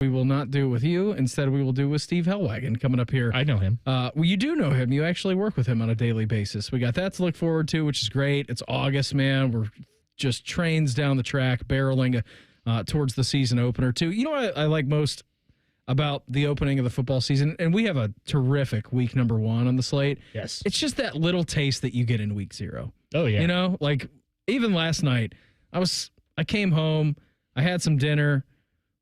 We will not do it with you. Instead, we will do it with Steve Hellwagen coming up here. I know him. Well, you do know him. You actually work with him on a daily basis. We got that to look forward to, which is great. It's August, man. We're just trains down the track, barreling towards the season opener, too. You know what I like most about the opening of the football season? And we have a terrific week number 1 on the slate. Yes. It's just that little taste that you get in week 0. Oh, yeah. You know, like even last night, I came home, I had some dinner,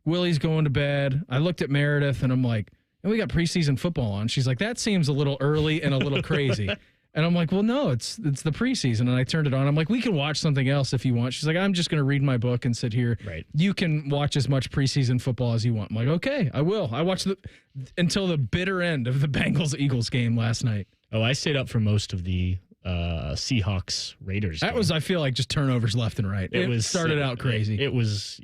Willie's going to bed. I looked at Meredith and I'm like, and we got preseason football on. She's like, that seems a little early and a little crazy. And I'm like, well, no, it's the preseason. And I turned it on. I'm like, we can watch something else if you want. She's like, I'm just going to read my book and sit here. Right. You can watch as much preseason football as you want. I'm like, okay, I will. I watched until the bitter end of the Bengals-Eagles game last night. Oh, I stayed up for most of the Seahawks-Raiders game. That was, I feel like, just turnovers left and right. It started out crazy. It was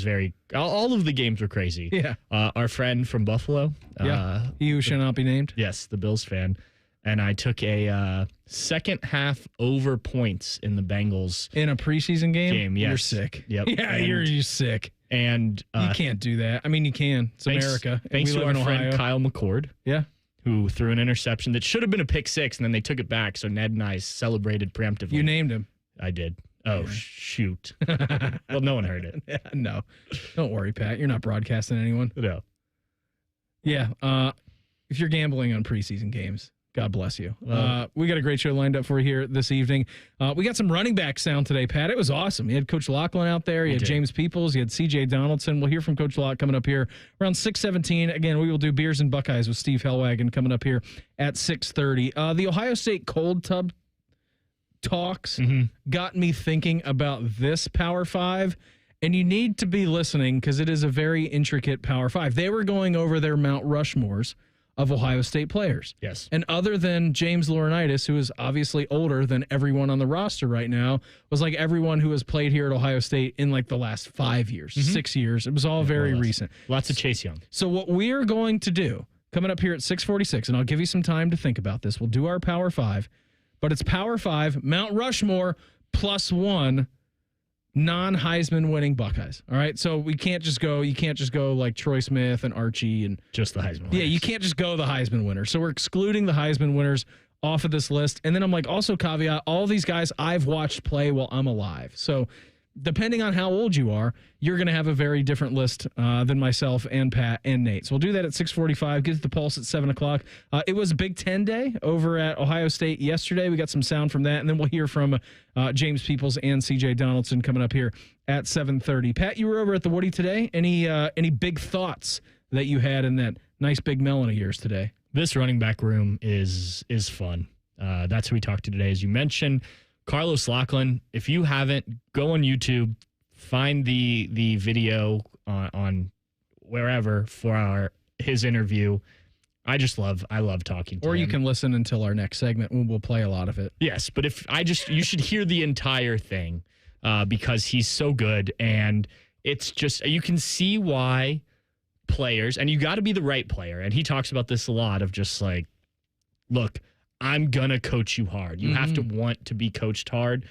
very, all of the games were crazy. Yeah. Our friend from Buffalo. He who shall not be named. Yes, the Bills fan. And I took a second half over points in the Bengals. In a preseason game? Yes. You're sick. Yep. Yeah, you're sick. And you can't do that. I mean, you can. It's America. Thanks to our friend Kyle McCord. Yeah. Who threw an interception that should have been a pick 6, and then they took it back, so Ned and I celebrated preemptively. You named him. I did. Oh, shoot. Well, no one heard it. Yeah, no. Don't worry, Pat. You're not broadcasting anyone. No. Yeah. If you're gambling on preseason games, God bless you. We got a great show lined up for you here this evening. We got some running back sound today, Pat. It was awesome. You had Coach Lachland out there. You had James Peoples. You had CJ Donaldson. We'll hear from Coach Lock coming up here around 6:17. Again, we will do Beers and Buckeyes with Steve Hellwagen coming up here at 6:30. The Ohio State cold tub talks got me thinking about this Power 5. And you need to be listening because it is a very intricate Power 5. They were going over their Mount Rushmores of Ohio State players. Yes. And other than James Laurinaitis, who is obviously older than everyone on the roster right now, was like everyone who has played here at Ohio State in like the last 5 years, 6 years. It was all very recent. Lots of Chase Young. So what we're going to do, coming up here at 6:46, and I'll give you some time to think about this. We'll do our Power 5, but it's Power 5, Mount Rushmore plus 1 non-Heisman winning Buckeyes. All right. So you can't just go like Troy Smith and Archie and just the Heisman winners. Yeah, you can't just go the Heisman winner. So we're excluding the Heisman winners off of this list. And then I'm like, also caveat, all these guys I've watched play while I'm alive. So depending on how old you are, you're going to have a very different list than myself and Pat and Nate. So we'll do that at 6:45. Get the pulse at 7 o'clock. It was Big Ten Day over at Ohio State yesterday. We got some sound from that, and then we'll hear from James Peoples and CJ Donaldson coming up here at 7:30. Pat, you were over at the Woody today. Any big thoughts that you had in that nice big melon of yours today? This running back room is fun. That's who we talked to today, as you mentioned. Carlos Lachland, if you haven't, go on YouTube, find the video on wherever for his interview. I love talking to him. Or you can listen until our next segment when we'll play a lot of it. Yes, but you should hear the entire thing because he's so good, and it's just, you can see why players, and you got to be the right player. And he talks about this a lot of just like, look, I'm going to coach you hard. You have to want to be coached hard.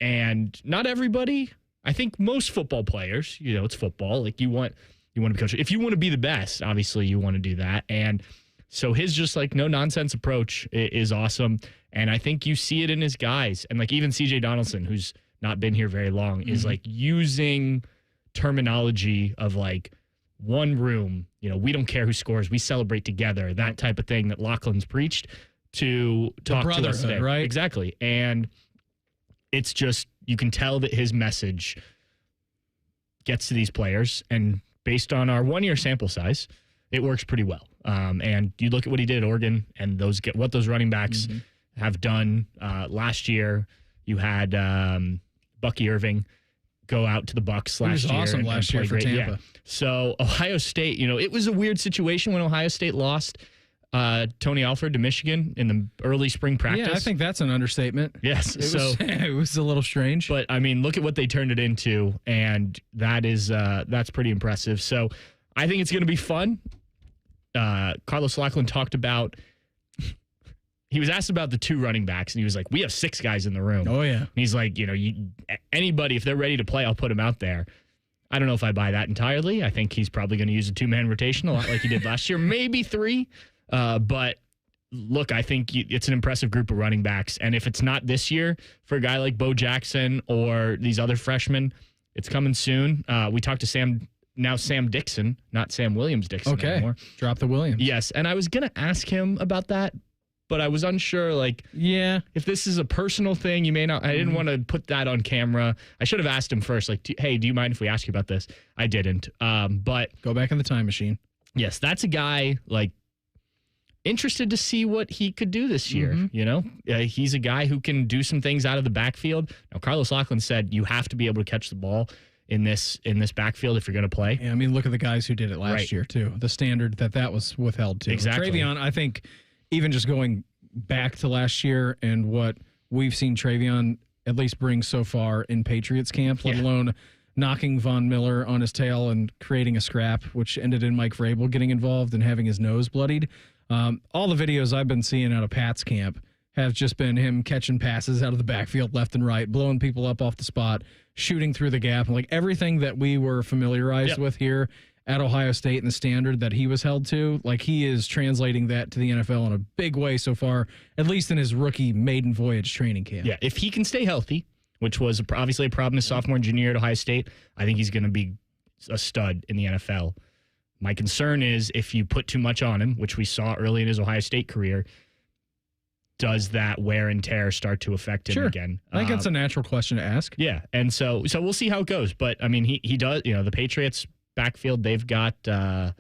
And not everybody, I think most football players, it's football. Like you want to be coached. If you want to be the best, obviously you want to do that. And so his just like no nonsense approach is awesome. And I think you see it in his guys. And like even CJ Donaldson, who's not been here very long, is like using terminology of like one room, we don't care who scores. We celebrate together. That type of thing that Lachlan's preached to talk to us today. Right? Exactly. And it's just, you can tell that his message gets to these players, and based on our 1 year sample size, it works pretty well. And you look at what he did at Oregon and what those running backs have done last year. You had Bucky Irving go out to the Bucs last year. He was awesome last year for Tampa. Yeah. So Ohio State, it was a weird situation when Ohio State lost Tony Alford to Michigan in the early spring practice. Yeah, I think that's an understatement. Yes. It was a litlittle strange. But, I mean, look at what they turned it into, and that's pretty impressive. So I think it's going to be fun. Carlos Lachland talked about he was asked about the 2 running backs, and he was like, we have 6 guys in the room. Oh, yeah. And he's like, anybody, if they're ready to play, I'll put them out there. I don't know if I buy that entirely. I think he's probably going to use a 2-man rotation a lot like he did last year, maybe 3. But look, I think it's an impressive group of running backs. And if it's not this year for a guy like Bo Jackson or these other freshmen, it's coming soon. We talked to Sam Dixon, not Sam Williams Dixon anymore. Drop the Williams. Yes, and I was going to ask him about that, but I was unsure, if this is a personal thing, you may not. I didn't want to put that on camera. I should have asked him first, hey, do you mind if we ask you about this? I didn't. But go back in the time machine. Yes, that's a guy, interested to see what he could do this year. He's a guy who can do some things out of the backfield. Now, Carlos Lachland said you have to be able to catch the ball in this backfield if you're going to play. Yeah, I mean, look at the guys who did it last year, too. The standard that was withheld to. Exactly. Travion, I think, even just going back to last year and what we've seen Travion at least bring so far in Patriots camp, let alone knocking Von Miller on his tail and creating a scrap, which ended in Mike Vrabel getting involved and having his nose bloodied. All the videos I've been seeing out of Pat's camp have just been him catching passes out of the backfield left and right, blowing people up off the spot, shooting through the gap, and everything that we were familiarized with here at Ohio State and the standard that he was held to, he is translating that to the NFL in a big way so far, at least in his rookie maiden voyage training camp. Yeah, if he can stay healthy, which was obviously a problem his sophomore and junior year at Ohio State, I think he's going to be a stud in the NFL. My concern is if you put too much on him, which we saw early in his Ohio State career, does that wear and tear start to affect him again? I think that's a natural question to ask. Yeah, and so we'll see how it goes. But, I mean, he does, the Patriots backfield, they've got the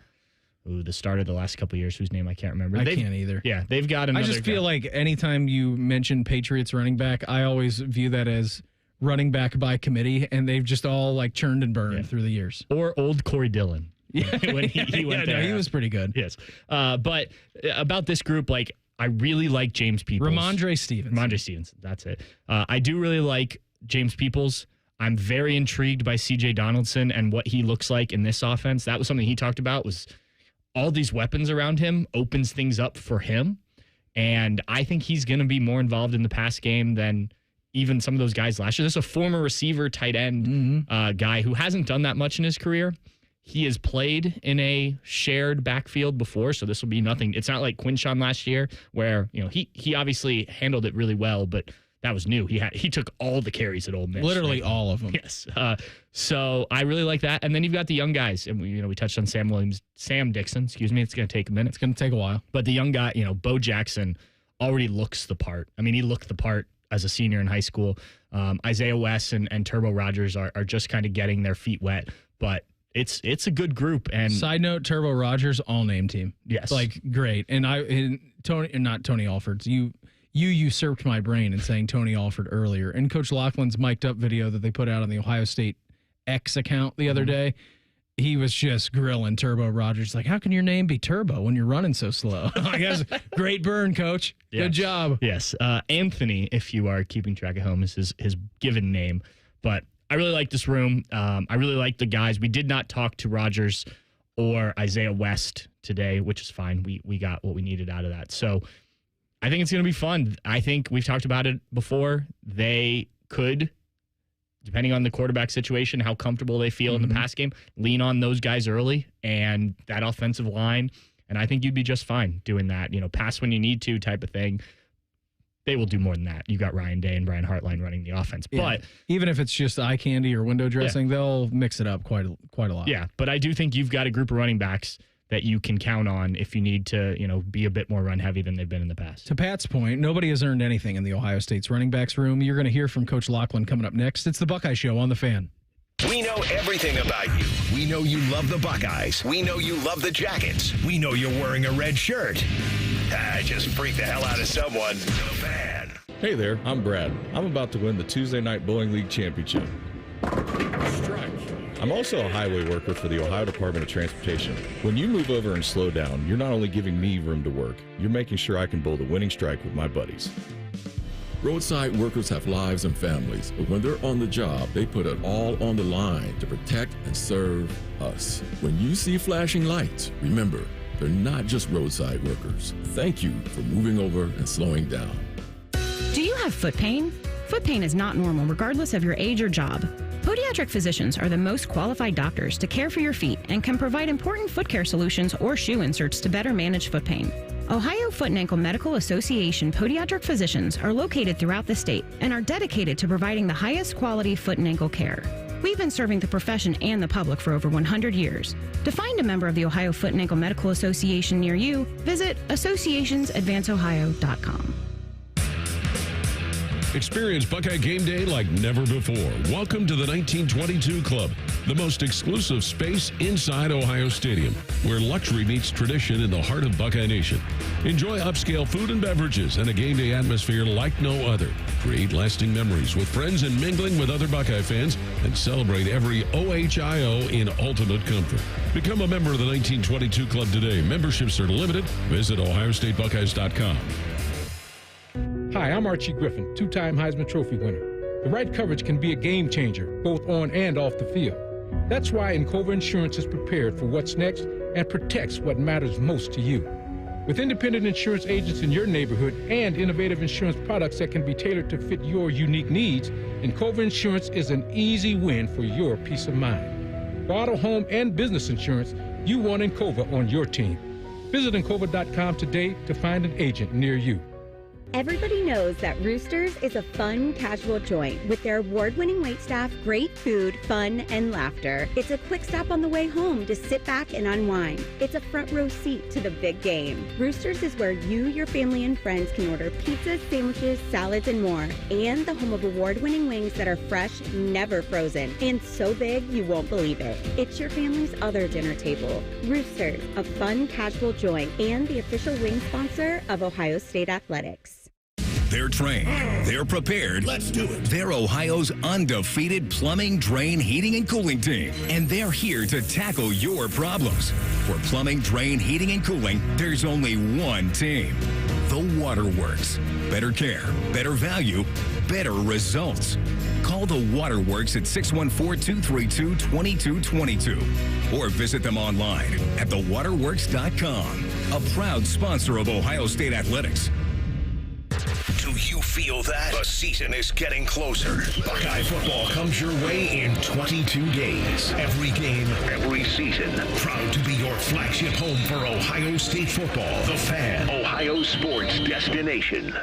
starter the last couple of years, whose name I can't remember. I can't either. Yeah, they've got another I just feel like anytime you mention Patriots running back, I always view that as running back by committee, and they've just all churned and burned through the years. Or old Corey Dillon. Yeah, when he went there. No, he was pretty good. Yes. But about this group, I really like James Peoples. Ramondre Stevenson. That's it. I do really like James Peoples. I'm very intrigued by CJ Donaldson and what he looks like in this offense. That was something he talked about, was all these weapons around him opens things up for him. And I think he's going to be more involved in the pass game than even some of those guys last year. This is a former receiver, tight end guy who hasn't done that much in his career. He has played in a shared backfield before, so this will be nothing. It's not like Quinshawn last year where, he obviously handled it really well, but that was new. He took all the carries at Ole Miss. Literally all of them. Yes. So I really like that. And then you've got the young guys. And we touched on Sam Dixon, excuse me. It's going to take a minute. It's going to take a while. But the young guy, Bo Jackson already looks the part. I mean, he looked the part as a senior in high school. Isaiah West and Turbo Rogers are just kind of getting their feet wet, but it's a good group. And side note, Turbo Rogers all-name team. Yes. Great. And not Tony Alford's. You usurped my brain in saying Tony Alford earlier. And Coach Lachlan's mic'd up video that they put out on the Ohio State X account the other day, he was just grilling Turbo Rogers. How can your name be Turbo when you're running so slow? Great burn, Coach. Yeah. Good job. Yes. Anthony, if you are keeping track at home, is his given name. But I really like this room. I really like the guys. We did not talk to Rogers or Isaiah West today, which is fine. We got what we needed out of that. So I think it's going to be fun. I think we've talked about it before. They could, depending on the quarterback situation, how comfortable they feel in the pass game, lean on those guys early and that offensive line. And I think you'd be just fine doing that. Pass when you need to type of thing. They will do more than that. You got Ryan Day and Brian Hartline running the offense. Yeah. But even if it's just eye candy or window dressing, they'll mix it up quite a lot. Yeah, but I do think you've got a group of running backs that you can count on if you need to, be a bit more run heavy than they've been in the past. To Pat's point, nobody has earned anything in the Ohio State's running backs room. You're going to hear from Coach Lachland coming up next. It's the Buckeye Show on The Fan. We know everything about you. We know you love the Buckeyes. We know you love the Jackets. We know you're wearing a red shirt. Just freak the hell out of someone. The Fan. Hey there, I'm Brad. I'm about to win the Tuesday Night Bowling League Championship. Strike. I'm also a highway worker for the Ohio Department of Transportation. When you move over and slow down, you're not only giving me room to work, you're making sure I can bowl the winning strike with my buddies. Roadside workers have lives and families, but when they're on the job, they put it all on the line to protect and serve us. When you see flashing lights, remember, they're not just roadside workers. Thank you for moving over and slowing down. Do you have foot pain? Foot pain is not normal regardless of your age or job. Podiatric physicians are the most qualified doctors to care for your feet and can provide important foot care solutions or shoe inserts to better manage foot pain. Ohio Foot and Ankle Medical Association podiatric physicians are located throughout the state and are dedicated to providing the highest quality foot and ankle care. We've been serving the profession and the public for over 100 years. To find a member of the Ohio Foot and Ankle Medical Association near you, visit associationsadvanceohio.com. Experience Buckeye game day like never before. Welcome to the 1922 Club, the most exclusive space inside Ohio Stadium, where luxury meets tradition in the heart of Buckeye Nation. Enjoy upscale food and beverages and a game day atmosphere like no other. Create lasting memories with friends and mingling with other Buckeye fans, and celebrate every OHIO in ultimate comfort. Become a member of the 1922 Club today. Memberships are limited. Visit OhioStateBuckeyes.com. Hi, I'm Archie Griffin, two-time Heisman Trophy winner. The right coverage can be a game changer, both on and off the field. That's why Encova Insurance is prepared for what's next and protects what matters most to you. With independent insurance agents in your neighborhood and innovative insurance products that can be tailored to fit your unique needs, Encova Insurance is an easy win for your peace of mind. For auto, home, and business insurance, you want Encova on your team. Visit Encova.com today to find an agent near you. Everybody knows that Roosters is a fun, casual joint with their award-winning waitstaff, great food, fun, and laughter. It's a quick stop on the way home to sit back and unwind. It's a front row seat to the big game. Roosters is where you, your family, and friends can order pizzas, sandwiches, salads, and more. And the home of award-winning wings that are fresh, never frozen, and so big you won't believe it. It's your family's other dinner table. Roosters, a fun, casual joint, and the official wing sponsor of Ohio State Athletics. They're trained. They're prepared. Let's do it. They're Ohio's undefeated plumbing, drain, heating, and cooling team. And they're here to tackle your problems. For plumbing, drain, heating, and cooling, there's only one team. The Waterworks. Better care, better value, better results. Call the Waterworks at 614-232-2222 or visit them online at thewaterworks.com. A proud sponsor of Ohio State Athletics. Do you feel that? The season is getting closer. Buckeye football comes your way in 22 days. Every game, every season. Proud to be your flagship home for Ohio State football. The Fan, Ohio sports destination.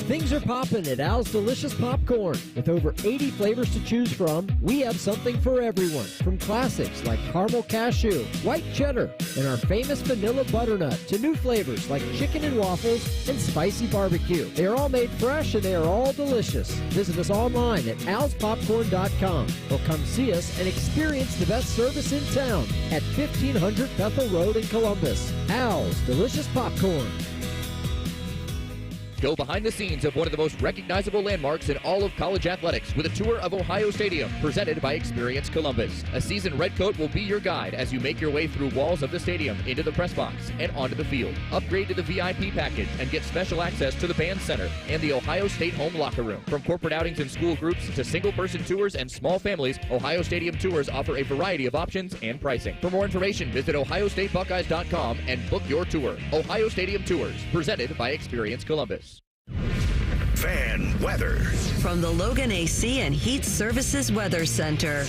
Things are popping at Al's Delicious Popcorn. With over 80 flavors to choose from, we have something for everyone. From classics like caramel cashew, white cheddar, and our famous vanilla butternut, to new flavors like chicken and waffles and spicy barbecue. They are all made fresh and they are all delicious. Visit us online at alspopcorn.com or come see us and experience the best service in town at 1500 Bethel Road in Columbus. Al's Delicious Popcorn. Go behind the scenes of one of the most recognizable landmarks in all of college athletics with a tour of Ohio Stadium presented by Experience Columbus. A seasoned redcoat will be your guide as you make your way through walls of the stadium, into the press box, and onto the field. Upgrade to the VIP package and get special access to the band center and the Ohio State home locker room. From corporate outings and school groups to single-person tours and small families, Ohio Stadium tours offer a variety of options and pricing. For more information, visit OhioStateBuckeyes.com and book your tour. Ohio Stadium Tours, presented by Experience Columbus. Fan weather from the Logan AC and Heat Services Weather Center.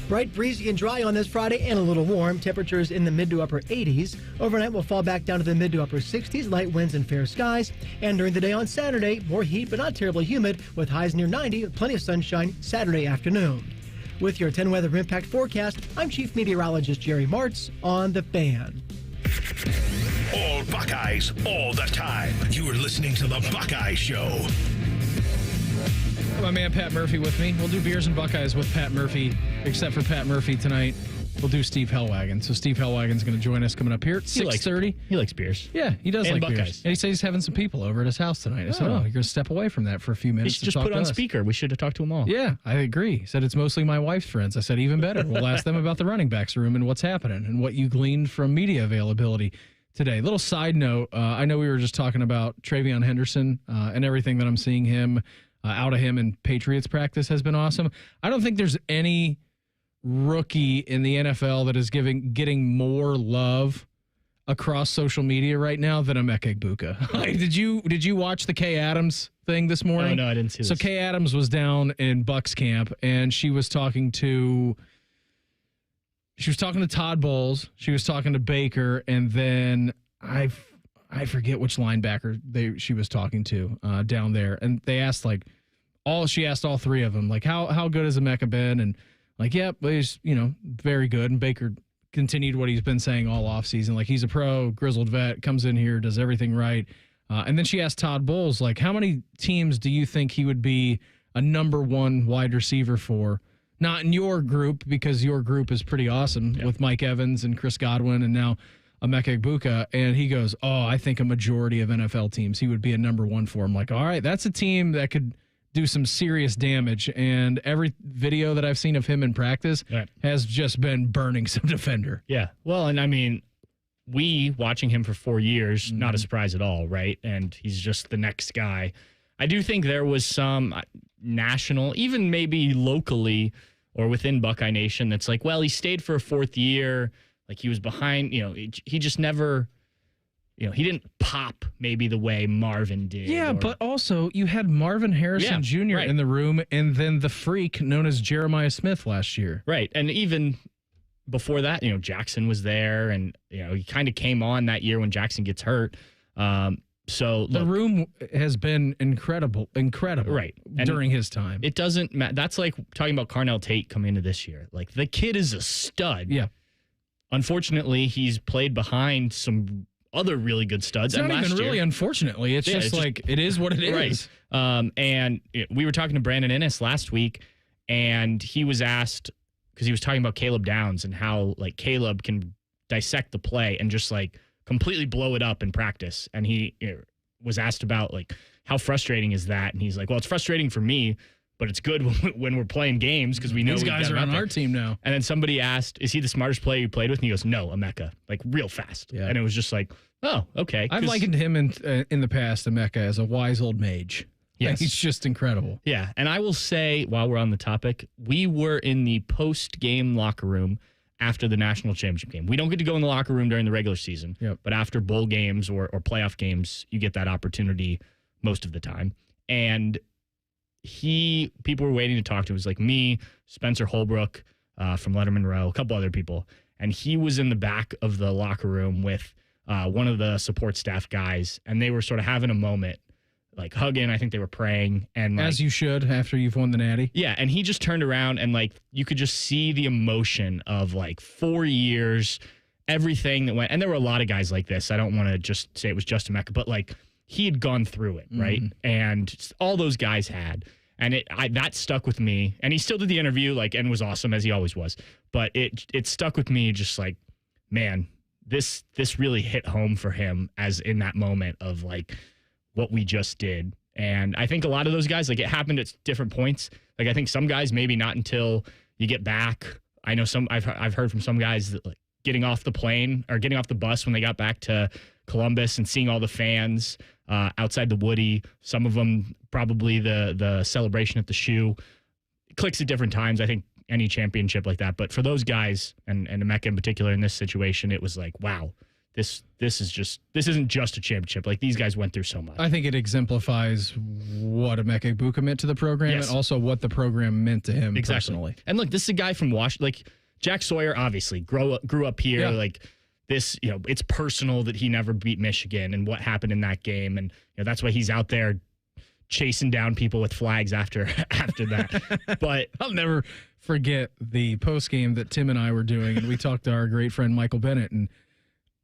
Bright, breezy, and dry on this Friday and a little warm. Temperatures in the mid to upper 80s. Overnight will fall back down to the mid to upper 60s, light winds and fair skies. And during the day on Saturday, more heat but not terribly humid with highs near 90 with plenty of sunshine Saturday afternoon. With your 10 weather impact forecast, I'm Chief Meteorologist Jerry Martz on The Fan. All Buckeyes, all the time. You are listening to The Buckeye Show. My man Pat Murphy with me. We'll do Beers and Buckeyes with Pat Murphy, except for Pat Murphy tonight. We'll do Steve Hellwagen. So Steve Hellwagen's going to join us coming up here at 6:30. He likes beers. Yeah, he does and like Buckeyes. beers. And he says he's having some people over at his house tonight. I said, you're going to step away from that for a few minutes. He should just put on speaker. We should have talked to them all. Yeah, I agree. He said it's mostly my wife's friends. I said, even better. We'll ask them about the running backs room and what's happening and what you gleaned from media availability today. Little side note, I know we were just talking about Travion Henderson and everything that I'm seeing him out of him in Patriots practice has been awesome. I don't think there's any rookie in the NFL that is getting more love across social media right now than Emeka Egbuka. Like, did you watch the Kay Adams thing this morning? Oh, no, I didn't see this. So Kay Adams was down in Bucks camp, and she was talking to Todd Bowles, she was talking to Baker, and then I forget which linebacker she was talking to down there, and they asked she asked all three of them, like, how good has Emeka been? And like, yep, he's very good. And Baker continued what he's been saying all offseason, like, he's a pro, grizzled vet, comes in here, does everything right. And then she asked Todd Bowles, like, how many teams do you think he would be a number one wide receiver for? Not in your group, because your group is pretty awesome with Mike Evans and Chris Godwin and now Emeka Egbuka. And he goes, I think a majority of NFL teams he would be a number one for. I'm like, all right, that's a team that could do some serious damage. And every video that I've seen of him in practice has just been burning some defender. Yeah. Well, and I mean, watching him for 4 years, not a surprise at all, right? And he's just the next guy. I do think there was some national, even maybe locally or within Buckeye Nation, that's like, well, he stayed for a fourth year. Like, he was behind, he just never, he didn't pop maybe the way Marvin did. Yeah, but also you had Marvin Harrison Jr. in the room, and then the freak known as Jeremiah Smith last year. Right. And even before that, Jackson was there, and, he kind of came on that year when Jackson gets hurt. So the room has been incredible, right, during his time. It doesn't matter. That's like talking about Carnell Tate coming into this year. Like, the kid is a stud. Yeah. Unfortunately, he's played behind some other really good studs. It's not even really unfortunately. It's just it is what it is. Right. And we were talking to Brandon Ennis last week, and he was asked, because he was talking about Caleb Downs and how, like, Caleb can dissect the play and just, like, completely blow it up in practice. And he was asked about, like, how frustrating is that? And he's like, well, it's frustrating for me, but it's good when we're playing games, because we know these guys are on our team now. And then somebody asked, is he the smartest player you played with? And he goes, no, Emeka, like, real fast. Yeah. And it was just like, oh, okay. I've likened him in the past, Emeka, as a wise old mage. Yes. He's just incredible. Yeah. And I will say, while we're on the topic, we were in the post-game locker room after the national championship game. We don't get to go in the locker room during the regular season, but after bowl games or playoff games, you get that opportunity most of the time. And people were waiting to talk to. It was like me, Spencer Holbrook from Letterman Row, a couple other people. And he was in the back of the locker room with one of the support staff guys, and they were sort of having a moment, like hugging. I think they were praying. And as you should after you've won the Natty. Yeah, and he just turned around, and, like, you could just see the emotion of, like, 4 years, everything that went. And there were a lot of guys like this. I don't want to just say it was just Emeka, but, like, he had gone through it, right? And all those guys had. And that stuck with me. And he still did the interview, like, and was awesome, as he always was. But it stuck with me, just like, man, this really hit home for him, as in that moment of, like, what we just did. And I think a lot of those guys, like, it happened at different points. Like, I think some guys maybe not until you get back. I know I've heard from some guys that, like, getting off the plane or getting off the bus when they got back to Columbus and seeing all the fans outside the Woody. Some of them probably the celebration at the shoe. It clicks at different times. I think any championship like that. But for those guys, and Emeka in particular in this situation, it was like, wow. This isn't just a championship. Like, these guys went through so much. I think it exemplifies what Emeka Egbuka meant to the program, and also what the program meant to him personally. And look, this is a guy from Washington. Like, Jack Sawyer, obviously grew up here. Yeah. Like, this, it's personal that he never beat Michigan and what happened in that game, and that's why he's out there chasing down people with flags after that. But I'll never forget the post game that Tim and I were doing, and we talked to our great friend Michael Bennett, and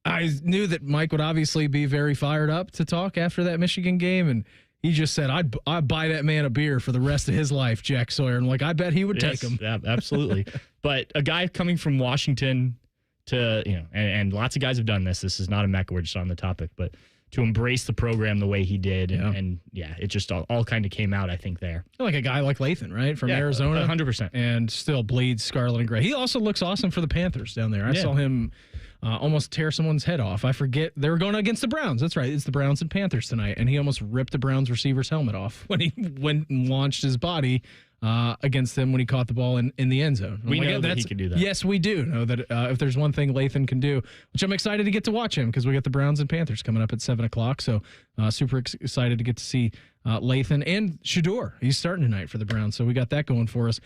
I knew that Mike would obviously be very fired up to talk after that Michigan game, and he just said, I'd buy that man a beer for the rest of his life, Jack Sawyer. And, like, I bet he would take him. Yeah, absolutely. But a guy coming from Washington to, and lots of guys have done this. This is not a Emeka, we're just on the topic, but to embrace the program the way he did. And it just all kind of came out, I think, there. Like a guy like Lathan, right? From Arizona. 100%. And still bleeds scarlet and gray. He also looks awesome for the Panthers down there. I saw him almost tear someone's head off. I forget. They were going against the Browns. That's right. It's the Browns and Panthers tonight. And he almost ripped the Browns receiver's helmet off when he went and launched his body against them when he caught the ball in the end zone. We know that he can do that. Yes, we do know that if there's one thing Lachland can do, which I'm excited to get to watch him because we got the Browns and Panthers coming up at 7 o'clock. So super excited to get to see Lachland and Shador. He's starting tonight for the Browns. So we got that going for us,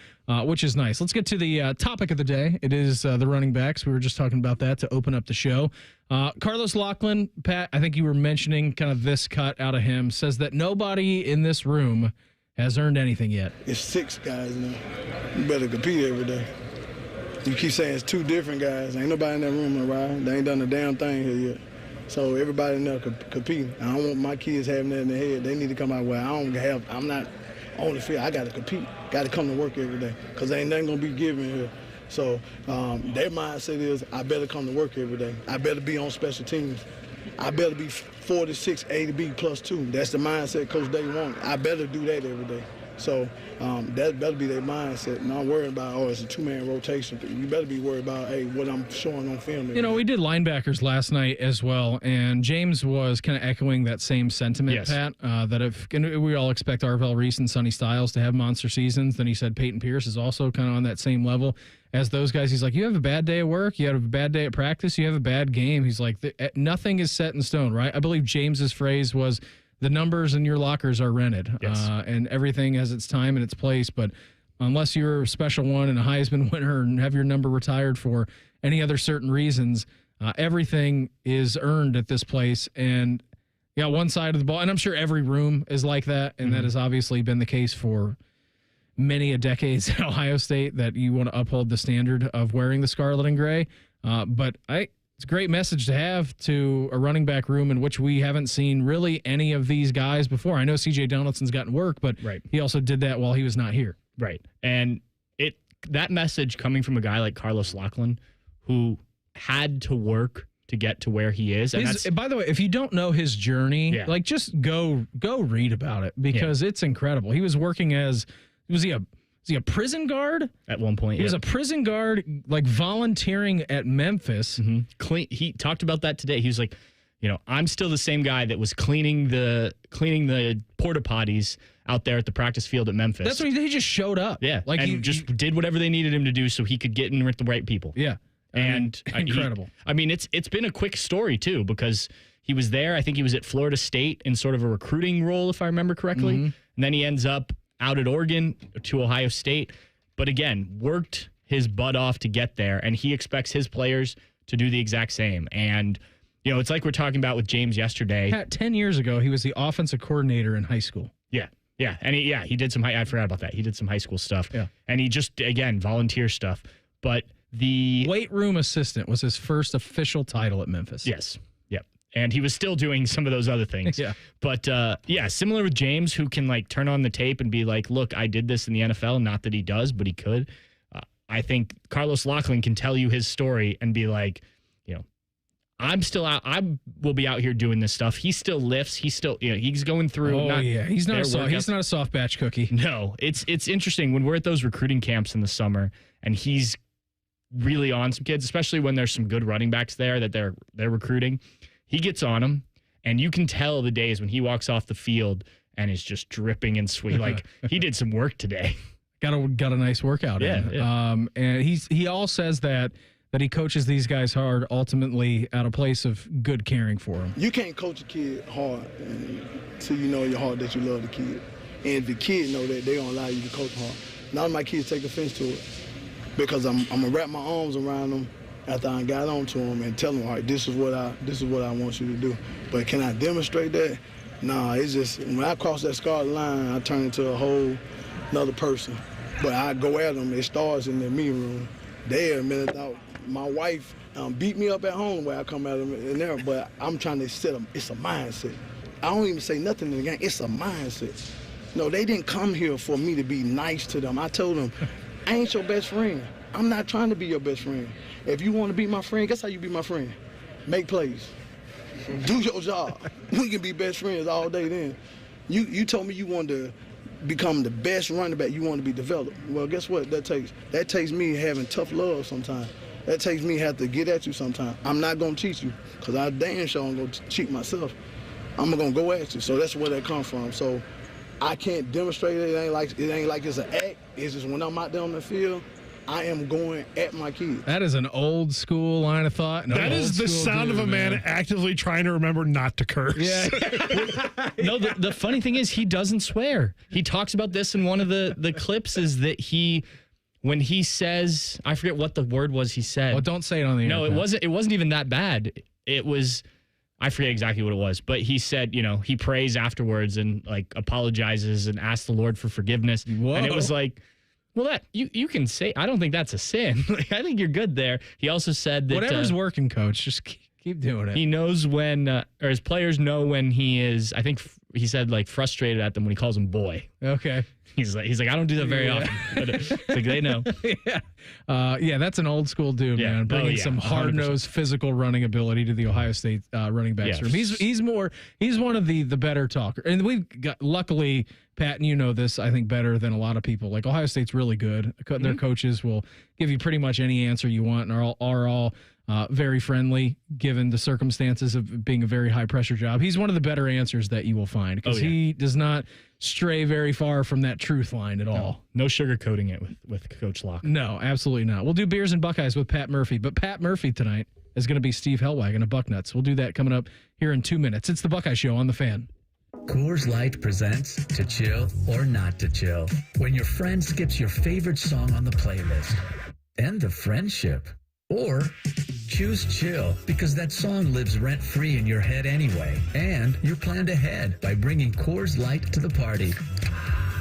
which is nice. Let's get to the topic of the day. It is the running backs. We were just talking about that to open up the show. Carlos Lachland, Pat, I think you were mentioning kind of this cut out of him, says that nobody in this room has earned anything yet. It's 6 guys now. You better compete every day. You keep saying it's 2 different guys. Ain't nobody in that room around. They ain't done a damn thing here yet. So everybody in there compete. I don't want my kids having that in their head. They need to come out where I'm not on the field. I got to compete. Got to come to work every day because ain't nothing going to be given here. So their mindset is I better come to work every day. I better be on special teams. I better be 46 A to B plus 2. That's the mindset Coach Day wants. I better do that every day. So that better be their mindset. Not worrying about, it's a 2-man rotation. You better be worried about, what I'm showing on film. You know, we did linebackers last night as well, and James was kind of echoing that same sentiment, yes. Pat, that if we all expect Arvell Reese and Sonny Styles to have monster seasons, then he said Peyton Pierce is also kind of on that same level as those guys. He's like, you have a bad day at work, you have a bad day at practice, you have a bad game. He's like, nothing is set in stone, right? I believe James's phrase was, the numbers in your lockers are rented, yes. And everything has its time and its place. But unless you're a special one and a Heisman winner and have your number retired for any other certain reasons, everything is earned at this place. And one side of the ball, and I'm sure every room is like that, and that has obviously been the case for many a decades at Ohio State, that you want to uphold the standard of wearing the scarlet and gray. But it's a great message to have to a running back room in which we haven't seen really any of these guys before. I know CJ Donaldson's gotten work, but he also did that while he was not here. Right. And that message coming from a guy like Carlos Lachland, who had to work to get to where he is. And by the way, if you don't know his journey, just go read about it because it's incredible. He was working was he a prison guard? At one point, he was a prison guard, like volunteering at Memphis. Mm-hmm. He talked about that today. He was like, I'm still the same guy that was cleaning the porta potties out there at the practice field at Memphis. That's what he just showed up. Yeah, like he just did whatever they needed him to do so he could get in with the right people. Yeah, incredible. It's been a quick story too because he was there. I think he was at Florida State in sort of a recruiting role, if I remember correctly, and then he ends up out at Oregon to Ohio State, but again, worked his butt off to get there, and he expects his players to do the exact same. And, it's like we're talking about with James yesterday. Pat, 10 years ago, he was the offensive coordinator in high school. Yeah, and he did some I forgot about that. He did some high school stuff. Yeah. And he just, again, volunteer stuff. But the weight room assistant was his first official title at Memphis. Yes. And he was still doing some of those other things. Yeah. But, similar with James, who can, turn on the tape and be like, look, I did this in the NFL. Not that he does, but he could. I think Carlos Lachland can tell you his story and be like, I'm still out. I will be out here doing this stuff. He still lifts. He's still, he's going through. He's not a soft batch cookie. No, it's interesting when we're at those recruiting camps in the summer and he's really on some kids, especially when there's some good running backs there that they're recruiting. He gets on them, and you can tell the days when he walks off the field and is just dripping and sweet. Like he did some work today. Got a nice workout in. Yeah. And he all says that he coaches these guys hard, ultimately out of place of good caring for them. You can't coach a kid hard until you know in your heart that you love the kid. And if the kid know that, they don't allow you to coach hard. None of my kids take offense to it because I'm gonna wrap my arms around them after I got on to them and tell them, all right, this is what I want you to do. But can I demonstrate that? Nah, it's just when I cross that scarlet line, I turn into a whole another person. But I go at them. It starts in the meeting room. They admit it. My wife beat me up at home where I come at them in there, but I'm trying to set them. It's a mindset. I don't even say nothing in the game. It's a mindset. No, they didn't come here for me to be nice to them. I told them, I ain't your best friend. I'm not trying to be your best friend. If you want to be my friend, guess how you be my friend? Make plays. Do your job. We can be best friends all day then. You told me you wanted to become the best running back. You want to be developed. Well, guess what that takes? That takes me having tough love sometimes. That takes me have to get at you sometimes. I'm not going to cheat you because I damn sure I'm going to cheat myself. I'm going to go at you. So that's where that comes from. So I can't demonstrate it. It ain't like it's an act. It's just when I'm out there on the field, I am going at my kids. That is an old school line of thought. That is the sound of a man actively trying to remember not to curse. Yeah. No, the funny thing is he doesn't swear. He talks about this in one of the clips is that when he says, I forget what the word was he said. Well, don't say it on the air. No, it wasn't even that bad. It was, I forget exactly what it was, but he said, he prays afterwards and like apologizes and asks the Lord for forgiveness. Whoa. And it was like, well, that you can say, I don't think that's a sin. I think you're good there. He also said that whatever's working, coach, just keep doing it. He knows when, or his players know when he is, I think he said like frustrated at them when he calls them boy. Okay. He's like, I don't do that very often, but it's like they know. Yeah, that's an old school dude, man. Bringing some hard-nosed physical running ability to the Ohio State running backs room. He's one of the better talker. And we've got, luckily, Pat, and you know this, I think, better than a lot of people. Like, Ohio State's really good. Their coaches will give you pretty much any answer you want and are all very friendly, given the circumstances of being a very high-pressure job. He's one of the better answers that you will find because he does not stray very far from that truth line at all. No sugarcoating it with Coach Lachlan. No, absolutely not. We'll do Beers and Buckeyes with Pat Murphy, but Pat Murphy tonight is going to be Steve Helwagen of Bucknuts. We'll do that coming up here in 2 minutes. It's the Buckeye Show on The Fan. Coors Light presents To Chill or Not to Chill. When your friend skips your favorite song on the playlist. End the friendship. Or choose chill because that song lives rent-free in your head anyway. And you're planned ahead by bringing Coors Light to the party.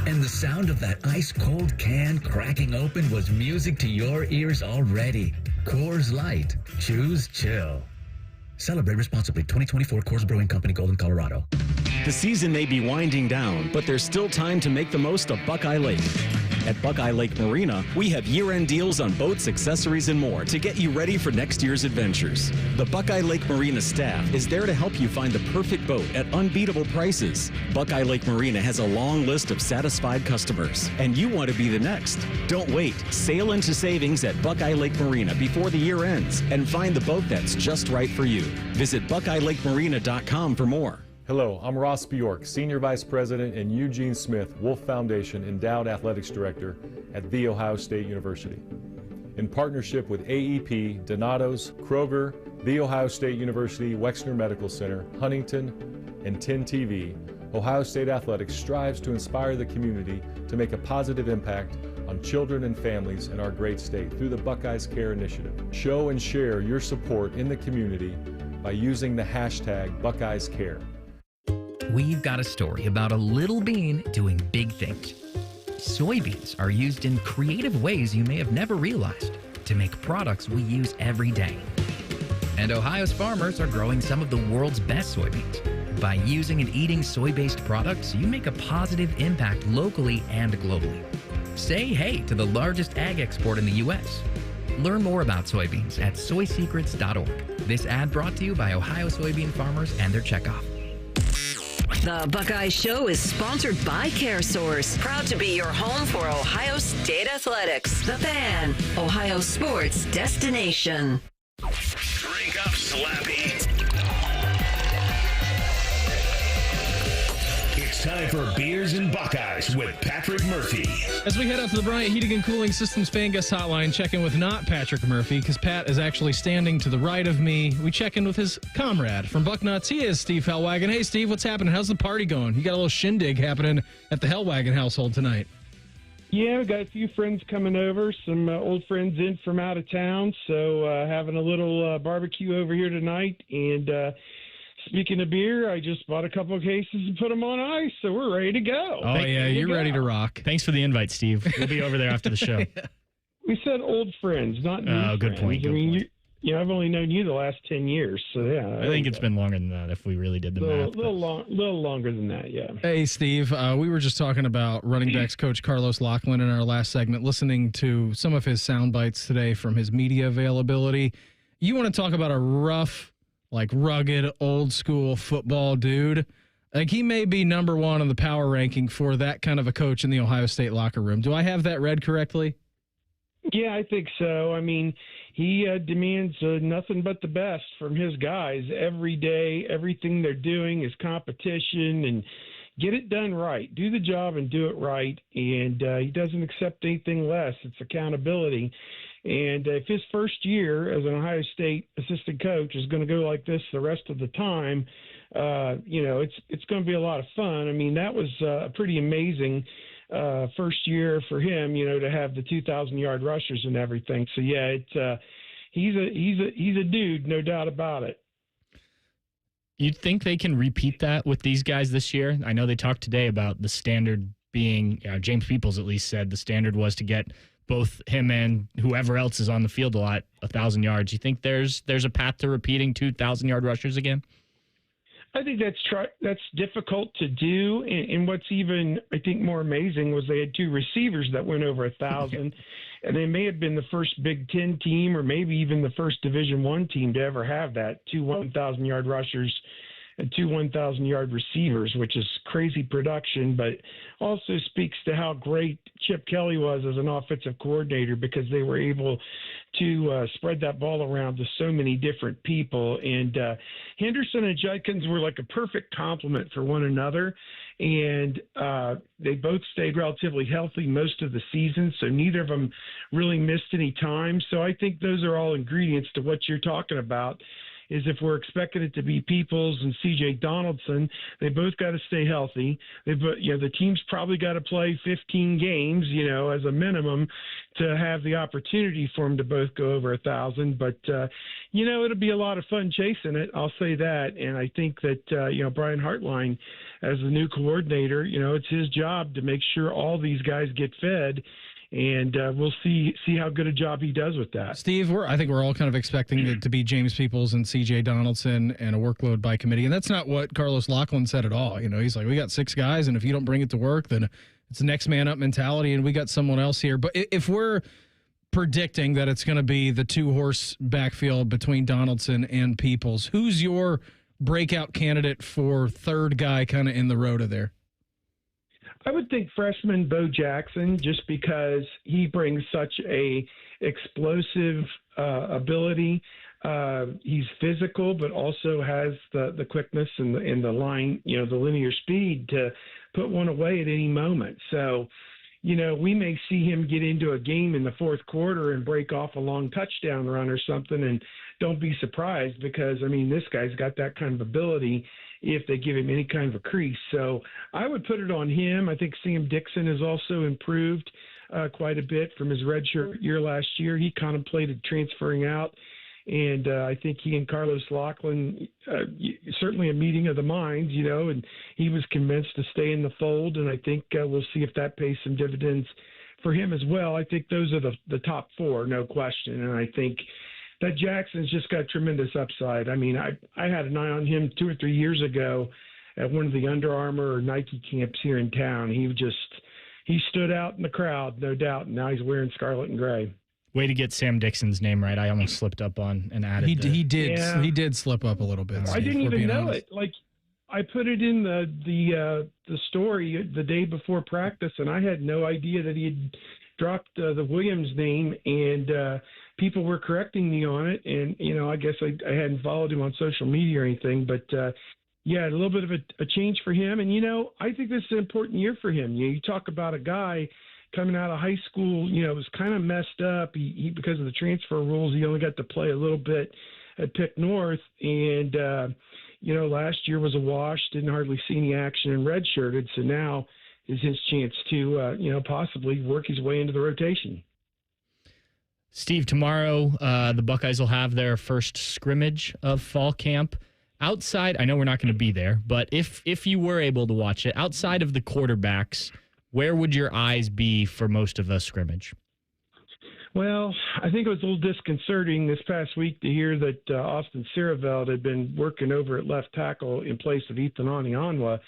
And the sound of that ice-cold can cracking open was music to your ears already. Coors Light. Choose chill. Celebrate responsibly. 2024 Coors Brewing Company, Golden, Colorado. The season may be winding down, but there's still time to make the most of Buckeye Lake. At Buckeye Lake Marina, we have year-end deals on boats, accessories, and more to get you ready for next year's adventures. The Buckeye Lake Marina staff is there to help you find the perfect boat at unbeatable prices. Buckeye Lake Marina has a long list of satisfied customers, and you want to be the next. Don't wait. Sail into savings at Buckeye Lake Marina before the year ends and find the boat that's just right for you. Visit BuckeyeLakeMarina.com for more. Hello, I'm Ross Bjork, Senior Vice President and Eugene Smith Wolf Foundation Endowed Athletics Director at The Ohio State University. In partnership with AEP, Donato's, Kroger, The Ohio State University Wexner Medical Center, Huntington, and 10 TV, Ohio State Athletics strives to inspire the community to make a positive impact on children and families in our great state through the Buckeyes Care Initiative. Show and share your support in the community by using the hashtag BuckeyesCare. We've got a story about a little bean doing big things. Soybeans are used in creative ways you may have never realized to make products we use every day. And Ohio's farmers are growing some of the world's best soybeans. By using and eating soy-based products, you make a positive impact locally and globally. Say hey to the largest ag export in the U.S. Learn more about soybeans at soysecrets.org. This ad brought to you by Ohio soybean farmers and their checkoff. The Buckeye Show is sponsored by CareSource, proud to be your home for Ohio State Athletics. The Fan, Ohio sports destination. Drink up, Slappy. It's time for Beers and Buckeyes with Patrick Murphy. As we head out to the Bryant Heating and Cooling Systems Fan Guest Hotline, check in with not Patrick Murphy, because Pat is actually standing to the right of me. We check in with his comrade from Bucknuts. He is Steve Hellwagen. Hey, Steve, what's happening? How's the party going? You got a little shindig happening at the Hellwagen household tonight. Yeah, we got a few friends coming over, some old friends in from out of town, so having a little barbecue over here tonight. And speaking of beer, I just bought a couple of cases and put them on ice, so we're ready to go. Oh, yeah, you're ready to rock. Thanks for the invite, Steve. We'll be over there after the show. We said old friends, not new friends. Good point. I mean, I've only known you the last 10 years, so yeah. I think it's been longer than that if we really did the math. A little longer than that, yeah. Hey, Steve, we were just talking about running backs coach Carlos Lachland in our last segment, listening to some of his sound bites today from his media availability. You want to talk about a rough, like rugged, old school football dude? Like, he may be number one on the power ranking for that kind of a coach in the Ohio State locker room. Do I have that read correctly? Yeah, I think so. I mean, he demands nothing but the best from his guys every day. Everything they're doing is competition, and get it done right. Do the job and do it right. And he doesn't accept anything less. It's accountability. And if his first year as an Ohio State assistant coach is going to go like this the rest of the time, it's going to be a lot of fun. I mean, that was a pretty amazing first year for him, to have the 2,000-yard rushers and everything. So yeah, he's a dude, no doubt about it. You'd think they can repeat that with these guys this year? I know they talked today about the standard being, James Peoples at least said the standard was to get both him and whoever else is on the field a lot, 1,000 yards. You think there's a path to repeating 2,000-yard rushers again? I think that's difficult to do, and what's even, I think, more amazing was they had two receivers that went over 1,000, and they may have been the first Big Ten team or maybe even the first Division I team to ever have that, two 1,000-yard rushers and two 1,000-yard receivers, which is crazy production, but also speaks to how great Chip Kelly was as an offensive coordinator because they were able to spread that ball around to so many different people. And Henderson and Judkins were like a perfect complement for one another. And they both stayed relatively healthy most of the season, so neither of them really missed any time. So I think those are all ingredients to what you're talking about. Is if we're expecting it to be Peoples and CJ Donaldson, they both got to stay healthy. The team's probably got to play 15 games, as a minimum to have the opportunity for them to both go over 1,000. But, it'll be a lot of fun chasing it. I'll say that. And I think that, Brian Hartline, as the new coordinator, it's his job to make sure all these guys get fed. And we'll see how good a job he does with that. Steve, I think we're all kind of expecting it to be James Peoples and CJ Donaldson and a workload by committee. And that's not what Carlos Lachland said at all. He's like, we got 6 guys, and if you don't bring it to work, then it's a next man up mentality, and we got someone else here. But if we're predicting that it's going to be the 2-horse backfield between Donaldson and Peoples, who's your breakout candidate for third guy kind of in the rota there? I would think freshman Bo Jackson, just because he brings such a explosive ability. He's physical, but also has the quickness and the line, the linear speed to put one away at any moment. So, we may see him get into a game in the fourth quarter and break off a long touchdown run or something, and don't be surprised because, this guy's got that kind of ability if they give him any kind of a crease. So I would put it on him. I think Sam Dixon has also improved quite a bit from his redshirt year last year. He contemplated transferring out, and I think he and Carlos Lachland, certainly a meeting of the minds, and he was convinced to stay in the fold, and I think we'll see if that pays some dividends for him as well. I think those are the top 4, no question, and I think that Jackson's just got tremendous upside. I had an eye on him 2 or 3 years ago at one of the Under Armour or Nike camps here in town. He stood out in the crowd, no doubt, and now he's wearing scarlet and gray. Way to get Sam Dixon's name right. I almost slipped up on and added he did slip up a little bit. I didn't even know it. Like, I put it in the story the day before practice, and I had no idea that he had dropped the Williams name, and people were correcting me on it. And, I guess I hadn't followed him on social media or anything, but a little bit of a change for him. And, I think this is an important year for him. You talk about a guy coming out of high school, was kind of messed up. He because of the transfer rules, he only got to play a little bit at Pitt North. And, last year was a wash, didn't hardly see any action and redshirted. So now is his chance to, possibly work his way into the rotation. Steve, tomorrow the Buckeyes will have their first scrimmage of fall camp. Outside, I know we're not going to be there, but if you were able to watch it, outside of the quarterbacks, where would your eyes be for most of the scrimmage? Well, I think it was a little disconcerting this past week to hear that Austin Sierraveld had been working over at left tackle in place of Ethan Anianwa.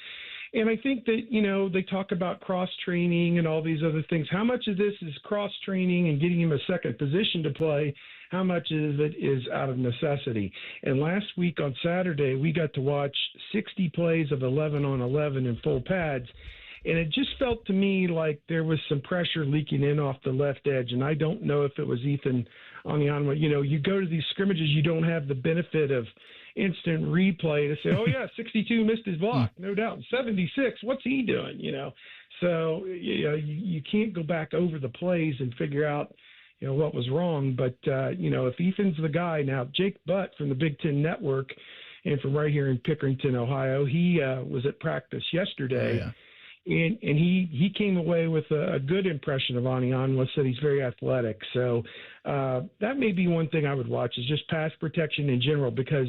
And I think that, they talk about cross-training and all these other things. How much of this is cross-training and getting him a second position to play? How much of it is out of necessity? And last week on Saturday, we got to watch 60 plays of 11-on-11 in full pads. And it just felt to me like there was some pressure leaking in off the left edge, and I don't know if it was Ethan Onyanwa. You know, you go to these scrimmages, you don't have the benefit of instant replay to say, oh, yeah, 62 missed his block, no doubt. 76, what's he doing, you know? So, you know, you can't go back over the plays and figure out, you know, what was wrong. But, you know, if Ethan's the guy, now Jake Butt from the Big Ten Network and from right here in Pickerington, Ohio, he was at practice yesterday. Oh, yeah. And he came away with a good impression of Onyanwa, said he's very athletic. So that may be one thing I would watch, is just pass protection in general, because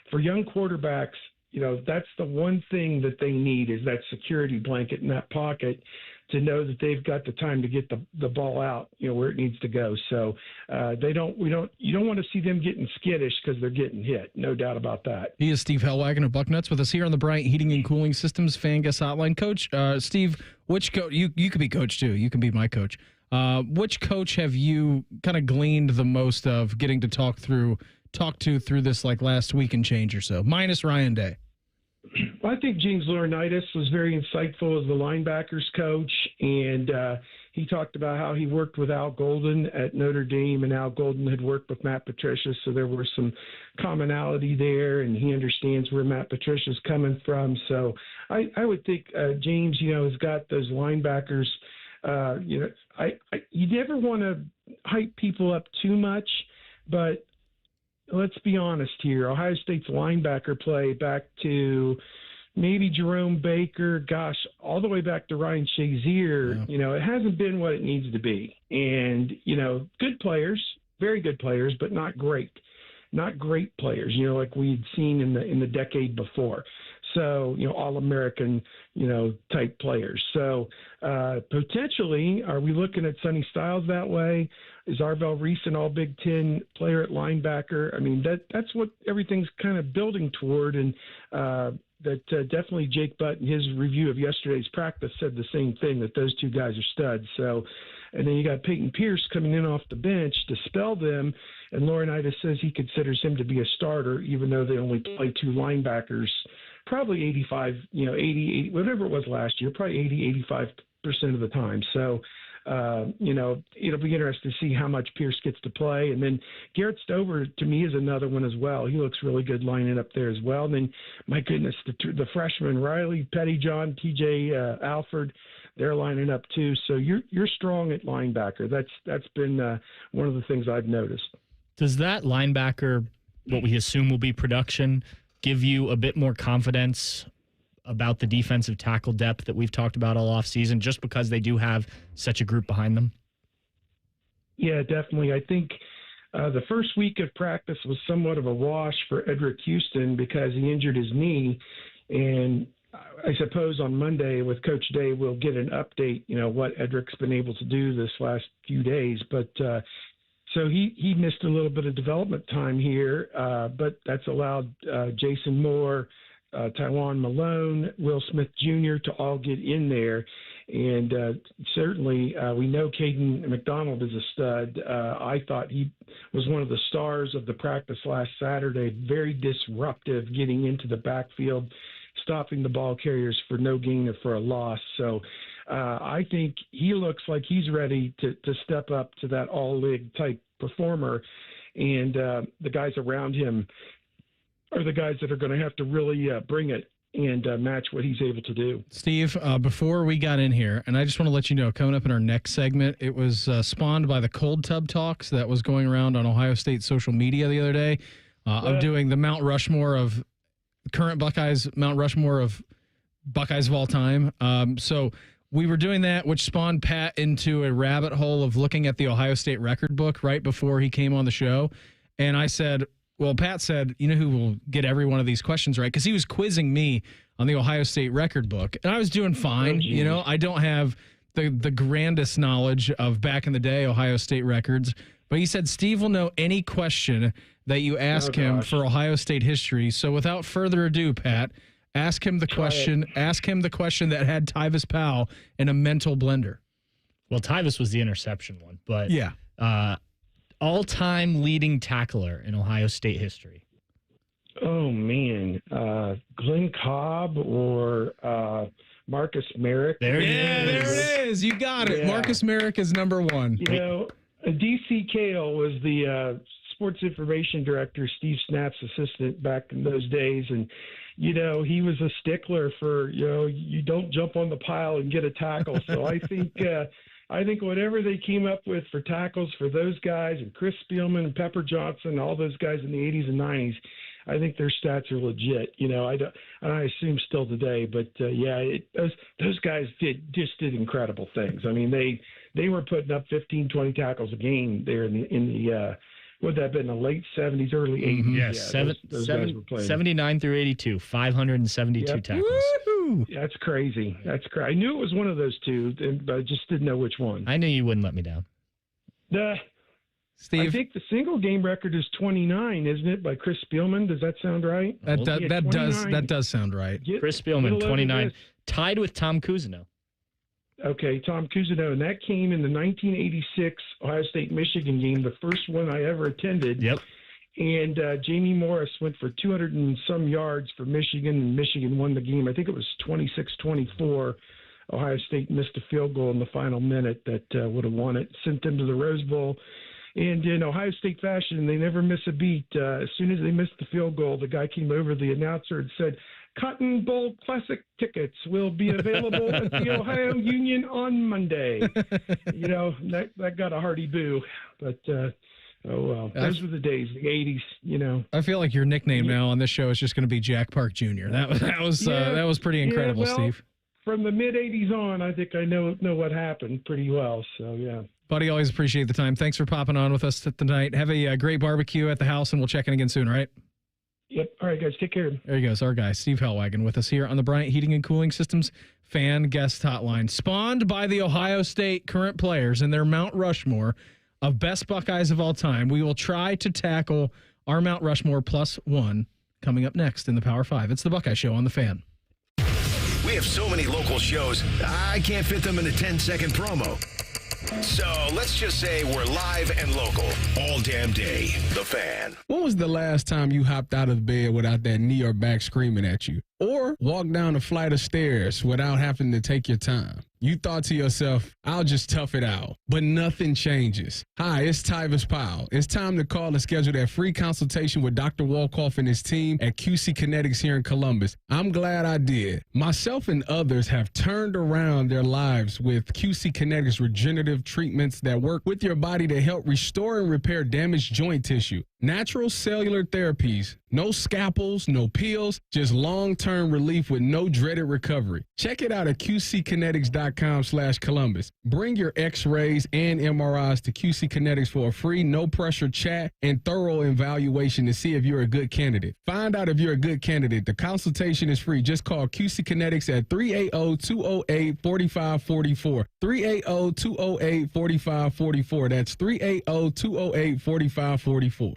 for young quarterbacks, you know, that's the one thing that they need, is that security blanket in that pocket to know that they've got the time to get the ball out, you know, where it needs to go. So you don't want to see them getting skittish because they're getting hit. No doubt about that. He is Steve Helwagen of Bucknuts with us here on the Bryant Heating and Cooling Systems Fan Guest Hotline. Coach, Steve, which coach, you could be coach too. You can be my coach. Which coach have you kind of gleaned the most of getting to talk to through this like last week and change or so, minus Ryan Day? Well, I think James Laurinaitis was very insightful as the linebackers coach, and he talked about how he worked with Al Golden at Notre Dame, and Al Golden had worked with Matt Patricia, so there was some commonality there, and he understands where Matt Patricia's coming from. So I would think James, you know, has got those linebackers. You know, you never want to hype people up too much, but let's be honest here. Ohio State's linebacker play back to maybe Jerome Baker, all the way back to Ryan Shazier, you know, it hasn't been what it needs to be. And, you know, good players, very good players, but not great players, you know, like we'd seen in the decade before. So, you know, All-American, you know, type players. So potentially, are we looking at Sonny Styles that way? Is Arvell Reese an all-Big Ten player at linebacker? I mean, that's what everything's kind of building toward. And definitely Jake Butt in his review of yesterday's practice said the same thing, that those two guys are studs. So, and then you got Peyton Pierce coming in off the bench to spell them. And Laurinaitis says he considers him to be a starter, even though they only play two linebackers, probably 80, whatever it was last year, probably 85% of the time. So, you know, it'll be interesting to see how much Pierce gets to play. And then Garrett Stover, to me, is another one as well. He looks really good lining up there as well. And then, my goodness, the freshmen, Riley Pettyjohn, TJ Alford, they're lining up too. So you're strong at linebacker. That's been one of the things I've noticed. Does that linebacker, what we assume will be production, give you a bit more confidence about the defensive tackle depth that we've talked about all offseason, just because they do have such a group behind them? Yeah, definitely. I think the first week of practice was somewhat of a wash for Edric Houston because he injured his knee. And I suppose on Monday with Coach Day, we'll get an update, you know, what Edric's been able to do this last few days. But so he missed a little bit of development time here, but that's allowed Jason Moore, Tywan Malone, Will Smith Jr. to all get in there. And certainly we know Caden McDonald is a stud. I thought he was one of the stars of the practice last Saturday, very disruptive, getting into the backfield, stopping the ball carriers for no gain or for a loss. So I think he looks like he's ready to step up to that all-league type performer. And the guys around him are the guys that are going to have to really bring it and match what he's able to do. Steve, before we got in here, and I just want to let you know, coming up in our next segment, it was spawned by the Cold Tub Talks that was going around on Ohio State social media the other day of doing the Mount Rushmore of current Buckeyes, Mount Rushmore of Buckeyes of all time. So we were doing that, which spawned Pat into a rabbit hole of looking at the Ohio State record book right before he came on the show. And I said, well, Pat said, you know who will get every one of these questions right? Because he was quizzing me on the Ohio State record book. And I was doing fine. You know, I don't have the grandest knowledge of back in the day Ohio State records. But he said Steve will know any question that you ask him for Ohio State history. So without further ado, Pat, ask him the question. Ask him the question that had Tyvis Powell in a mental blender. Well, Tyvis was the interception one, but yeah. All-time leading tackler in Ohio State history. Oh, man. Glenn Cobb or Marcus Merrick. There it is. You got it. Yeah. Marcus Merrick is number one. You know, DC Kale was the sports information director, Steve Snap's assistant back in those days. And, you know, he was a stickler for, you know, you don't jump on the pile and get a tackle. So I think whatever they came up with for tackles for those guys and Chris Spielman and Pepper Johnson, all those guys in the 80s and 90s, I think their stats are legit. You know, I assume still today, but those guys did incredible things. I mean, they were putting up 15, 20 tackles a game there in the would that have been the late 70s, early 80s? Yes, yeah, those guys were playing. 79 through 82, 572 tackles. Woo-hoo! That's crazy. I knew it was one of those two, but I just didn't know which one. I knew you wouldn't let me down. Steve? I think the single game record is 29, isn't it, by Chris Spielman? Does that sound right? That does sound right. Chris Spielman, 29, tied with Tom Cousineau. Okay, Tom Cousineau, and that came in the 1986 Ohio State-Michigan game, the first one I ever attended. Yep. And Jamie Morris went for 200 and some yards for Michigan, and Michigan won the game. I think it was 26-24. Ohio State missed a field goal in the final minute that would have won it, sent them to the Rose Bowl. And in Ohio State fashion, they never miss a beat. As soon as they missed the field goal, the guy came over, the announcer, and said, Cotton Bowl Classic tickets will be available at the Ohio Union on Monday. You know, that got a hearty boo. But, oh, well, those were the days, the 80s, you know. I feel like your nickname now on this show is just going to be Jack Park Jr. That was pretty incredible, well, Steve. From the mid-80s on, I think I know what happened pretty well, so, yeah. Buddy, always appreciate the time. Thanks for popping on with us tonight. Have a great barbecue at the house, and we'll check in again soon, all right? Yep. All right, guys. Take care. There he goes. Our guy, Steve Hellwagen, with us here on the Bryant Heating and Cooling Systems Fan Guest Hotline. Spawned by the Ohio State current players in their Mount Rushmore of best Buckeyes of all time, we will try to tackle our Mount Rushmore plus one coming up next in the Power 5. It's the Buckeye Show on the Fan. We have so many local shows, I can't fit them in a 10-second promo. So let's just say we're live and local all damn day. The Fan. When was the last time you hopped out of bed without that knee or back screaming at you? Or walked down a flight of stairs without having to take your time? You thought to yourself, I'll just tough it out. But nothing changes. Hi, it's Tyvis Powell. It's time to call and schedule that free consultation with Dr. Walkoff and his team at QC Kinetics here in Columbus. I'm glad I did. Myself and others have turned around their lives with QC Kinetics regenerative treatments that work with your body to help restore and repair damaged joint tissue. Natural cellular therapies. No scalpels, no pills, just long-term relief with no dreaded recovery. Check it out at qckinetics.com/Columbus. Bring your x-rays and MRIs to QC Kinetics for a free, no-pressure chat and thorough evaluation to see if you're a good candidate. Find out if you're a good candidate. The consultation is free. Just call QC Kinetics at 380-208-4544. 380-208-4544. That's 380-208-4544.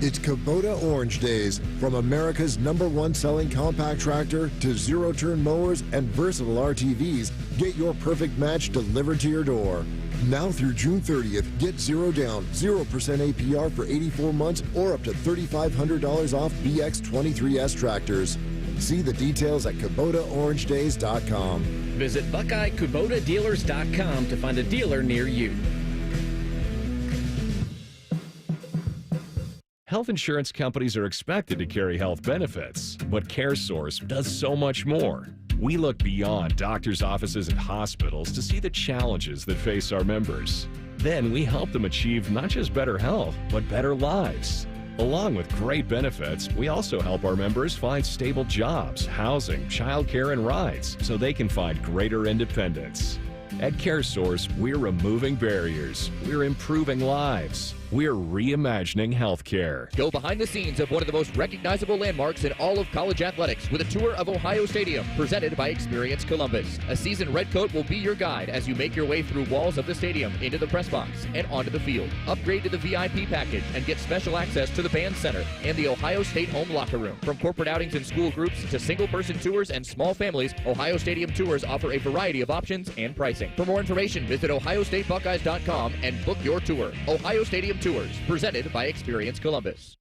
It's Kubota Orange Days. From America's #1 selling compact tractor to zero-turn mowers and versatile RTVs, get your perfect match delivered to your door. Now through June 30th, get zero down, 0% APR for 84 months or up to $3,500 off BX23S tractors. See the details at KubotaOrangeDays.com. Visit BuckeyeKubotaDealers.com to find a dealer near you. Health insurance companies are expected to carry health benefits, but CareSource does so much more. We look beyond doctors' offices and hospitals to see the challenges that face our members. Then we help them achieve not just better health, but better lives. Along with great benefits, we also help our members find stable jobs, housing, childcare, and rides so they can find greater independence. At CareSource, we're removing barriers. We're improving lives. We're reimagining healthcare. Go behind the scenes of one of the most recognizable landmarks in all of college athletics with a tour of Ohio Stadium, presented by Experience Columbus. A seasoned redcoat will be your guide as you make your way through walls of the stadium, into the press box, and onto the field. Upgrade to the VIP package and get special access to the band center and the Ohio State home locker room. From corporate outings and school groups to single-person tours and small families, Ohio Stadium tours offer a variety of options and pricing. For more information, visit OhioStateBuckeyes.com and book your tour. Ohio Stadium Tours, presented by Experience Columbus.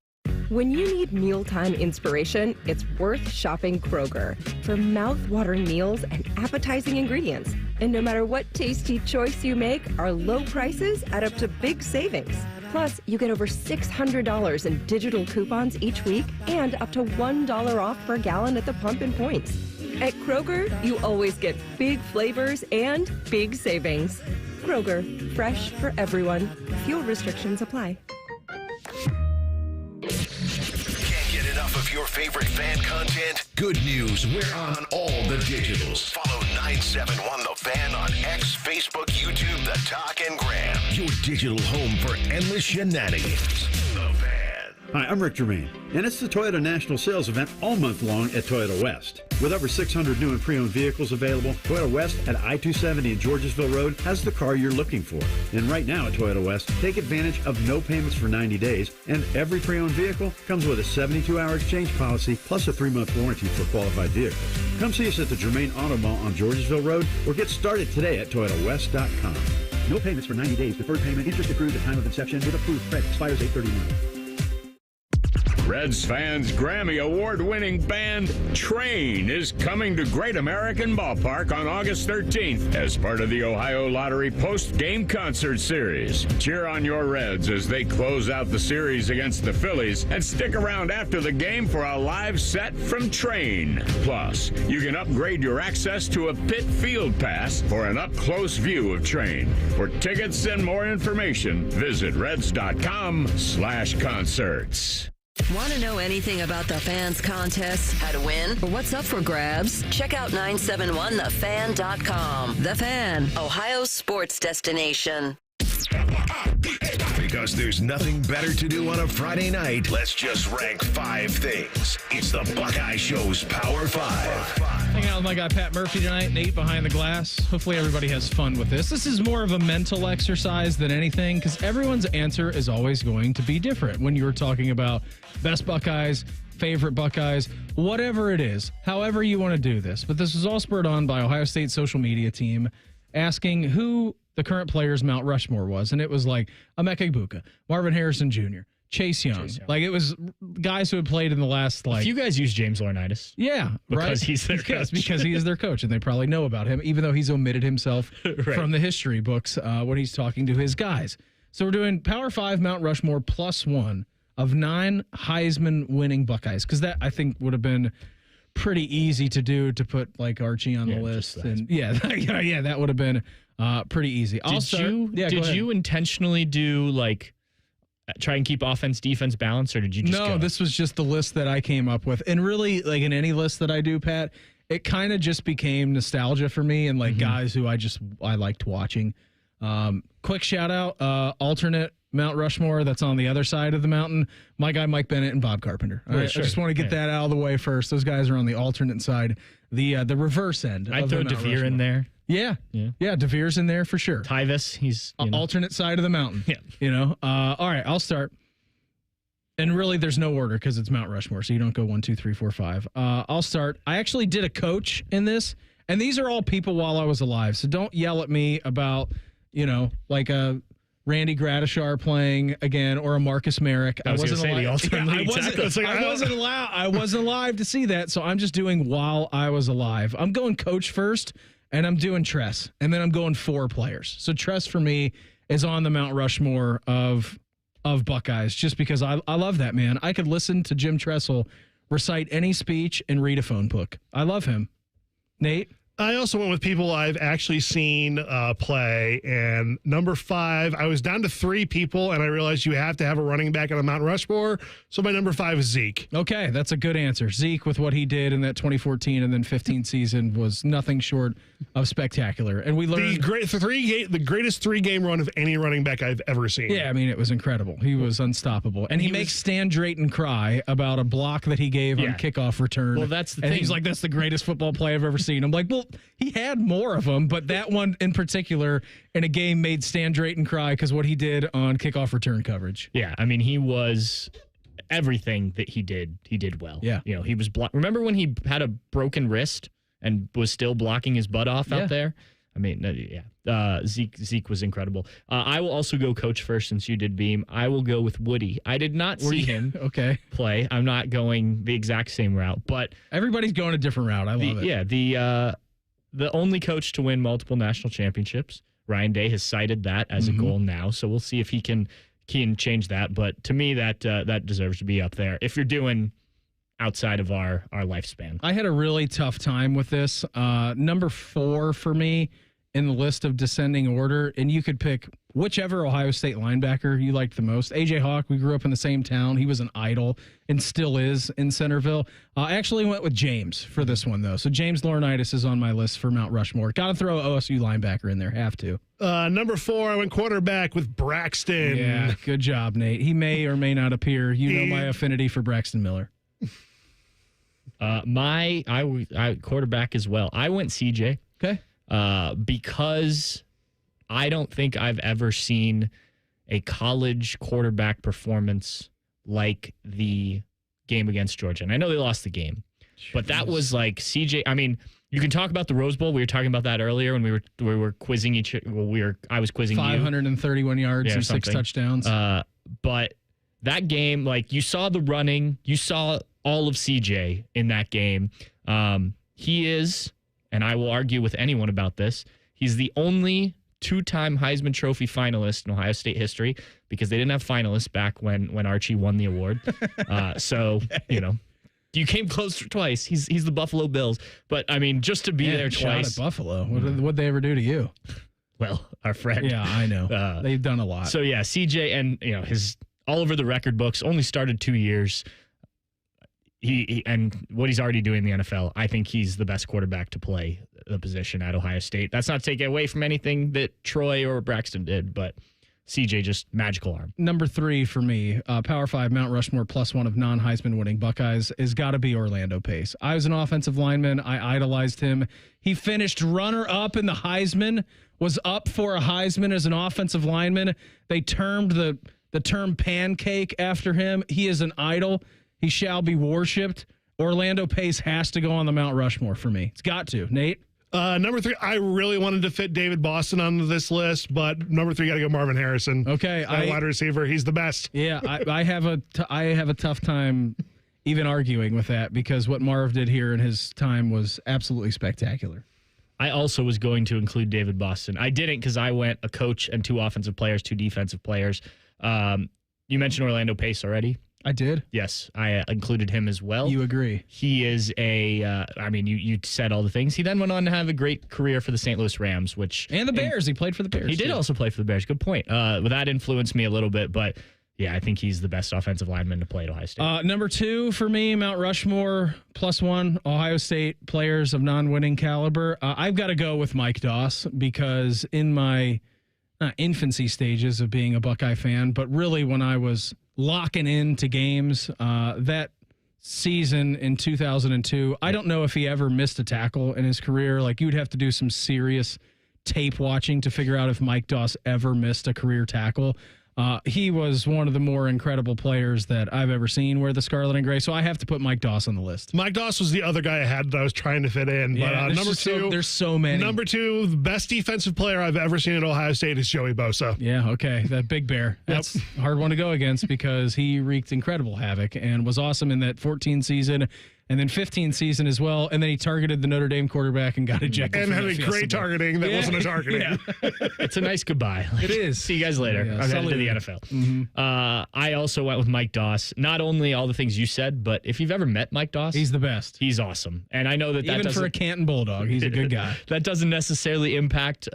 When you need mealtime inspiration, it's worth shopping Kroger for mouth-watering meals and appetizing ingredients. And no matter what tasty choice you make, our low prices add up to big savings. Plus, you get over $600 in digital coupons each week and up to $1 off per gallon at the pump and points. At Kroger, you always get big flavors and big savings. Kroger, fresh for everyone. Fuel restrictions apply. Can't get enough of your favorite fan content? Good news, we're on all the digitals. Follow 971 The Fan on X, Facebook, YouTube, The Talk, and Gram. Your digital home for endless shenanigans. The Fan. Hi, I'm Rick Germain, and it's the Toyota National Sales Event all month long at Toyota West. With over 600 new and pre-owned vehicles available, Toyota West at I-270 and Georgesville Road has the car you're looking for. And right now at Toyota West, take advantage of no payments for 90 days, and every pre-owned vehicle comes with a 72-hour exchange policy plus a 3-month warranty for qualified vehicles. Come see us at the Germain Auto Mall on Georgesville Road or get started today at ToyotaWest.com. No payments for 90 days, deferred payment, interest accrued at time of inception with approved credit, expires 8/31. Reds fans' Grammy Award-winning band Train is coming to Great American Ballpark on August 13th as part of the Ohio Lottery post-game concert series. Cheer on your Reds as they close out the series against the Phillies and stick around after the game for a live set from Train. Plus, you can upgrade your access to a pit field pass for an up-close view of Train. For tickets and more information, visit reds.com/concerts. Want to know anything about the Fans contest, how to win, or what's up for grabs? Check out 971thefan.com. The Fan, Ohio sports destination. Because there's nothing better to do on a Friday night, let's just rank 5 things. It's the Buckeye Show's Power 5. Hanging out with my guy Pat Murphy tonight, Nate behind the glass. Hopefully everybody has fun with this. This is more of a mental exercise than anything because everyone's answer is always going to be different when you're talking about best Buckeyes, favorite Buckeyes, whatever it is, however you want to do this. But this was all spurred on by Ohio State's social media team asking who the current players Mount Rushmore was. And it was like Emeka Egbuka, Marvin Harrison Jr., Chase Young. Like it was guys who had played in the last A few guys use James Laurinaitis. Yeah, because he's their coach. Because he is their coach, and they probably know about him, even though he's omitted himself from the history books when he's talking to his guys. So we're doing Power 5 Mount Rushmore plus 1 of 9 Heisman-winning Buckeyes, because that, I think, would have been pretty easy to do, to put like Archie on the list. And that would have been pretty easy. Did you intentionally do like try and keep offense defense balance, or did you just No, this was just the list that I came up with. And really, like in any list that I do, Pat, it kind of just became nostalgia for me and like guys who I liked watching. Quick shout out, alternate Mount Rushmore that's on the other side of the mountain. My guy Mike Bennett and Bob Carpenter. I just want to get that out of the way first. Those guys are on the alternate side, the reverse end. I'd throw DeVere in there. Yeah, DeVere's in there for sure. Tyvis, he's alternate side of the mountain. Yeah, all right, I'll start. And really, there's no order because it's Mount Rushmore, so you don't go 1, 2, 3, 4, 5. I'll start. I actually did a coach in this, and these are all people while I was alive. So don't yell at me about like a Randy Gradishar playing again or a Marcus Merrick. I wasn't alive to see that, so I'm just doing while I was alive. I'm going coach first, and I'm doing Tress, and then I'm going 4 players. So Tress for me is on the Mount Rushmore of Buckeyes, just because I love that man. I could listen to Jim Tressel recite any speech and read a phone book. I love him. Nate? I also went with people I've actually seen play, and number 5, I was down to 3 people, and I realized you have to have a running back on a Mount Rushmore, so my number 5 is Zeke. Okay, that's a good answer. Zeke, with what he did in that 2014 and then 15 season, was nothing short of spectacular. And we learned the greatest 3-game run of any running back I've ever seen. Yeah, I mean, it was incredible. He was unstoppable. And he makes Stan Drayton cry about a block that he gave on kickoff return. Well, that's the thing. He's like, that's the greatest football play I've ever seen. I'm like, well, he had more of them, but that one in particular in a game made Stan Drayton cry because what he did on kickoff return coverage. Yeah, I mean, he was everything that he did well. Yeah. He was Remember when he had a broken wrist and was still blocking his butt off out there? I mean, Zeke was incredible. I will also go coach first since you did Beam. I will go with Woody. I did not see him play. I'm not going the exact same route, but everybody's going a different route. I love it. Yeah, the only coach to win multiple national championships. Ryan Day has cited that as a goal now, so we'll see if he can change that. But to me, that deserves to be up there if you're doing outside of our lifespan. I had a really tough time with this. Number 4 for me in the list of descending order, and you could pick whichever Ohio State linebacker you liked the most. A.J. Hawk, we grew up in the same town. He was an idol and still is in Centerville. I actually went with James for this one, though. So James Laurinaitis is on my list for Mount Rushmore. Got to throw an OSU linebacker in there. Have to. Number 4, I went quarterback with Braxton. Yeah, good job, Nate. He may or may not appear. You know my affinity for Braxton Miller. I quarterback as well. I went CJ. Okay. Because I don't think I've ever seen a college quarterback performance like the game against Georgia. And I know they lost the game, but that was like CJ. I mean, you can talk about the Rose Bowl. We were talking about that earlier when we were quizzing each. Well, I was quizzing 531 yards and 6 touchdowns. But that game, like you saw the running, you saw all of CJ in that game. He is, and I will argue with anyone about this, he's the only 2-time Heisman Trophy finalist in Ohio State history because they didn't have finalists back when Archie won the award. You came close twice. He's the Buffalo Bills. But, I mean, just to be there twice. Shot at Buffalo. What'd they ever do to you? Well, our friend. Yeah, I know. They've done a lot. So, yeah, CJ and, his all over the record books, only started 2 years. He and what he's already doing in the NFL, I think he's the best quarterback to play the position at Ohio State. That's not taking away from anything that Troy or Braxton did, but CJ just magical arm. Number 3 for me, Power 5 Mount Rushmore +1 of non-Heisman winning Buckeyes has got to be Orlando Pace. I was an offensive lineman. I idolized him. He finished runner-up in the Heisman, was up for a Heisman as an offensive lineman. They termed the term pancake after him. He is an idol. He shall be worshipped. Orlando Pace has to go on the Mount Rushmore for me. It's got to. Nate? Number 3, I really wanted to fit David Boston onto this list, but number 3, got to go Marvin Harrison. Okay. Wide receiver. He's the best. Yeah, I have a tough time even arguing with that because what Marv did here in his time was absolutely spectacular. I also was going to include David Boston. I didn't because I went a coach and 2 offensive players, 2 defensive players. You mentioned Orlando Pace already. I did. Yes, I included him as well. You agree? He is you said all the things. He then went on to have a great career for the St. Louis Rams, and the Bears. He played for the Bears. He did also play for the Bears. Good point. That influenced me a little bit, but yeah, I think he's the best offensive lineman to play at Ohio State. Number 2 for me, Mount Rushmore +1 Ohio State players of non-winning caliber. I've got to go with Mike Doss because in my infancy stages of being a Buckeye fan, but really when I was locking into games that season in 2002, I don't know if he ever missed a tackle in his career. Like you'd have to do some serious tape watching to figure out if Mike Doss ever missed a career tackle. He was one of the more incredible players that I've ever seen wear the scarlet and gray. So I have to put Mike Doss on the list. Mike Doss was the other guy I had that I was trying to fit in. Yeah, but number 2, there's so many. Number 2, the best defensive player I've ever seen at Ohio State is Joey Bosa. Yeah, okay. That big bear. That's a hard one to go against because he wreaked incredible havoc and was awesome in that 14 season and then 15 season as well. And then he targeted the Notre Dame quarterback and got ejected. And had a great targeting that wasn't a targeting. Yeah. It's a nice goodbye. It is. See you guys later. Yeah, I'm headed to the NFL. Mm-hmm. I also went with Mike Doss. Not only all the things you said, but if you've ever met Mike Doss, he's the best. He's awesome. And I know that even for a Canton Bulldog, he's a good guy. That doesn't necessarily impact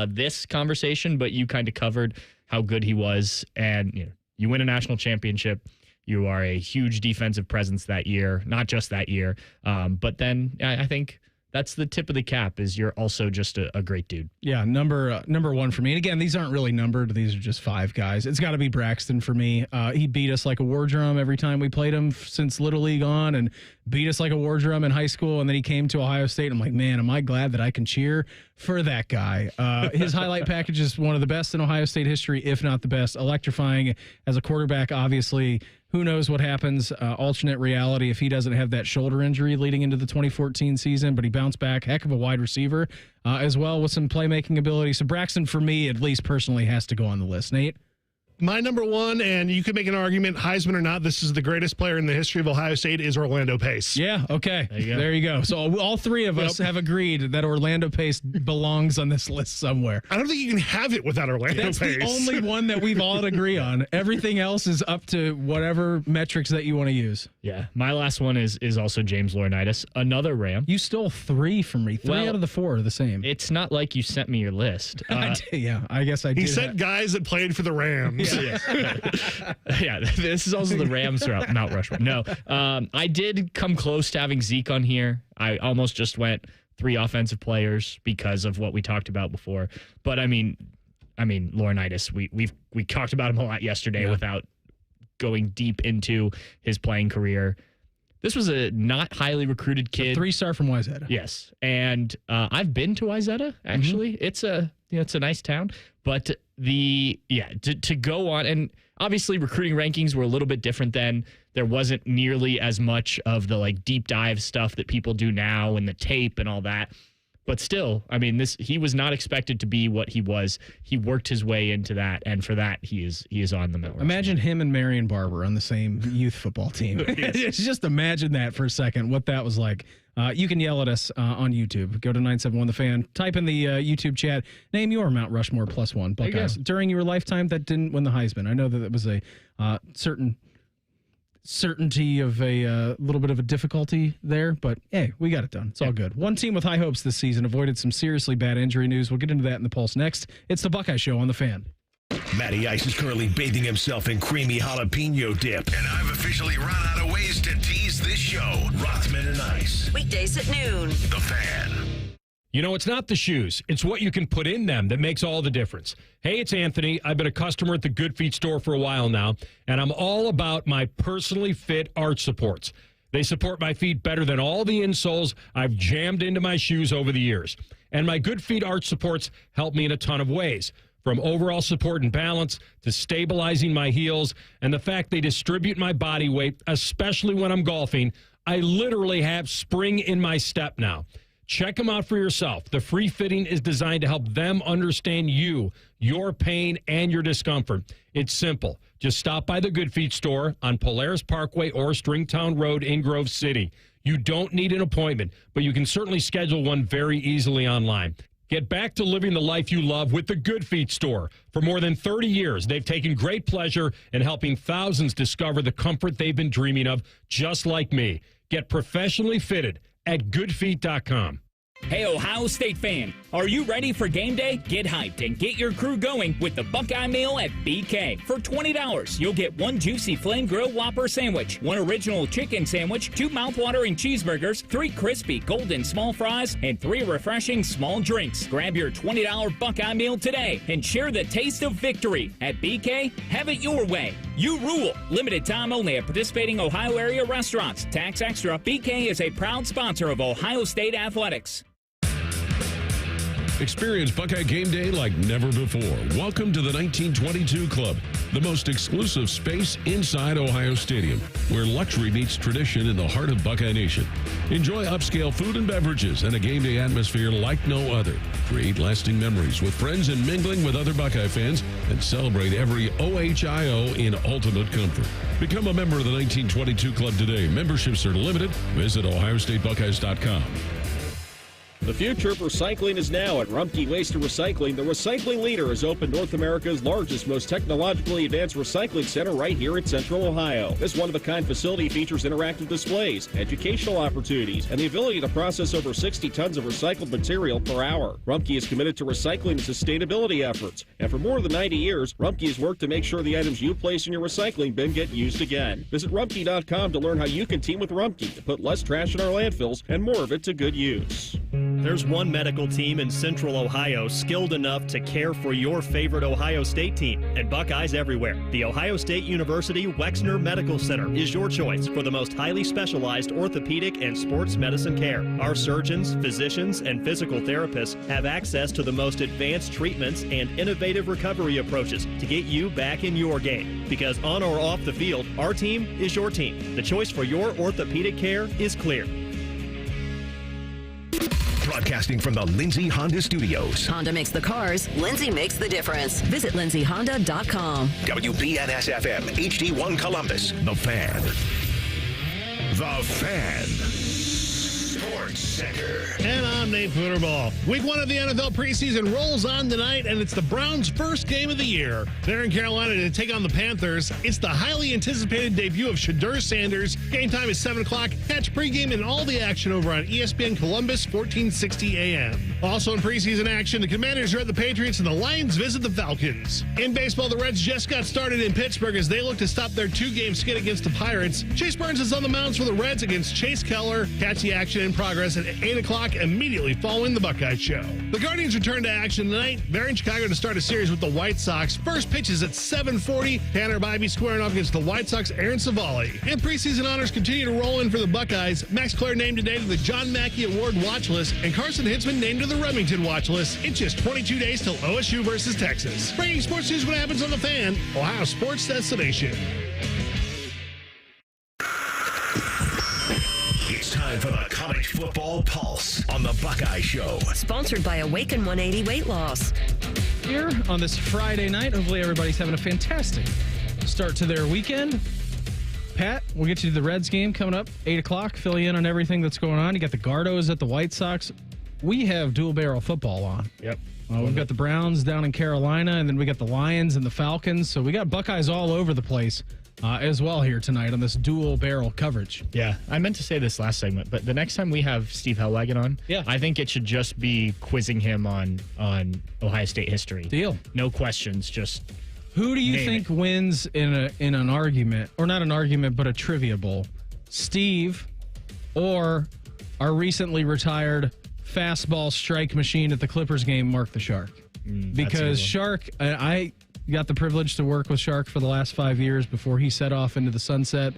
this conversation, but you kind of covered how good he was. And you win a national championship. You are a huge defensive presence that year, not just that year. But then I think that's the tip of the cap is you're also just a great dude. Yeah, number 1 for me. And again, these aren't really numbered. These are just 5 guys. It's got to be Braxton for me. He beat us like a war drum every time we played him since Little League on and beat us like a war drum in high school. And then he came to Ohio State. I'm like, man, am I glad that I can cheer for that guy. His highlight package is one of the best in Ohio State history, if not the best. Electrifying as a quarterback, obviously. who knows what happens, alternate reality, if he doesn't have that shoulder injury leading into the 2014 season, but he bounced back, heck of a wide receiver as well with some playmaking ability. So Braxton, for me, at least personally, has to go on the list. Nate? My number one, and you could make an argument, Heisman or not, this is the greatest player in the history of Ohio State, is Orlando Pace. Yeah, okay. There you go. So all three of us have agreed that Orlando Pace belongs on this list somewhere. I don't think you can have it without Orlando That's Pace. the only one that we've all agree on. Everything else is up to whatever metrics that you want to use. Yeah, my last one is also James Laurinaitis, another Ram. You stole 3 from me. 3 out of the 4 are the same. It's not like you sent me your list. Yeah, I guess I did. He said guys that played for the Rams. Yeah, this is also the Rams throughout Mount Rushmore. No, I did come close to having Zeke on here. I almost just went 3 offensive players because of what we talked about before. But I mean, Laurinaitis, we talked about him a lot yesterday without going deep into his playing career. This was a not highly recruited kid. 3-star from Wayzata. Yes, and I've been to Wayzata. Actually, it's a nice town. But to go on, and obviously recruiting rankings were a little bit different then. There wasn't nearly as much of the deep dive stuff that people do now and the tape and all that. But still, I mean, he was not expected to be what he was. He worked his way into that, and for that, he is on the Mount. Imagine him and Marion Barber on the same youth football team. Just imagine that for a second, what that was like. You can yell at us on YouTube. Go to 971 The Fan. Type in the YouTube chat. Name your Mount Rushmore +1 Buckeyes during your lifetime that didn't win the Heisman. I know that it was a certainty of a little bit of a difficulty there, but hey, we got it done. It's all good. One team with high hopes this season avoided some seriously bad injury news. We'll get into that in the Pulse next. It's the Buckeye Show on The Fan. Matty Ice is currently bathing himself in creamy jalapeno dip. And I've officially run out of ways to tease this show. Rothman and Ice. Weekdays at noon. The Fan. You know, it's not the shoes. It's what you can put in them that makes all the difference. Hey, it's Anthony. I've been a customer at the Good Feet store for a while now, and I'm all about my personally fit arch supports. They support my feet better than all the insoles I've jammed into my shoes over the years. And my Good Feet arch supports help me in a ton of ways, from overall support and balance to stabilizing my heels, and the fact they distribute my body weight, especially when I'm golfing. I literally have spring in my step now. Check them out for yourself. The free fitting is designed to help them understand you, your pain, and your discomfort. It's simple. Just stop by the Good Feet store on Polaris Parkway or Stringtown Road in Grove City. You don't need an appointment, but you can certainly schedule one very easily online. Get back to living the life you love with the Good Feet store. For more than 30 years, they've taken great pleasure in helping thousands discover the comfort they've been dreaming of, just like me. Get professionally fitted at goodfeet.com. Hey, Ohio State fan, are you ready for game day? Get hyped and get your crew going with the Buckeye Meal at BK. For $20, you'll get 1 juicy flame grilled Whopper sandwich, 1 original chicken sandwich, 2 mouthwatering cheeseburgers, 3 crispy golden small fries, and 3 refreshing small drinks. Grab your $20 Buckeye Meal today and share the taste of victory. At BK, have it your way. You rule. Limited time only at participating Ohio area restaurants. Tax extra. BK is a proud sponsor of Ohio State Athletics. Experience Buckeye game day like never before. Welcome to the 1922 Club, the most exclusive space inside Ohio Stadium, where luxury meets tradition in the heart of Buckeye Nation. Enjoy upscale food and beverages and a game day atmosphere like no other. Create lasting memories with friends and mingling with other Buckeye fans, and celebrate every OHIO in ultimate comfort. Become a member of the 1922 Club today. Memberships are limited. Visit OhioStateBuckeyes.com. The future of recycling is now at Rumpke Waste and Recycling. The recycling leader has opened North America's largest, most technologically advanced recycling center right here in Central Ohio. This one-of-a-kind facility features interactive displays, educational opportunities, and the ability to process over 60 tons of recycled material per hour. Rumpke is committed to recycling and sustainability efforts, and for more than 90 years, Rumpke has worked to make sure the items you place in your recycling bin get used again. Visit Rumpke.com to learn how you can team with Rumpke to put less trash in our landfills and more of it to good use. There's one medical team in Central Ohio skilled enough to care for your favorite Ohio State team, and Buckeyes everywhere. The Ohio State University Wexner Medical Center is your choice for the most highly specialized orthopedic and sports medicine care. Our surgeons, physicians, and physical therapists have access to the most advanced treatments and innovative recovery approaches to get you back in your game. Because on or off the field, our team is your team. The choice for your orthopedic care is clear. Broadcasting from the Lindsay Honda Studios. Honda makes the cars. Lindsay makes the difference. Visit lindsayhonda.com. WBNS-FM, HD1 Columbus. The Fan. The Fan. Sports Center. And I'm Nate Footerball. Week 1 of the NFL preseason rolls on tonight, and it's the Browns' first game of the year. They're in Carolina to take on the Panthers. It's the highly anticipated debut of Shedeur Sanders. Game time is 7 o'clock. Catch pregame and all the action over on ESPN Columbus, 1460 a.m. Also in preseason action, the Commanders are at the Patriots and the Lions visit the Falcons. In baseball, the Reds just got started in Pittsburgh as they look to stop their 2-game skid against the Pirates. Chase Burns is on the mounds for the Reds against Chase Keller. Catch the action in progress at 8 o'clock immediately following the Buckeye Show. The Guardians return to action tonight. They're in Chicago to start a series with the White Sox. First pitch is at 7:40. Tanner Bybee squaring off against the White Sox' Aaron Savali. And preseason honors continue to roll in for the Buckeyes. Max Clare named today to the John Mackey Award watch list, and Carson Hitzman named to the Remington watch list. It's just 22 days till OSU versus Texas. Breaking sports news, what happens on the Fan, Ohio sports destination. It's time for the College Football Pulse on the Buckeye Show. Sponsored by Awaken 180 Weight Loss. Here on this Friday night, hopefully everybody's having a fantastic start to their weekend. Pat, we'll get you to the Reds game coming up, 8 o'clock. Fill you in on everything that's going on. You got the Gardos at the White Sox. We have dual barrel football on. Yep. We've got the Browns down in Carolina, and then we got the Lions and the Falcons. So we got Buckeyes all over the place as well here tonight on this dual barrel coverage. Yeah, I meant to say this last segment, but the next time we have Steve Hellwagen on, I think it should just be quizzing him on Ohio State history. Deal. No questions, just who do you think wins in an argument, or not an argument, but a trivia bowl? Steve or our recently retired fastball strike machine at the Clippers game, Mark the Shark? Because Shark, I got the privilege to work with Shark for the last 5 years before he set off into the sunset.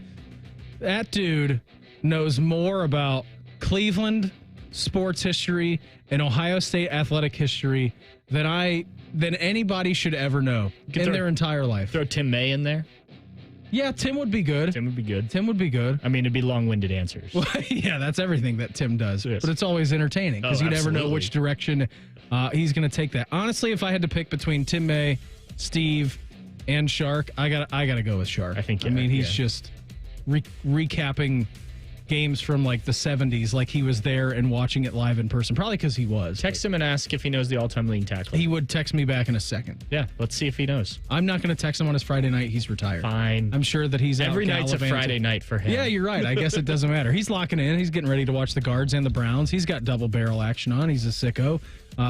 That dude knows more about Cleveland sports history and Ohio State athletic history than anybody should ever know in their entire life. Throw Tim May in there. Yeah, Tim would be good. Tim would be good. I mean, it'd be long-winded answers. Well, yeah, that's everything that Tim does. Yes. But it's always entertaining because you never know which direction he's going to take that. Honestly, if I had to pick between Tim May, Steve, and Shark, I gotta go with Shark. I mean, he's just recapping games from like the 70s, like he was there and watching it live in person. Probably because he was. Text him and ask if he knows the all-time leading tackler. He would text me back in a second. Yeah, let's see if he knows. I'm not going to text him on his Friday night. He's retired. Fine. I'm sure that he's every out night's a Friday night for him. Yeah, you're right. I guess it doesn't matter. He's locking in. He's getting ready to watch the Guards and the Browns. He's got double barrel action on. He's a sicko.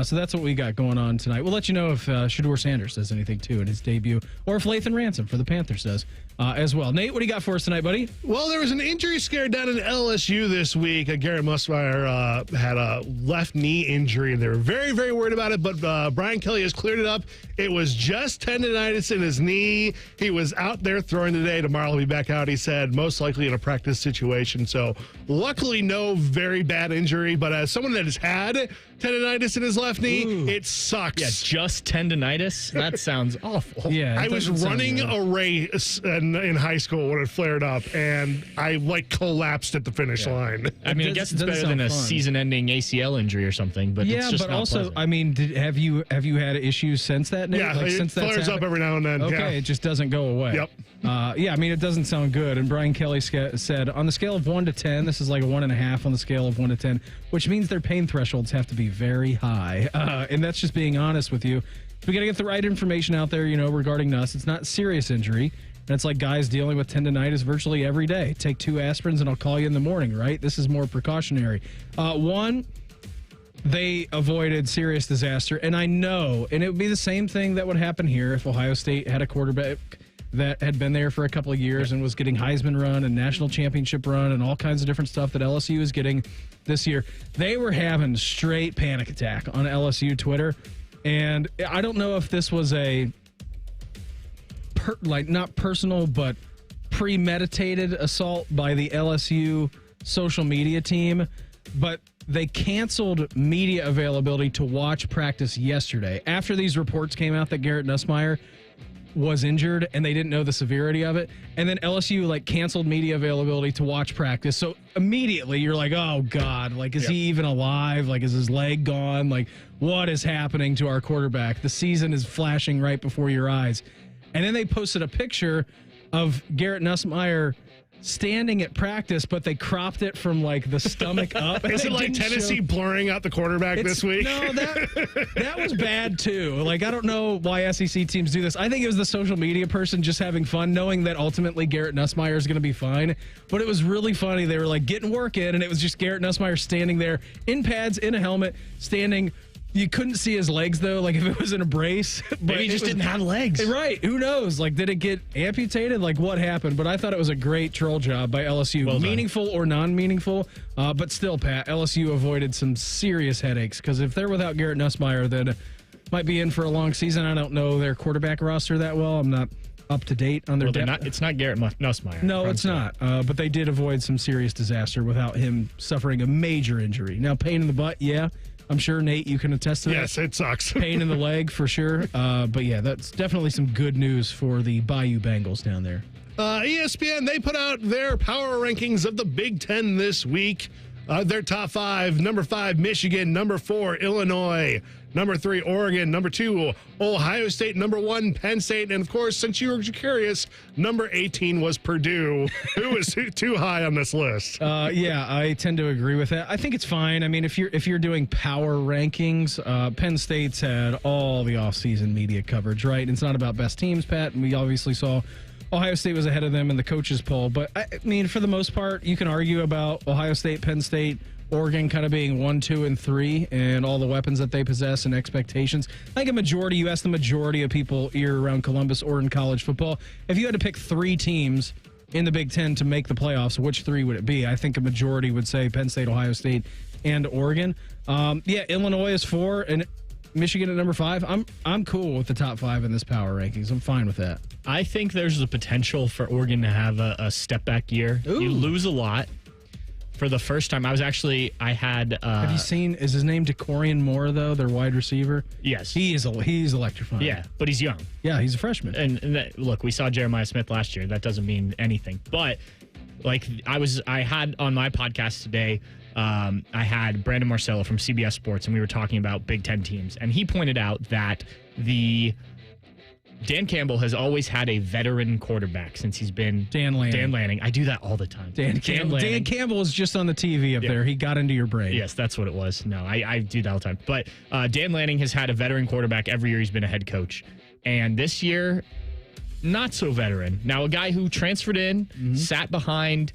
So that's what we got going on tonight. We'll let you know if Shedeur Sanders does anything too in his debut, or if Lathan Ransom for the Panthers does as well. Nate, what do you got for us tonight, buddy? Well, there was an injury scare down in LSU this week. Garrett Musmeyer had a left knee injury, and they were very, very worried about it, but Brian Kelly has cleared it up. It was just tendonitis in his knee. He was out there throwing today. Tomorrow he'll be back out, he said, most likely in a practice situation. So luckily no very bad injury, but as someone that has had tendonitis in his left knee, it sucks. Yeah, just tendonitis? That sounds awful. Yeah, I was running a race in high school when it flared up, and I collapsed at the finish line. I mean, I guess it's better than a season-ending ACL injury or something, but it's just but not also, pleasant. I mean, have you had issues since that, Nate? Yeah, since it flares up every now and then. Okay, it just doesn't go away. Yep. Yeah, I mean, it doesn't sound good. And Brian Kelly said, on the scale of 1 to 10, this is like a 1.5 on the scale of 1 to 10, which means their pain thresholds have to be very high. And that's just being honest with you. We got to get the right information out there, regarding us. It's not serious injury. That's like guys dealing with tendonitis virtually every day. Take 2 aspirins and I'll call you in the morning, right? This is more precautionary. One, they avoided serious disaster. And I know, and it would be the same thing that would happen here if Ohio State had a quarterback that had been there for a couple of years and was getting Heisman run and national championship run and all kinds of different stuff that LSU is getting. this year. They were having straight panic attack on LSU Twitter. And I don't know if this was a, not personal, but premeditated assault by the LSU social media team, but they canceled media availability to watch practice yesterday after these reports came out that Garrett Nussmeier was injured and they didn't know the severity of it. And then LSU canceled media availability to watch practice. So immediately you're like, oh God, is he even alive? Is his leg gone? What is happening to our quarterback? The season is flashing right before your eyes. And then they posted a picture of Garrett Nussmeier standing at practice, but they cropped it from the stomach up. Is it like Tennessee blurring out the quarterback this week? No, that was bad too. I don't know why SEC teams do this. I think it was the social media person just having fun, knowing that ultimately Garrett Nussmeier is going to be fine. But it was really funny. They were getting work in, and it was just Garrett Nussmeier standing there in pads, in a helmet, standing. You couldn't see his legs, though, if it was in a brace. But maybe he just didn't have legs. Right. Who knows? Did it get amputated? What happened? But I thought it was a great troll job by LSU. Well meaningful or non-meaningful. But still, Pat, LSU avoided some serious headaches because if they're without Garrett Nussmeier, then might be in for a long season. I don't know their quarterback roster that well. I'm not up to date on their depth. It's not Garrett Nussmeier. No, it's not. But they did avoid some serious disaster without him suffering a major injury. Now, pain in the butt, yeah. I'm sure, Nate, you can attest to that. Yes, it sucks. Pain in the leg for sure. But yeah, that's definitely some good news for the Bayou Bengals down there. ESPN, they put out their power rankings of the Big Ten this week. Their top 5, number 5, Michigan, number 4, Illinois, number 3, Oregon, number 2, Ohio State, number 1, Penn State, and of course, since you were curious, number 18 was Purdue, who was too high on this list. Yeah, I tend to agree with that. I think it's fine. I mean, if you're doing power rankings, Penn State's had all the offseason media coverage, right? And it's not about best teams, Pat, and we obviously saw Ohio State was ahead of them in the coaches poll. But, I mean, for the most part, you can argue about Ohio State, Penn State, Oregon kind of being 1, 2, and 3 and all the weapons that they possess and expectations. I think you ask the majority of people here around Columbus or in college football, if you had to pick 3 teams in the Big Ten to make the playoffs, which 3 would it be? I think a majority would say Penn State, Ohio State, and Oregon. Illinois is 4 and Michigan at number 5. I'm cool with the top 5 in this power rankings. I'm fine with that. I think there's the potential for Oregon to have a step back year. Ooh. You lose a lot. For the first time, have you seen, is his name DeCorian Moore, though, their wide receiver? Yes. He's electrifying. Yeah, but he's young. Yeah, he's a freshman. And look, we saw Jeremiah Smith last year. That doesn't mean anything. But, I had on my podcast today, I had Brandon Marcello from CBS Sports, and we were talking about Big Ten teams. And he pointed out that Dan Campbell has always had a veteran quarterback since he's been Dan Lanning. I do that all the time. Dan Campbell was just on the TV up there. He got into your brain. Yes, that's what it was. No, I do that all the time. But Dan Lanning has had a veteran quarterback every year he's been a head coach. And this year, not so veteran. Now, a guy who transferred in, sat behind,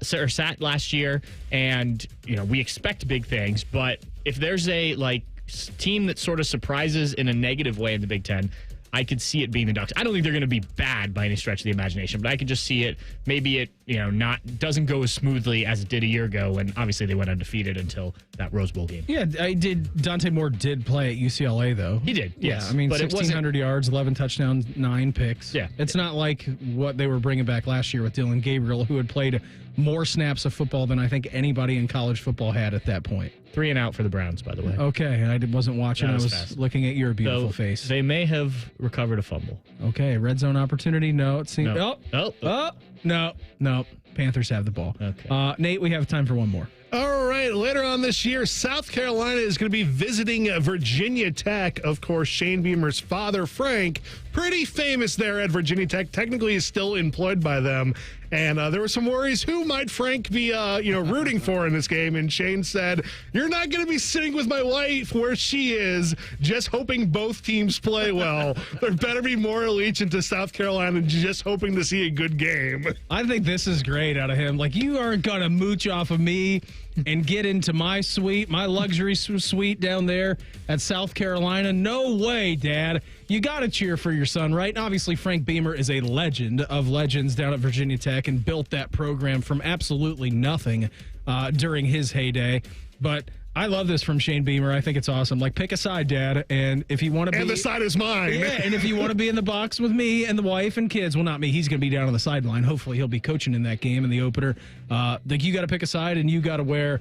sat last year, and we expect big things. But if there's a team that sort of surprises in a negative way in the Big Ten, I could see it being the Ducks. I don't think they're going to be bad by any stretch of the imagination, but I could just see it. Maybe it, doesn't go as smoothly as it did a year ago when obviously they went undefeated until that Rose Bowl game. Yeah, Dante Moore did play at UCLA though. He did. Yes. Yeah, I mean, but 1,600 yards, 11 touchdowns, 9 picks. Yeah, it's not like what they were bringing back last year with Dylan Gabriel, who had played more snaps of football than I think anybody in college football had at that point. 3 and out for the Browns, by the way. Okay, and I wasn't watching. I was looking at your beautiful face. They may have recovered a fumble. Okay, red zone opportunity. No, it seems. No. Panthers have the ball. Okay. Nate, we have time for one more. All right, later on this year, South Carolina is going to be visiting Virginia Tech. Of course, Shane Beamer's father, Frank, pretty famous there at Virginia Tech. Technically, is still employed by them. And there were some worries. Who might Frank be, rooting for in this game? And Shane said, "You're not going to be sitting with my wife where she is, just hoping both teams play well. There better be more allegiance to South Carolina, just hoping to see a good game." I think this is great out of him. You aren't going to mooch off of me and get into my suite, my luxury suite down there at South Carolina. No way, Dad. You got to cheer for your son, right? And obviously, Frank Beamer is a legend of legends down at Virginia Tech and built that program from absolutely nothing during his heyday. But I love this from Shane Beamer. I think it's awesome. Like, pick a side, Dad, and if you want to be... And the side is mine. Yeah, and if you want to be in the box with me and the wife and kids, well, not me. He's going to be down on the sideline. Hopefully, he'll be coaching in that game in the opener. Like, you got to pick a side, and you got to wear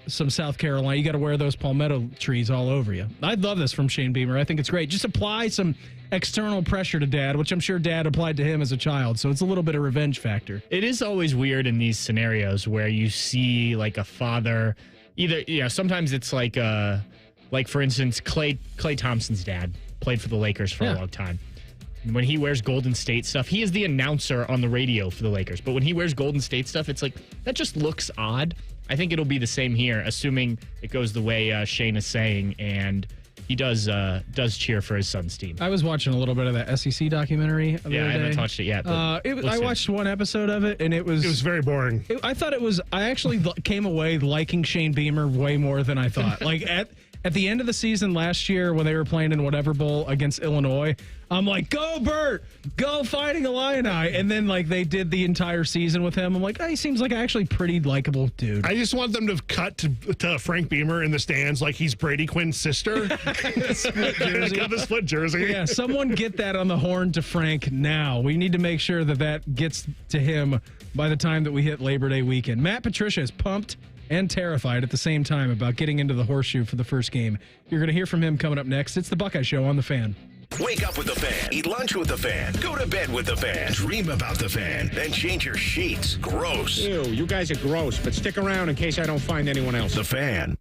some South Carolina. You got to wear those palmetto trees all over you. I love this from Shane Beamer. I think it's great. Just apply some external pressure to Dad, which I'm sure Dad applied to him as a child. So it's a little bit of revenge factor. It is always weird in these scenarios where you see like a father... Either, sometimes it's like for instance, Klay Thompson's dad played for the Lakers for a long time. When he wears Golden State stuff, he is the announcer on the radio for the Lakers. But when he wears Golden State stuff, it's like, that just looks odd. I think it'll be the same here, assuming it goes the way Shane is saying, and he does cheer for his son's team. I was watching a little bit of that SEC documentary. I haven't touched it yet. I watched one episode of it, and it was very boring. I actually came away liking Shane Beamer way more than I thought. Like at the end of the season last year when they were playing in whatever bowl against Illinois, I'm like, go Bert, go Fighting Illini. And then like they did the entire season with him. I'm like, he seems like actually pretty likable dude. I just want them to cut to Frank Beamer in the stands like he's Brady Quinn's sister. Split jersey. Got the split jersey. Yeah, someone get that on the horn to Frank now. We need to make sure that gets to him by the time that we hit Labor Day weekend. Matt Patricia is pumped and terrified at the same time about getting into the horseshoe for the first game. You're going to hear from him coming up next. It's the Buckeye Show on The Fan. Wake up with the Fan. Eat lunch with the Fan. Go to bed with the Fan. Dream about the Fan. Then change your sheets. Gross. Ew, you guys are gross, but stick around in case I don't find anyone else. The Fan.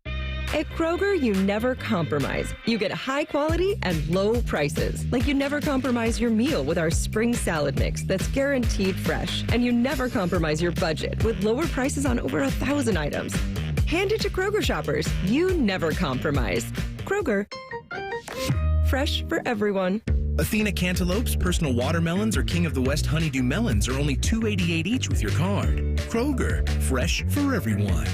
At Kroger, you never compromise. You get high quality and low prices. Like you never compromise your meal with our spring salad mix that's guaranteed fresh. And you never compromise your budget with lower prices on over 1,000 items. Hand it to Kroger shoppers. You never compromise. Kroger. Fresh for everyone. Athena cantaloupes, personal watermelons, or King of the West honeydew melons are only $2.88 each with your card. Kroger. Fresh for everyone.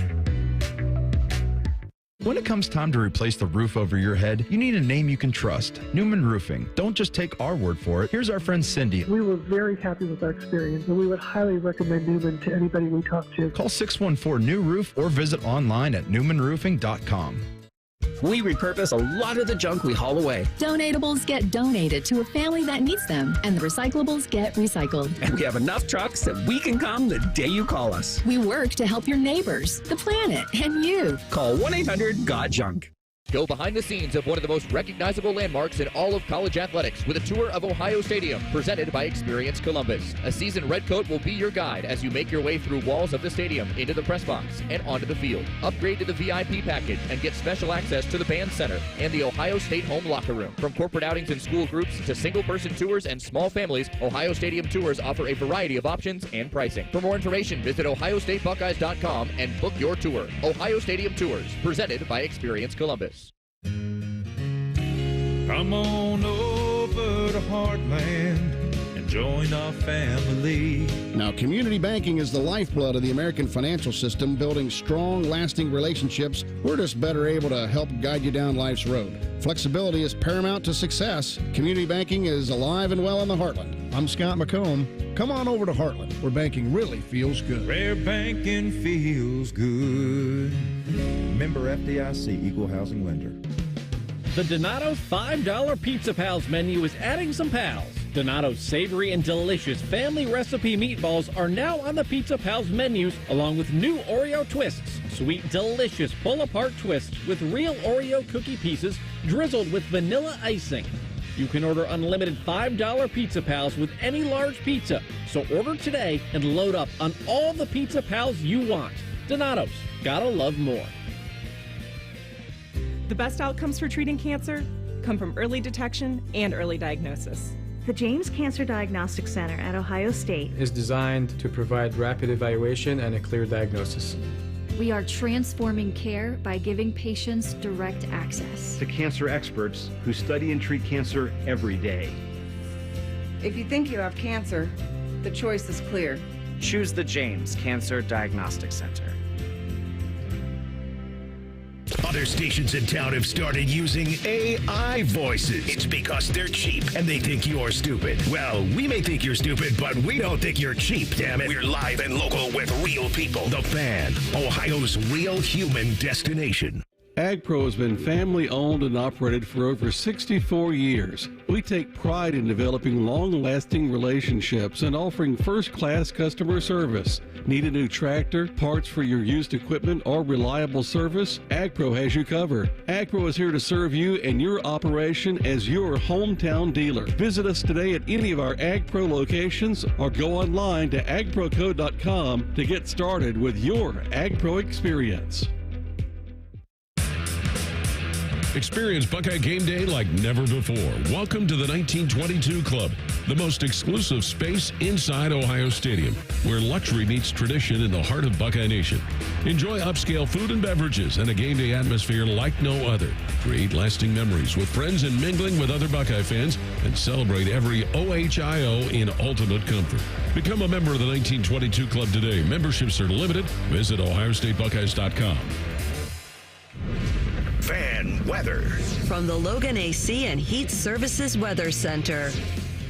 When it comes time to replace the roof over your head, you need a name you can trust. Newman Roofing. Don't just take our word for it. Here's our friend Cindy. We were very happy with our experience, and we would highly recommend Newman to anybody we talk to. Call 614-NEW-ROOF or visit online at newmanroofing.com. We repurpose a lot of the junk we haul away. Donatables get donated to a family that needs them, and the recyclables get recycled. And we have enough trucks that we can come the day you call us. We work to help your neighbors, the planet, and you. Call 1-800-GOT-JUNK. Go behind the scenes of one of the most recognizable landmarks in all of college athletics with a tour of Ohio Stadium, presented by Experience Columbus. A seasoned redcoat will be your guide as you make your way through walls of the stadium, into the press box, and onto the field. Upgrade to the VIP package and get special access to the band center and the Ohio State home locker room. From corporate outings and school groups to single-person tours and small families, Ohio Stadium tours offer a variety of options and pricing. For more information, visit ohiostatebuckeyes.com and book your tour. Ohio Stadium Tours, presented by Experience Columbus. Come on over to Heartland and join our family. Now, community banking is the lifeblood of the American financial system, building strong, lasting relationships. We're just better able to help guide you down life's road. Flexibility is paramount to success. Community banking is alive and well in the Heartland. I'm Scott McComb. Come on over to Heartland, where banking really feels good. Where banking feels good. Member FDIC, Equal Housing Lender. The Donato's $5 Pizza Pals menu is adding some pals. Donato's savory and delicious family recipe meatballs are now on the Pizza Pals menus, along with new Oreo twists. Sweet, delicious pull-apart twists with real Oreo cookie pieces drizzled with vanilla icing. You can order unlimited $5 Pizza Pals with any large pizza. So order today and load up on all the Pizza Pals you want. Donato's, gotta love more. The best outcomes for treating cancer come from early detection and early diagnosis. The James Cancer Diagnostic Center at Ohio State is designed to provide rapid evaluation and a clear diagnosis. We are transforming care by giving patients direct access to cancer experts who study and treat cancer every day. If you think you have cancer, the choice is clear. Choose the James Cancer Diagnostic Center. Other stations in town have started using AI voices. It's because they're cheap and they think you're stupid. Well, we may think you're stupid, but we don't think you're cheap, damn it. We're live and local with real people. The Fan, Ohio's real human destination. AgPro has been family-owned and operated for over 64 years. We take pride in developing long-lasting relationships and offering first-class customer service. Need a new tractor, parts for your used equipment, or reliable service? AgPro has you covered. AgPro is here to serve you and your operation as your hometown dealer. Visit us today at any of our AgPro locations or go online to agproco.com to get started with your AgPro experience. Experience Buckeye game day like never before. Welcome to the 1922 Club, the most exclusive space inside Ohio Stadium, where luxury meets tradition in the heart of Buckeye Nation. Enjoy upscale food and beverages and a game day atmosphere like no other. Create lasting memories with friends and mingling with other Buckeye fans, and celebrate every OHIO in ultimate comfort. Become a member of the 1922 Club today. Memberships are limited. Visit OhioStateBuckeyes.com. Fan weather from the Logan AC and Heat Services Weather Center.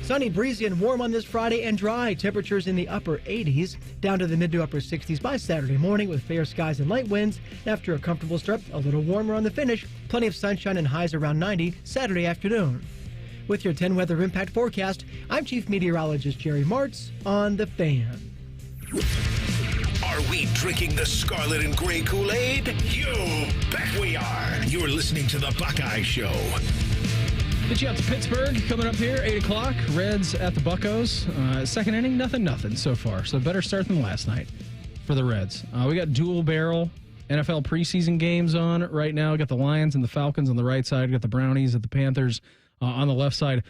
Sunny, breezy, and warm on this Friday and dry. Temperatures in the upper 80s, down to the mid to upper 60s by Saturday morning with fair skies and light winds. After a comfortable start, a little warmer on the finish. Plenty of sunshine and highs around 90 Saturday afternoon. With your 10 weather impact forecast, I'm Chief Meteorologist Jerry Martz on The Fan. Are we drinking the scarlet and gray Kool-Aid? You bet we are. You're listening to the Buckeye Show. Get you out to Pittsburgh coming up here, 8 o'clock. Reds at the Buccos. Second inning, nothing so far. So better start than last night for the Reds. We got dual barrel NFL preseason games on right now. We got the Lions and the Falcons on the right side. We got the Brownies at the Panthers on the left side.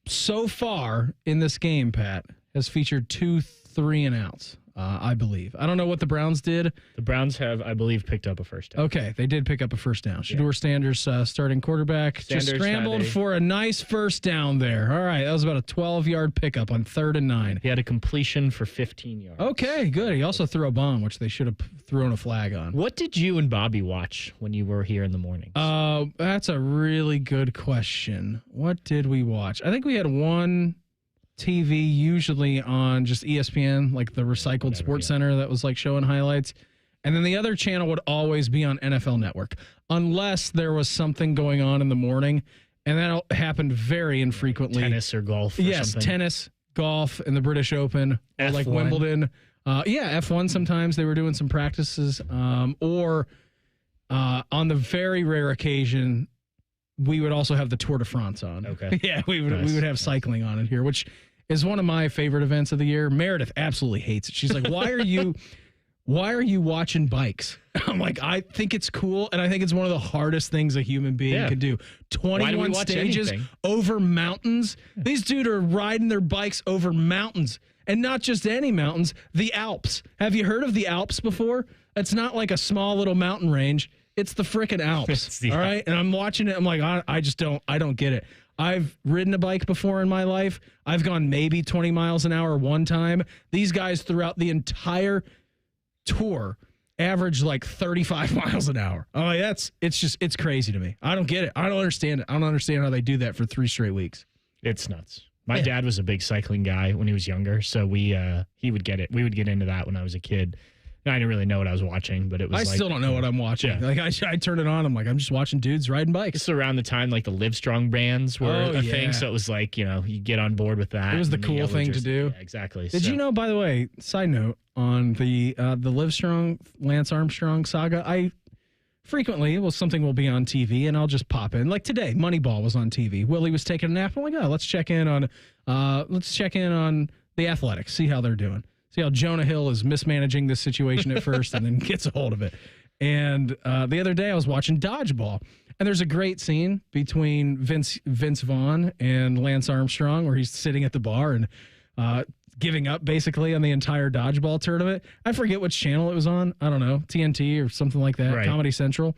So far in this game, Pat, has featured 2 3-and-outs. I believe. I don't know what the Browns did. The Browns have, I believe, picked up a first down. Okay, they did pick up a first down. Shedeur Sanders, starting quarterback, just scrambled for a nice first down there. All right, that was about a 12-yard pickup on 3rd and 9. He had a completion for 15 yards. Okay, good. He also threw a bomb, which they should have thrown a flag on. What did you and Bobby watch when you were here in the mornings? That's a really good question. What did we watch? I think we had one TV, usually on just ESPN, like the recycled Sports Center that was like showing highlights. And then the other channel would always be on NFL Network, unless there was something going on in the morning. And that happened very infrequently. Tennis or golf. Yes, something. Tennis, golf, and the British Open, or like Wimbledon. F1 sometimes they were doing some practices. Or on the very rare occasion, we would also have the Tour de France on. Okay. Yeah, we would have cycling on in here, which is one of my favorite events of the year. Meredith absolutely hates it. She's like, why are you watching bikes? I'm like, I think it's cool, and I think it's one of the hardest things a human being can do. 21 stages over mountains. These dudes are riding their bikes over mountains, and not just any mountains, the Alps. Have you heard of the Alps before? It's not like a small little mountain range. It's the frickin' Alps. All right. And I'm watching it. I'm like, I don't get it. I've ridden a bike before in my life. I've gone maybe 20 miles an hour one time. These guys throughout the entire tour average like 35 miles an hour. Oh, it's crazy to me. I don't get it. I don't understand it. I don't understand how they do that for 3 straight weeks. It's nuts. My dad was a big cycling guy when he was younger. So he would get it. We would get into that when I was a kid. I didn't really know what I was watching, but it was I still don't know what I'm watching. Yeah. Like I turn it on, I'm like, I'm just watching dudes riding bikes. It's around the time like the Livestrong brands were a thing, so it was like, you get on board with that. It was the cool thing to do. Yeah, exactly. Did you know, by the way, side note, on the Livestrong, Lance Armstrong saga, I frequently, something will be on TV, and I'll just pop in. Like today, Moneyball was on TV. Willie was taking a nap. I'm like, let's check in on the Athletics, see how they're doing. See how Jonah Hill is mismanaging this situation at first and then gets a hold of it. And the other day I was watching Dodgeball, and there's a great scene between Vince Vaughn and Lance Armstrong where he's sitting at the bar and giving up basically on the entire Dodgeball tournament. I forget which channel it was on. I don't know, TNT or something like that, right. Comedy Central.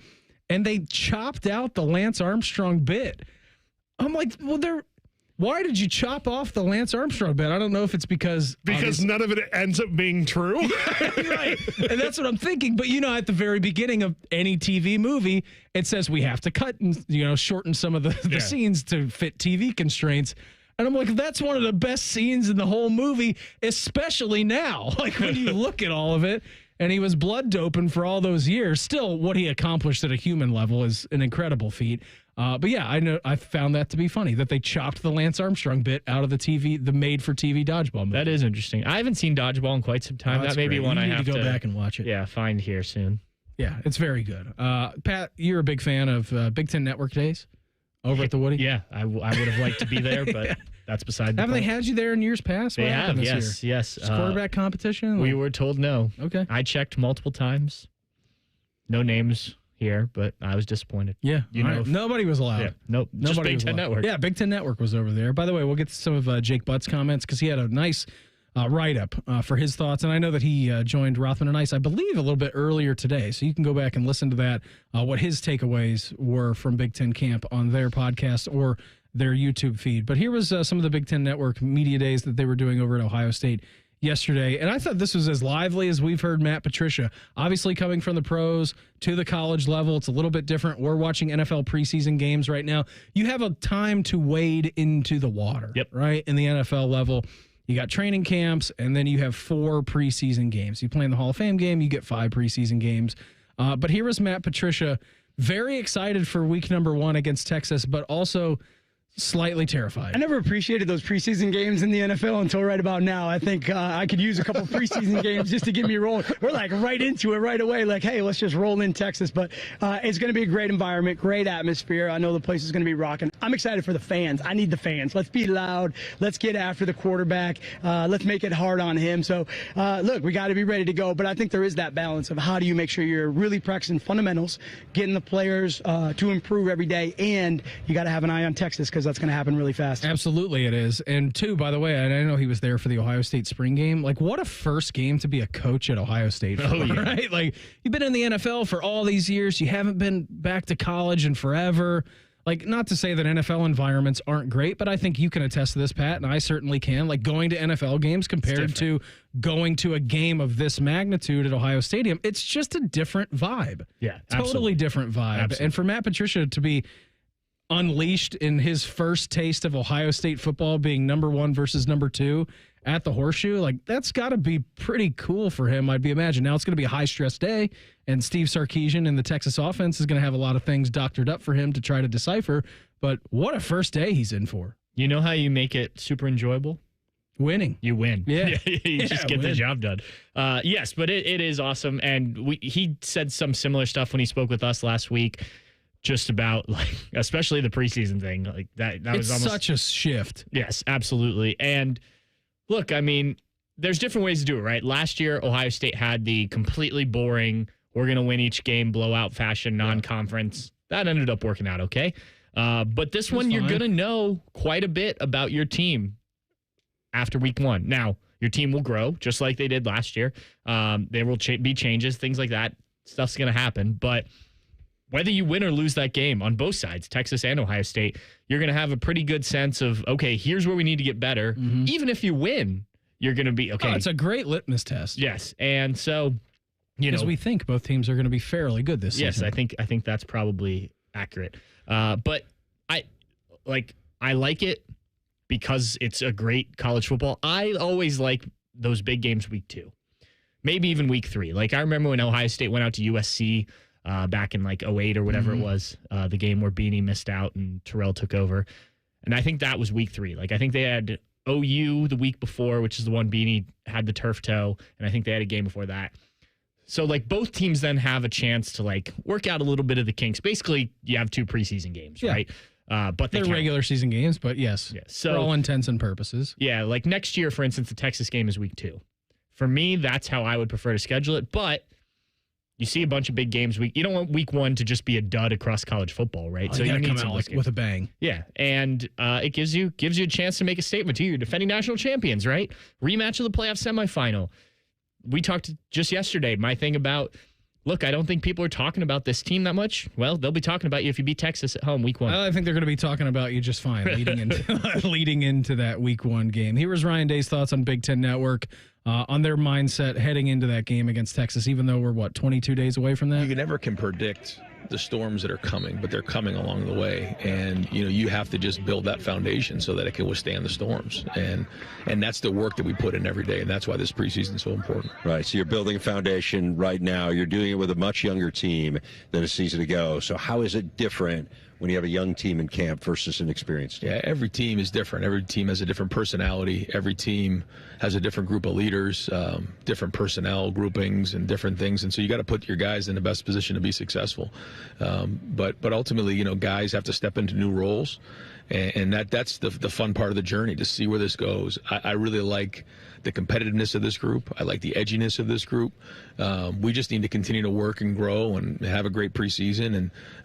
And they chopped out the Lance Armstrong bit. I'm like, well, why did you chop off the Lance Armstrong bet? I don't know if it's because none of it ends up being true. Right. And that's what I'm thinking. But, at the very beginning of any TV movie, it says we have to cut and, shorten some of the scenes to fit TV constraints. And I'm like, that's one of the best scenes in the whole movie, especially now. Like, when you look at all of it, and he was blood doping for all those years. Still, what he accomplished at a human level is an incredible feat. But yeah, I found that to be funny, that they chopped the Lance Armstrong bit out of the made-for-TV dodgeball movie. That is interesting. I haven't seen dodgeball in quite some time. That may be one I have to go back and watch it. Yeah, find here soon. Yeah, it's very good. Pat, you're a big fan of Big Ten Network days over at the Woody? Yeah, I would have liked to be there, but that's beside the point. Haven't they had you there in years past? They have, yes. Quarterback competition? We were told no. Okay. I checked multiple times. No names here, but I was disappointed. Yeah. Nobody was allowed. Yeah, nope. Just Big Ten Network. Yeah, Big Ten Network was over there. By the way, we'll get to some of Jake Butt's comments because he had a nice write-up for his thoughts. And I know that he joined Rothman and Ice, I believe, a little bit earlier today. So you can go back and listen to that, what his takeaways were from Big Ten camp on their podcast or their YouTube feed. But here was some of the Big Ten Network media days that they were doing over at Ohio State yesterday. And I thought this was as lively as we've heard Matt Patricia. Obviously coming from the pros to the college level, it's a little bit different. We're watching NFL preseason games right now. You have a time to wade into the water, right? In the NFL level. You got training camps, and then you have 4 preseason games. You play in the Hall of Fame game, you get 5 preseason games. But here was Matt Patricia, very excited for week number 1 against Texas, but also slightly terrified. I never appreciated those preseason games in the NFL until right about now. I think I could use a couple preseason games just to get me rolling. We're like right into it right away. Like, hey, let's just roll in Texas. But it's going to be a great environment, great atmosphere. I know the place is going to be rocking. I'm excited for the fans. I need the fans. Let's be loud. Let's get after the quarterback. Let's make it hard on him. So, look, we got to be ready to go. But I think there is that balance of how do you make sure you're really practicing fundamentals, getting the players to improve every day, and you got to have an eye on Texas because that's going to happen really fast. Absolutely it is. And two, by the way, and I know he was there for the Ohio State spring game. Like, what a first game to be a coach at Ohio State for, right? Like, you've been in the NFL for all these years. You haven't been back to college in forever. Like, not to say that NFL environments aren't great, but I think you can attest to this, Pat, and I certainly can. Like, going to NFL games compared to going to a game of this magnitude at Ohio Stadium, it's just a different vibe. Yeah, totally different vibe. Absolutely. And for Matt Patricia to be unleashed in his first taste of Ohio State football, being number 1 versus number 2 at the Horseshoe, like, that's got to be pretty cool for him, I'd be imagining. Now it's going to be a high-stress day, and Steve Sarkisian and the Texas offense is going to have a lot of things doctored up for him to try to decipher, but what a first day he's in for. You know how you make it super enjoyable? Winning. You win. Yeah. You just get the job done. Yes, but it is awesome, and he said some similar stuff when he spoke with us last week, just about, like, especially the preseason thing. Like, that was almost such a shift. Yes, absolutely. And look, I mean, there's different ways to do it, right? Last year, Ohio State had the completely boring, we're going to win each game, blowout fashion, non-conference. That ended up working out okay. But this one, you're going to know quite a bit about your team after week 1. Now, your team will grow, just like they did last year. There will be changes, things like that. Stuff's going to happen. But whether you win or lose that game on both sides, Texas and Ohio State, you're going to have a pretty good sense of, okay, here's where we need to get better. Mm-hmm. Even if you win, you're going to be okay. Oh, it's a great litmus test. Yes. And so, because we think both teams are going to be fairly good this season. Yes, I think that's probably accurate. But I like it because it's a great college football. I always like those big games week 2, maybe even week 3. Like, I remember when Ohio State went out to USC back in like 2008 or whatever it was, the game where Beanie missed out and Terrell took over. And I think that was week 3. Like, I think they had OU the week before, which is the one Beanie had the turf toe. And I think they had a game before that. So, like, both teams then have a chance to, like, work out a little bit of the kinks. Basically, you have 2 preseason games, right? But they're regular season games, but yes. So, for all intents and purposes. Yeah, like next year, for instance, the Texas game is week 2. For me, that's how I would prefer to schedule it. But you see a bunch of big games. You don't want week 1 to just be a dud across college football, right? So you need come out with a bang. Yeah, and it gives you a chance to make a statement to you. You're defending national champions, right? Rematch of the playoff semifinal. We talked just yesterday. My thing about look, I don't think people are talking about this team that much. Well, they'll be talking about you if you beat Texas at home week 1. I think they're going to be talking about you just fine leading into that week 1 game. Here was Ryan Day's thoughts on Big Ten Network, on their mindset heading into that game against Texas, even though we're, 22 days away from that? You never can predict the storms that are coming, but they're coming along the way. And, you have to just build that foundation so that it can withstand the storms. And that's the work that we put in every day. And that's why this preseason is so important. Right. So you're building a foundation right now. You're doing it with a much younger team than a season ago. So how is it different when you have a young team in camp versus an experienced team? Yeah, every team is different. Every team has a different personality. Every team has a different group of leaders, different personnel groupings and different things. And so you got to put your guys in the best position to be successful. But ultimately, guys have to step into new roles. And that's the fun part of the journey, to see where this goes. I really like the competitiveness of this group. I like the edginess of this group. We just need to continue to work and grow and have a great preseason.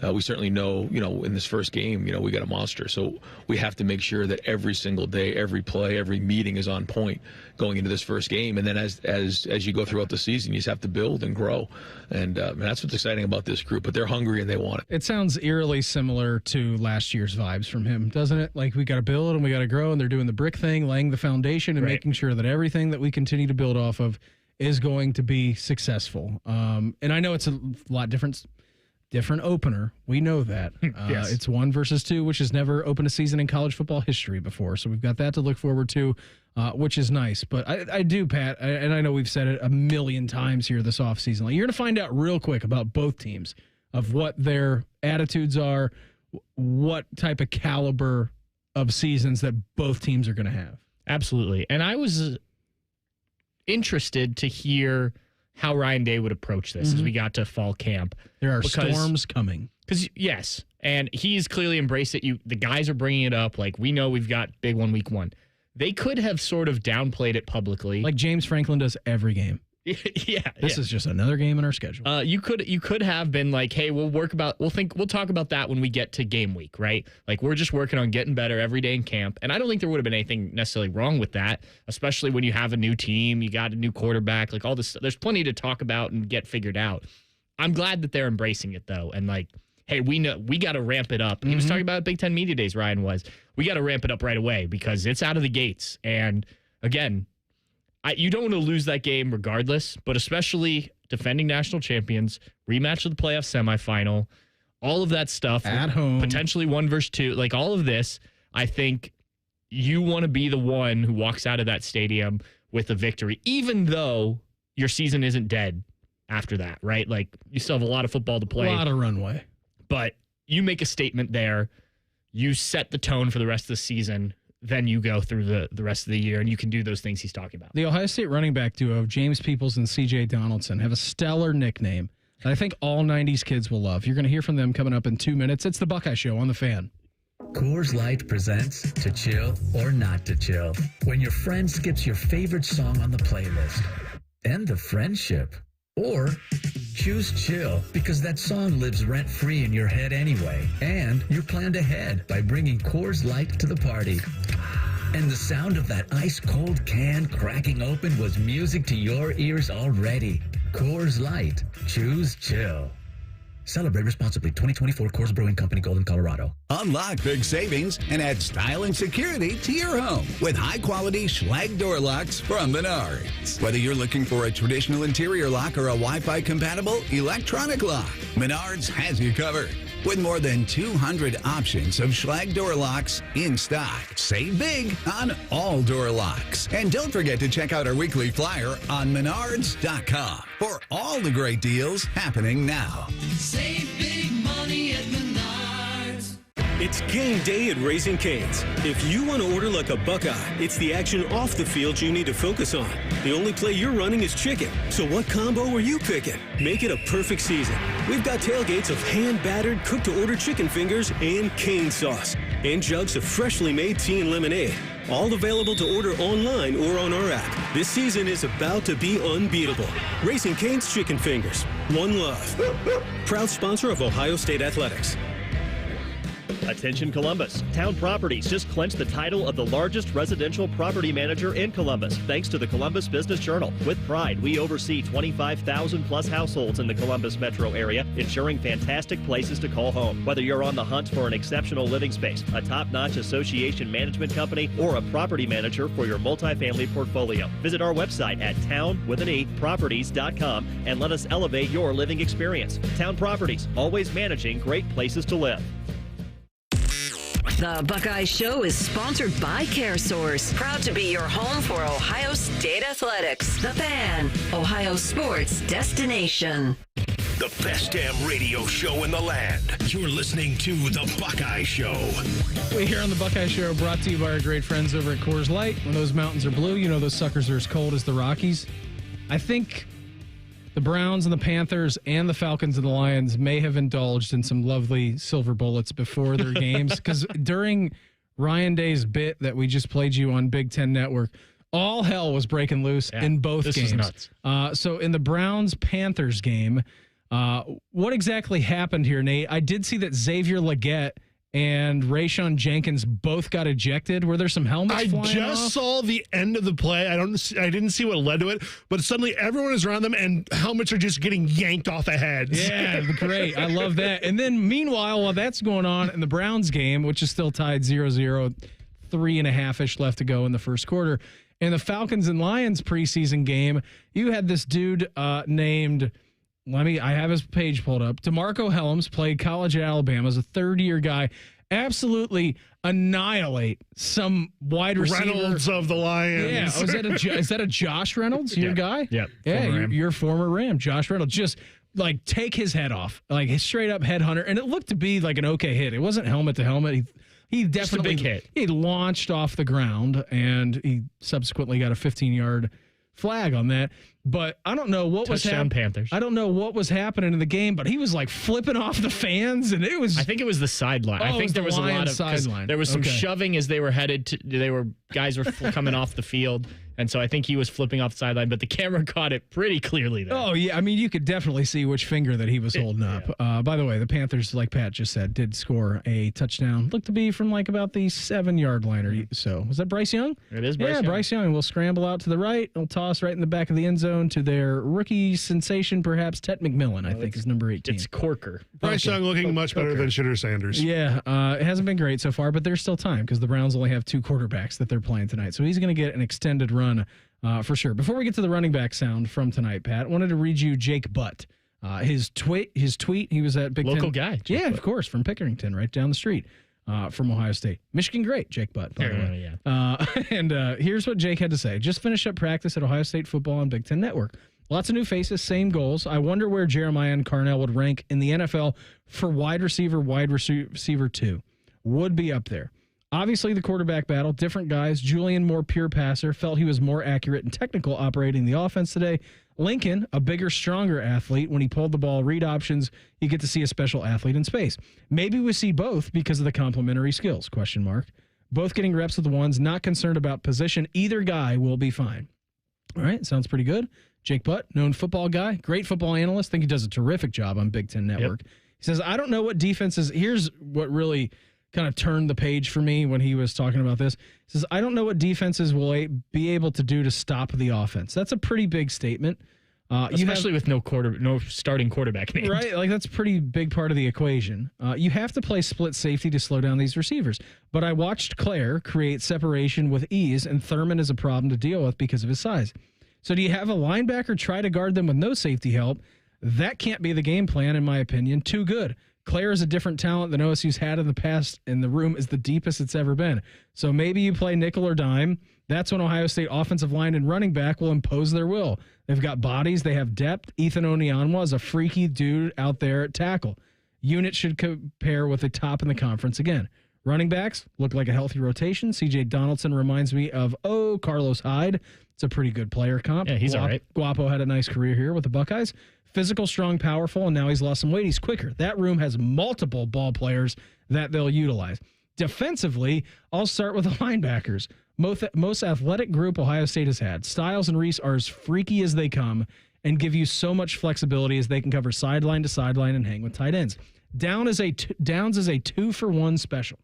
And we certainly know, in this first game, we got a monster. So we have to make sure that every single day, every play, every meeting is on point going into this first game. And then as you go throughout the season, you just have to build and grow. And that's what's exciting about this group. But they're hungry and they want it. It sounds eerily similar to last year's vibes from him, doesn't it? Like, we got to build and we got to grow, and they're doing the brick thing, laying the foundation and making sure that everything that we continue to build off of is going to be successful. And I know it's a lot different opener. We know that. Yes. It's 1 versus 2, which has never opened a season in college football history before. So we've got that to look forward to, which is nice. But I do, Pat, and I know we've said it a million times here this offseason. Like, you're going to find out real quick about both teams, of what their attitudes are, what type of caliber of seasons that both teams are going to have. Absolutely. And I was interested to hear how Ryan Day would approach this as we got to fall camp. There are storms coming. Yes, and he's clearly embraced it. The guys are bringing it up. Like, we know we've got big one week 1. They could have sort of downplayed it publicly, like James Franklin does every game. This is just another game in our schedule. You could have been like, hey, we'll talk about that when we get to game week, right? Like, we're just working on getting better every day in camp. And I don't think there would have been anything necessarily wrong with that, especially when you have a new team, you got a new quarterback, like all this. There's plenty to talk about and get figured out. I'm glad that they're embracing it, though. And like, hey, we know we got to ramp it up. He was talking about Big Ten Media Days, Ryan was. We got to ramp it up right away because it's out of the gates. And again, you don't want to lose that game regardless, but especially defending national champions, rematch of the playoff semifinal, all of that stuff. At home. Potentially 1 versus 2. Like, all of this, I think you want to be the one who walks out of that stadium with a victory, even though your season isn't dead after that, right? Like, you still have a lot of football to play. A lot of runway. But you make a statement there. You set the tone for the rest of the season. Then you go through the rest of the year, and you can do those things he's talking about. The Ohio State running back duo of James Peoples and CJ Donaldson have a stellar nickname that I think all 90s kids will love. You're going to hear from them coming up in 2 minutes. It's the Buckeye Show on The Fan. Coors Light presents To Chill or Not to Chill. When your friend skips your favorite song on the playlist. End the friendship. Or choose chill because that song lives rent-free in your head anyway. And you're planned ahead by bringing Coors Light to the party. And the sound of that ice-cold can cracking open was music to your ears already. Coors Light. Choose chill. Celebrate responsibly. 2024 Coors Brewing Company, Golden, Colorado. Unlock big savings and add style and security to your home with high-quality Schlage door locks from Menards. Whether you're looking for a traditional interior lock or a Wi-Fi compatible electronic lock, Menards has you covered. With more than 200 options of Schlage door locks in stock. Save big on all door locks. And don't forget to check out our weekly flyer on Menards.com for all the great deals happening now. Save big money at Menards. It's game day at Raising Cane's. If you want to order like a Buckeye, it's the action off the field you need to focus on. The only play you're running is chicken. So what combo are you picking? Make it a perfect season. We've got tailgates of hand-battered, cooked-to-order chicken fingers and cane sauce. And jugs of freshly made tea and lemonade. All available to order online or on our app. This season is about to be unbeatable. Raising Cane's Chicken Fingers. One love. Proud sponsor of Ohio State Athletics. Attention Columbus. Town Properties just clinched the title of the largest residential property manager in Columbus, thanks to the Columbus Business Journal. With pride, we oversee 25,000 plus households in the Columbus metro area, ensuring fantastic places to call home. Whether you're on the hunt for an exceptional living space, a top-notch association management company, or a property manager for your multifamily portfolio, visit our website at town.properties.com and let us elevate your living experience. Town Properties, always managing great places to live. The Buckeye Show is sponsored by CareSource, proud to be your home for Ohio State Athletics. The Fan, Ohio sports destination. The best damn radio show in the land. You're listening to The Buckeye Show. We here on The Buckeye Show, brought to you by our great friends over at Coors Light. When those mountains are blue, you know those suckers are as cold as the Rockies. I think the Browns and the Panthers and the Falcons and the Lions may have indulged in some lovely silver bullets before their games, because during Ryan Day's bit that we just played you on Big Ten Network, all hell was breaking loose in both games. This was nuts. So in the Browns-Panthers game, what exactly happened here, Nate? I did see that Xavier Legette and Rayshon Jenkins both got ejected. Were there some helmets flying off? I just saw the end of the play. I didn't see what led to it, but suddenly everyone is around them and helmets are just getting yanked off of heads. Yeah, great. I love that. And then meanwhile, while that's going on in the Browns game, which is still tied 0-0, 3.5-ish left to go in the first quarter, in the Falcons and Lions preseason game, you had this dude named... I have his page pulled up. DeMarco Helms played college at Alabama as a third-year guy. Absolutely annihilate some wide receiver. Reynolds of the Lions. Yeah. Oh, is that a Josh Reynolds, your guy? Yep. Yeah, your former Ram, Josh Reynolds. Just like take his head off, like his straight up headhunter, and it looked to be like an okay hit. It wasn't helmet to helmet. He definitely just a big hit. He launched off the ground, and he subsequently got a 15-yard flag on that. But I don't know what was happening. Panthers. I don't know what was happening in the game, but he was like flipping off the fans, and it was. I think it was the sideline. Oh, I think there was a lot of sideline. There was some shoving as they were headed to. Guys were coming off the field, and so I think he was flipping off the sideline. But the camera caught it pretty clearly there. Oh yeah, I mean you could definitely see which finger that he was holding up. By the way, the Panthers, like Pat just said, did score a touchdown. Looked to be from like about the 7-yard line or so. Was that Bryce Young? It is Bryce Young. Bryce Young will scramble out to the right. He'll toss right in the back of the end zone to their rookie sensation, perhaps Tet McMillan, I think is number 18. It's Corker. Bryce Young looking much better than Shitter Sanders. Yeah, it hasn't been great so far, but there's still time because the Browns only have 2 quarterbacks that they're playing tonight. So he's going to get an extended run for sure. Before we get to the running back sound from tonight, Pat, I wanted to read you Jake Butt. His tweet, he was at Big Ten. Local guy. Yeah, of course, from Pickerington, right down the street from Ohio State. Michigan great, Jake Butt, by the way. Yeah. And here's what Jake had to say. Just finished up practice at Ohio State football on Big Ten Network. Lots of new faces, same goals. I wonder where Jeremiah and Carnell would rank in the NFL for wide receiver 2. Would be up there. Obviously, the quarterback battle, different guys. Julian, more pure passer, felt he was more accurate and technical operating the offense today. Lincoln, a bigger, stronger athlete. When he pulled the ball, read options, you get to see a special athlete in space. Maybe we see both because of the complementary skills, ? Both getting reps with the ones, not concerned about position. Either guy will be fine. All right, sounds pretty good. Jake Butt, known football guy, great football analyst. Think he does a terrific job on Big Ten Network. Yep. He says, I don't know what defenses. Here's what really kind of turned the page for me when he was talking about this. He says, I don't know what defenses will be able to do to stop the offense. That's a pretty big statement. Especially with no starting quarterback named. Right, like that's a pretty big part of the equation. You have to play split safety to slow down these receivers. But I watched Claire create separation with ease, and Thurman is a problem to deal with because of his size. So do you have a linebacker try to guard them with no safety help? That can't be the game plan, in my opinion. Too good. Claire is a different talent than OSU's had in the past, and the room is the deepest it's ever been. So maybe you play nickel or dime. That's when Ohio State offensive line and running back will impose their will. They've got bodies. They have depth. Ethan Onyanwa is a freaky dude out there at tackle. Unit should compare with the top in the conference again. Running backs look like a healthy rotation. CJ Donaldson reminds me of, Carlos Hyde. It's a pretty good player comp. Yeah, he's all right. Guapo had a nice career here with the Buckeyes. Physical, strong, powerful, and now he's lost some weight. He's quicker. That room has multiple ball players that they'll utilize. Defensively, I'll start with the linebackers. Most athletic group Ohio State has had. Styles and Reese are as freaky as they come and give you so much flexibility as they can cover sideline to sideline and hang with tight ends. Downs is a 2-for-1 special,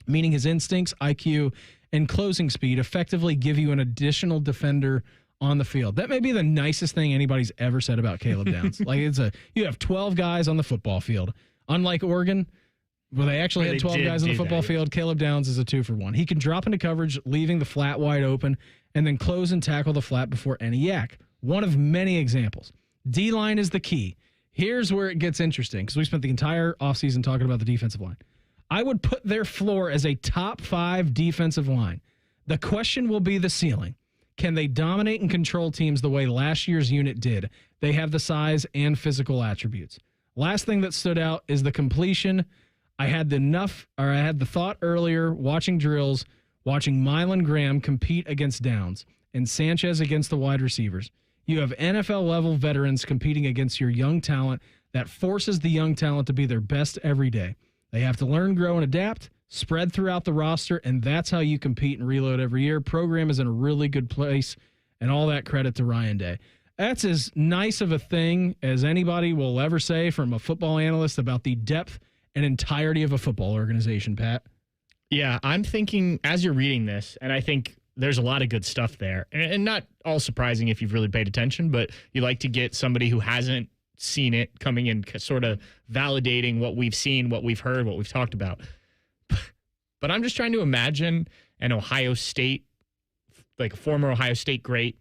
meaning his instincts, IQ, and closing speed effectively give you an additional defender on the field. That may be the nicest thing anybody's ever said about Caleb Downs. You have 12 guys on the football field. Unlike Oregon, where they actually had 12 guys on the football field, Caleb Downs is a 2-for-1. He can drop into coverage, leaving the flat wide open, and then close and tackle the flat before any yak. One of many examples. D-line is the key. Here's where it gets interesting, because we spent the entire offseason talking about the defensive line. I would put their floor as a top 5 defensive line. The question will be the ceiling. Can they dominate and control teams the way last year's unit did? They have the size and physical attributes. Last thing that stood out is the completion. I had the thought earlier watching drills, watching Mylan Graham compete against Downs and Sanchez against the wide receivers. You have NFL-level veterans competing against your young talent that forces the young talent to be their best every day. They have to learn, grow, and adapt, spread throughout the roster, and that's how you compete and reload every year. Program is in a really good place, and all that credit to Ryan Day. That's as nice of a thing as anybody will ever say from a football analyst about the depth and entirety of a football organization, Pat. Yeah, I'm thinking as you're reading this, and I think there's a lot of good stuff there, and not all surprising if you've really paid attention, but you like to get somebody who hasn't seen it coming in, sort of validating what we've seen, what we've heard, what we've talked about. But I'm just trying to imagine an Ohio State, like a former Ohio State great,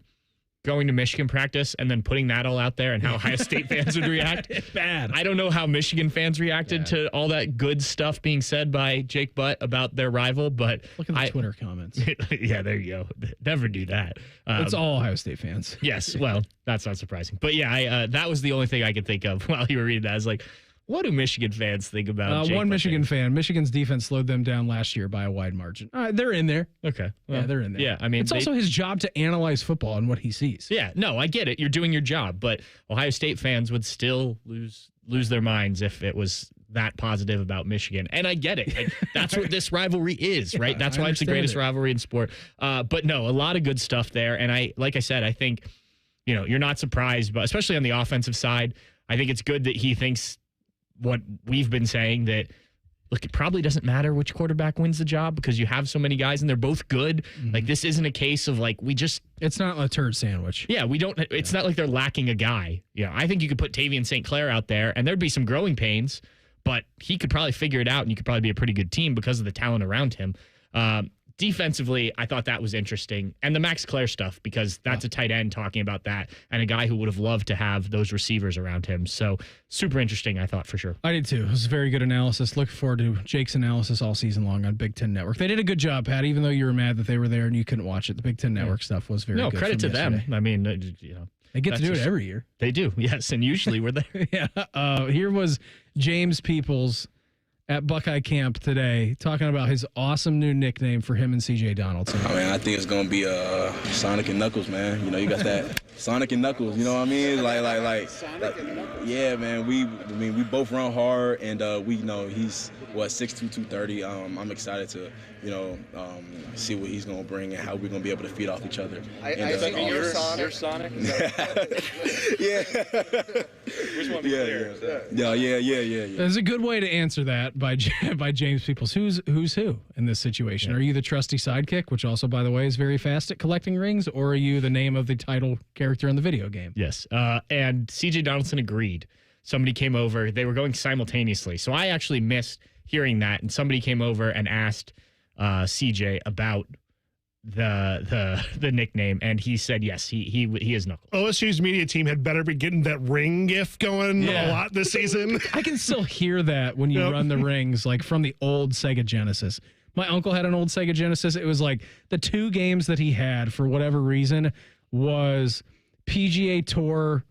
going to Michigan practice and then putting that all out there and how Ohio State fans would react. Bad. I don't know how Michigan fans reacted to all that good stuff being said by Jake Butt about their rival, but look at the Twitter comments. Yeah, there you go. Never do that. It's all Ohio State fans. Yes, well, that's not surprising. But yeah, that was the only thing I could think of while you were reading that. I was like, what do Michigan fans think about Jake one Butt Michigan fan. Michigan's defense slowed them down last year by a wide margin. They're in there. Okay. Well, yeah, they're in there. Yeah, I mean, it's also his job to analyze football and what he sees. Yeah, no, I get it. You're doing your job, but Ohio State fans would still lose their minds if it was that positive about Michigan. And I get it. That's what this rivalry is, right? That's why it's the greatest rivalry in sport. But no, a lot of good stuff there. And like I said, I think, you're not surprised, but especially on the offensive side, I think it's good that he thinks what we've been saying, that look, it probably doesn't matter which quarterback wins the job because you have so many guys and they're both good. Mm-hmm. Like, this isn't a case of it's not a turd sandwich. Yeah, it's not like they're lacking a guy. Yeah, I think you could put Tavian St. Clair out there and there'd be some growing pains, but he could probably figure it out and you could probably be a pretty good team because of the talent around him. Defensively, I thought that was interesting. And the Max Clair stuff, because that's a tight end talking about that and a guy who would have loved to have those receivers around him. So super interesting, I thought, for sure. I did too. It was very good analysis. Looking forward to Jake's analysis all season long on Big Ten Network. They did a good job, Pat, even though you were mad that they were there and you couldn't watch it. The Big Ten Network stuff was very good. No, credit to them. I mean, they get to do it every year. They do, yes, and usually we're there. Yeah. Here was James Peoples at Buckeye Camp today, talking about his awesome new nickname for him and CJ Donaldson. I think it's gonna be Sonic and Knuckles, man. You got that Sonic and Knuckles. You know what I mean? Like yeah, man. We both run hard, and he's 6'2", 230. I'm excited to see what he's gonna bring and how we're gonna be able to feed off each other. You're Sonic. Yeah. Which one? Yeah. There's a good way to answer that by James Peoples. Who's who in this situation? Yeah. Are you the trusty sidekick, which also, by the way, is very fast at collecting rings, or are you the name of the title character in the video game? Yes. And CJ Donaldson agreed. Somebody came over. They were going simultaneously. So I actually missed hearing that, and somebody came over and asked CJ about the nickname, and he said yes, he is Knuckles. OSU's media team had better be getting that ring gif going a lot this season. I can still hear that when you run the rings, like from the old Sega Genesis. My uncle had an old Sega Genesis. It was like the two games that he had for whatever reason was PGA Tour,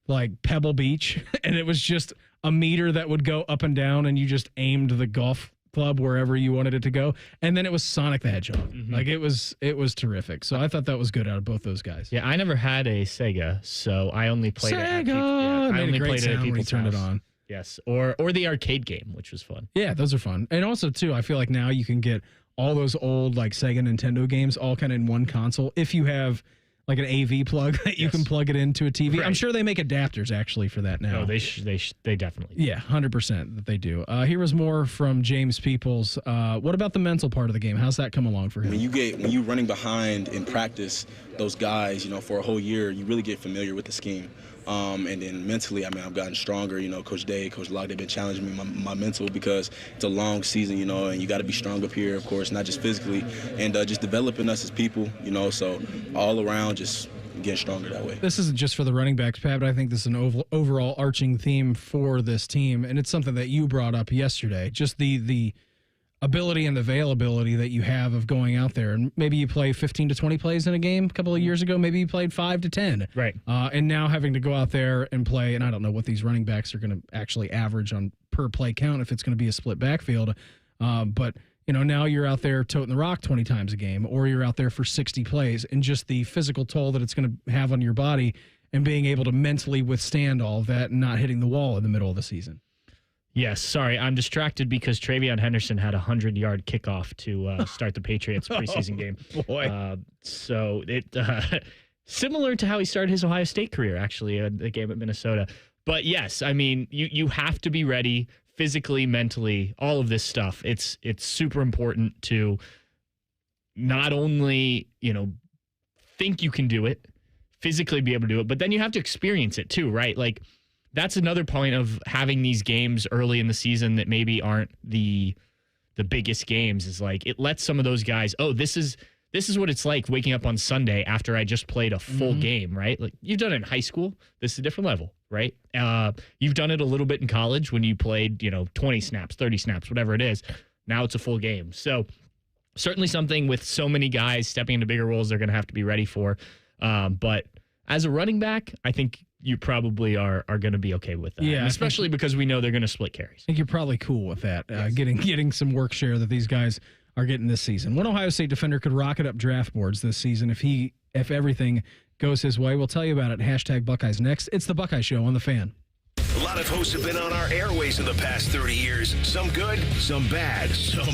like Pebble Beach, and it was just a meter that would go up and down, and you just aimed the golf club wherever you wanted it to go, and then it was Sonic the Hedgehog. Mm-hmm. Like it was terrific. So I thought that was good out of both those guys. Yeah, I never had a Sega, so I only played Sega. I only played it at when you turned it on. Yes, or the arcade game, which was fun. Yeah, those are fun. And also too, I feel like now you can get all those old like Sega Nintendo games all kind of in one console if you have like an AV plug that you can plug it into a TV. Right. I'm sure they make adapters actually for that now. No, they definitely do. Yeah, 100% that they do. Here was more from James Peoples. What about the mental part of the game? How's that come along for him? When you're running behind in practice, those guys, for a whole year, you really get familiar with the scheme. And then mentally, I've gotten stronger. Coach Day, Coach Locke, they've been challenging me my mental because it's a long season, and you got to be strong up here, of course, not just physically, and just developing us as people, so all around just getting stronger that way. This isn't just for the running backs, Pat, but I think this is an overall arching theme for this team, and it's something that you brought up yesterday, just the ability and availability that you have of going out there. And maybe you play 15 to 20 plays in a game a couple of years ago. Maybe you played 5 to 10. Right. And now having to go out there and play, and I don't know what these running backs are going to actually average on per play count if it's going to be a split backfield. But, now you're out there toting the rock 20 times a game, or you're out there for 60 plays, and just the physical toll that it's going to have on your body and being able to mentally withstand all of that and not hitting the wall in the middle of the season. Yes, sorry, I'm distracted because Travion Henderson had a 100-yard kickoff to start the Patriots preseason game. Boy. So it similar to how he started his Ohio State career, actually, the game at Minnesota. But yes, you have to be ready physically, mentally, all of this stuff. It's super important to not only, think you can do it, physically be able to do it, but then you have to experience it too, right? Like, that's another point of having these games early in the season that maybe aren't the biggest games, is like it lets some of those guys, this is what it's like waking up on Sunday after I just played a full game, right? Like, you've done it in high school. This is a different level, right? You've done it a little bit in college when you played, 20 snaps, 30 snaps, whatever it is. Now it's a full game. So certainly something with so many guys stepping into bigger roles they're going to have to be ready for. But as a running back, I think you probably are going to be okay with that. Yeah, especially because we know they're going to split carries. I think you're probably cool with that, getting some work share that these guys are getting this season. One Ohio State defender could rocket up draft boards this season if everything goes his way. We'll tell you about it. # Buckeyes next. It's the Buckeye Show on The Fan. A lot of hosts have been on our airways in the past 30 years. Some good, some bad, some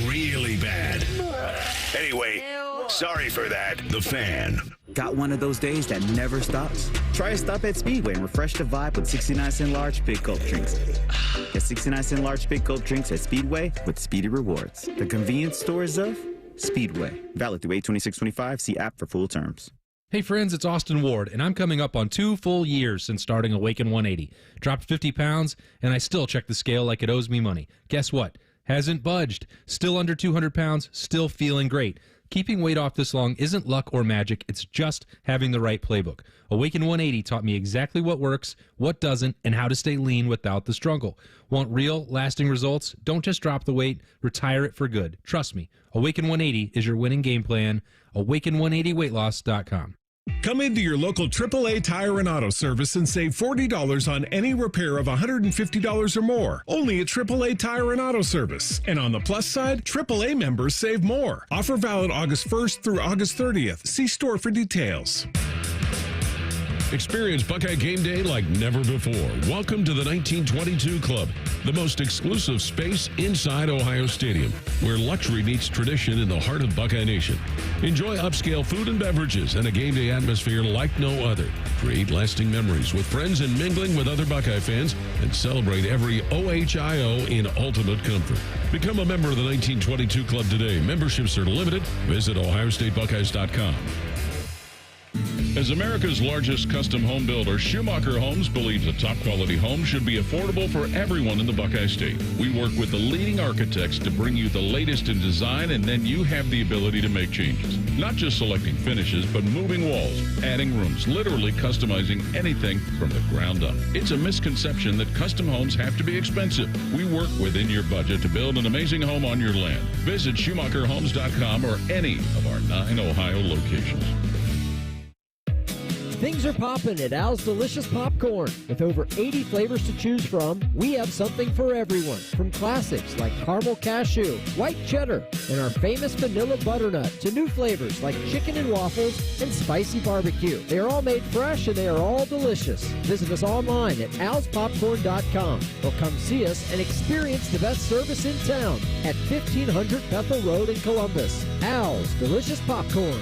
really bad. Anyway, sorry for that. The Fan. Got one of those days that never stops? Try a stop at Speedway and refresh the vibe with 69-cent large Big Gulp drinks. Get 69-cent large Big Gulp drinks at Speedway with Speedy Rewards. The convenience stores of Speedway. Valid through 8/26/25. See app for full terms. Hey friends, it's Austin Ward, and I'm coming up on 2 full years since starting Helwagen 180. Dropped 50 pounds, and I still check the scale like it owes me money. Guess what? Hasn't budged. Still under 200 pounds, still feeling great. Keeping weight off this long isn't luck or magic, it's just having the right playbook. Helwagen 180 taught me exactly what works, what doesn't, and how to stay lean without the struggle. Want real, lasting results? Don't just drop the weight, retire it for good. Trust me, Helwagen 180 is your winning game plan. Awaken180weightloss.com. Come into your local AAA Tire and Auto Service and save $40 on any repair of $150 or more. Only at AAA Tire and Auto Service. And on the plus side, AAA members save more. Offer valid August 1st through August 30th. See store for details. Experience Buckeye Game Day like never before. Welcome to the 1922 Club, the most exclusive space inside Ohio Stadium, where luxury meets tradition in the heart of Buckeye Nation. Enjoy upscale food and beverages and a game day atmosphere like no other. Create lasting memories with friends and mingling with other Buckeye fans, and celebrate every OHIO in ultimate comfort. Become a member of the 1922 Club today. Memberships are limited. Visit OhioStateBuckeyes.com. As America's largest custom home builder, Schumacher Homes believes a top-quality home should be affordable for everyone in the Buckeye State. We work with the leading architects to bring you the latest in design, and then you have the ability to make changes. Not just selecting finishes, but moving walls, adding rooms, literally customizing anything from the ground up. It's a misconception that custom homes have to be expensive. We work within your budget to build an amazing home on your land. Visit SchumacherHomes.com or any of our 9 Ohio locations. Things are popping at Al's Delicious Popcorn. With over 80 flavors to choose from, we have something for everyone. From classics like caramel cashew, white cheddar, and our famous vanilla butternut, to new flavors like chicken and waffles and spicy barbecue. They are all made fresh and they are all delicious. Visit us online at alspopcorn.com or come see us and experience the best service in town at 1500 Bethel Road in Columbus. Al's Delicious Popcorn.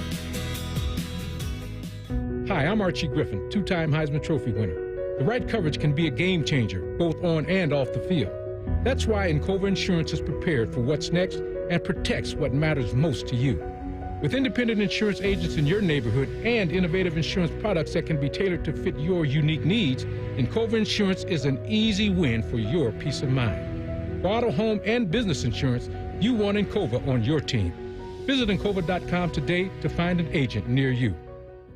Hi, I'm Archie Griffin, two-time Heisman Trophy winner. The right coverage can be a game changer, both on and off the field. That's why Encova Insurance is prepared for what's next and protects what matters most to you. With independent insurance agents in your neighborhood and innovative insurance products that can be tailored to fit your unique needs, Encova Insurance is an easy win for your peace of mind. For auto, home, and business insurance, you want Encova on your team. Visit Encova.com today to find an agent near you.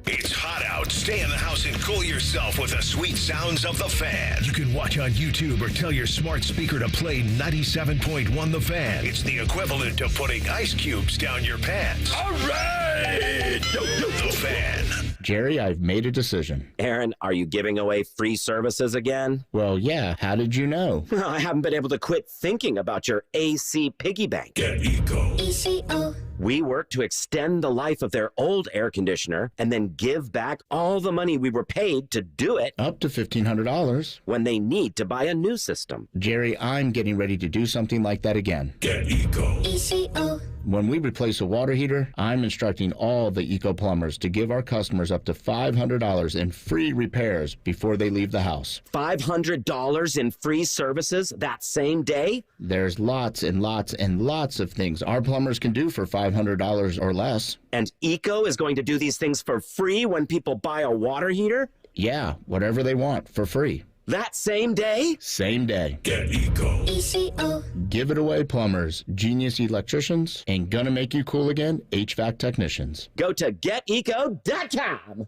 It's hot out. Stay in the house and cool yourself with the sweet sounds of The Fan. You can watch on YouTube or tell your smart speaker to play 97.1 The Fan. It's the equivalent of putting ice cubes down your pants. All right! The Fan. Jerry, I've made a decision. Aaron, are you giving away free services again? Well, yeah. How did you know? I haven't been able to quit thinking about your AC piggy bank. Get Eco. ECO. We work to extend the life of their old air conditioner and then give back all the money we were paid to do it. Up to $1,500. When they need to buy a new system. Jerry, I'm getting ready to do something like that again. Get Eco. ECO. When we replace a water heater, I'm instructing all the Eco plumbers to give our customers up to $500 in free repairs before they leave the house. $500 in free services that same day? There's lots and lots and lots of things our plumbers can do for $500 or less. And Eco is going to do these things for free when people buy a water heater? Yeah, whatever they want for free. That same day? Same day. Get Eco. ECO. Give it away, plumbers, genius electricians, and gonna make you cool again, HVAC technicians. Go to geteco.com.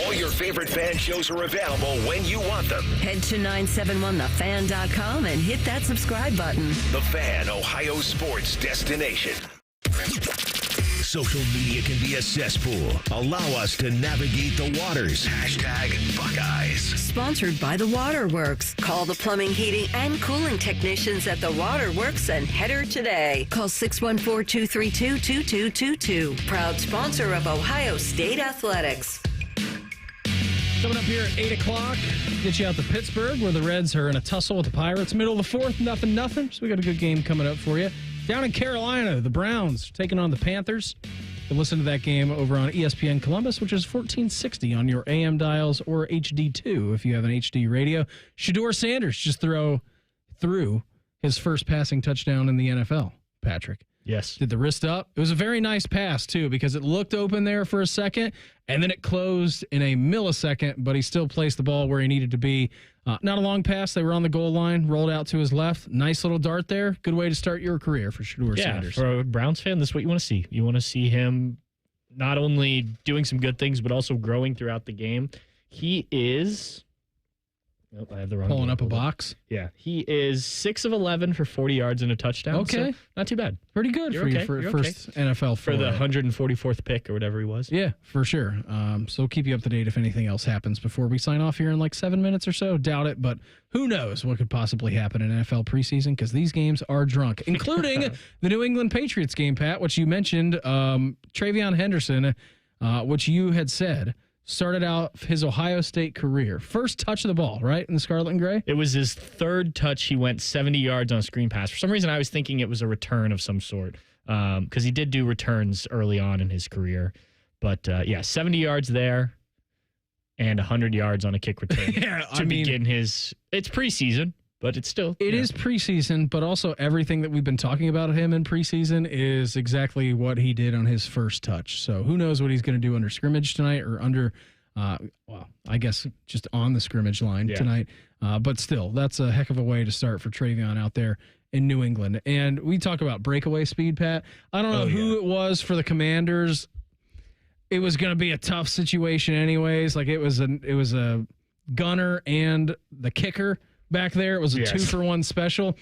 All your favorite fan shows are available when you want them. Head to 971thefan.com and hit that subscribe button. The Fan, Ohio sports destination. Social media can be a cesspool. Allow us to navigate the waters. #Buckeyes. Sponsored by The Waterworks. Call the plumbing, heating, and cooling technicians at The Waterworks and header today. Call 614-232-2222. Proud sponsor of Ohio State Athletics. Coming up here at 8 o'clock, get you out to Pittsburgh, where the Reds are in a tussle with the Pirates. Middle of the fourth, nothing. So we got a good game coming up for you. Down in Carolina, the Browns taking on the Panthers. You can listen to that game over on ESPN Columbus, which is 1460 on your AM dials or HD2 if you have an HD radio. Shedeur Sanders just threw his first passing touchdown in the NFL, Patrick. Yes. Did the wrist up. It was a very nice pass, too, because it looked open there for a second, and then it closed in a millisecond, but he still placed the ball where he needed to be. Not a long pass. They were on the goal line, rolled out to his left. Nice little dart there. Good way to start your career for Shedeur Sanders. For a Browns fan, this is what you want to see. You want to see him not only doing some good things, but also growing throughout the game. He is... Nope, I have the wrong Pulling game. up a box. Yeah, he is 6 of 11 for 40 yards and a touchdown. Okay. So not too bad. Pretty good for you for first NFL for the 144th pick or whatever he was. Yeah, for sure. So we'll keep you up to date if anything else happens before we sign off here in like 7 minutes or so. Doubt it, but who knows what could possibly happen in NFL preseason because these games are drunk, including the New England Patriots game, Pat, which you mentioned. Travion Henderson, which you had said started out his Ohio State career. First touch of the ball, right, in the Scarlet and Gray? It was his third touch. He went 70 yards on a screen pass. For some reason, I was thinking it was a return of some sort because he did do returns early on in his career. But, 70 yards there and 100 yards on a kick return begin his – it's preseason. But it's still... It is preseason, but also everything that we've been talking about him in preseason is exactly what he did on his first touch. So who knows what he's going to do under scrimmage tonight or under, I guess just on the scrimmage line tonight. But still, that's a heck of a way to start for Travion out there in New England. And we talk about breakaway speed, Pat. I don't know who it was for the Commanders. It was going to be a tough situation anyways. Like it was a gunner and the kicker back there. It was a 2-for-1 special.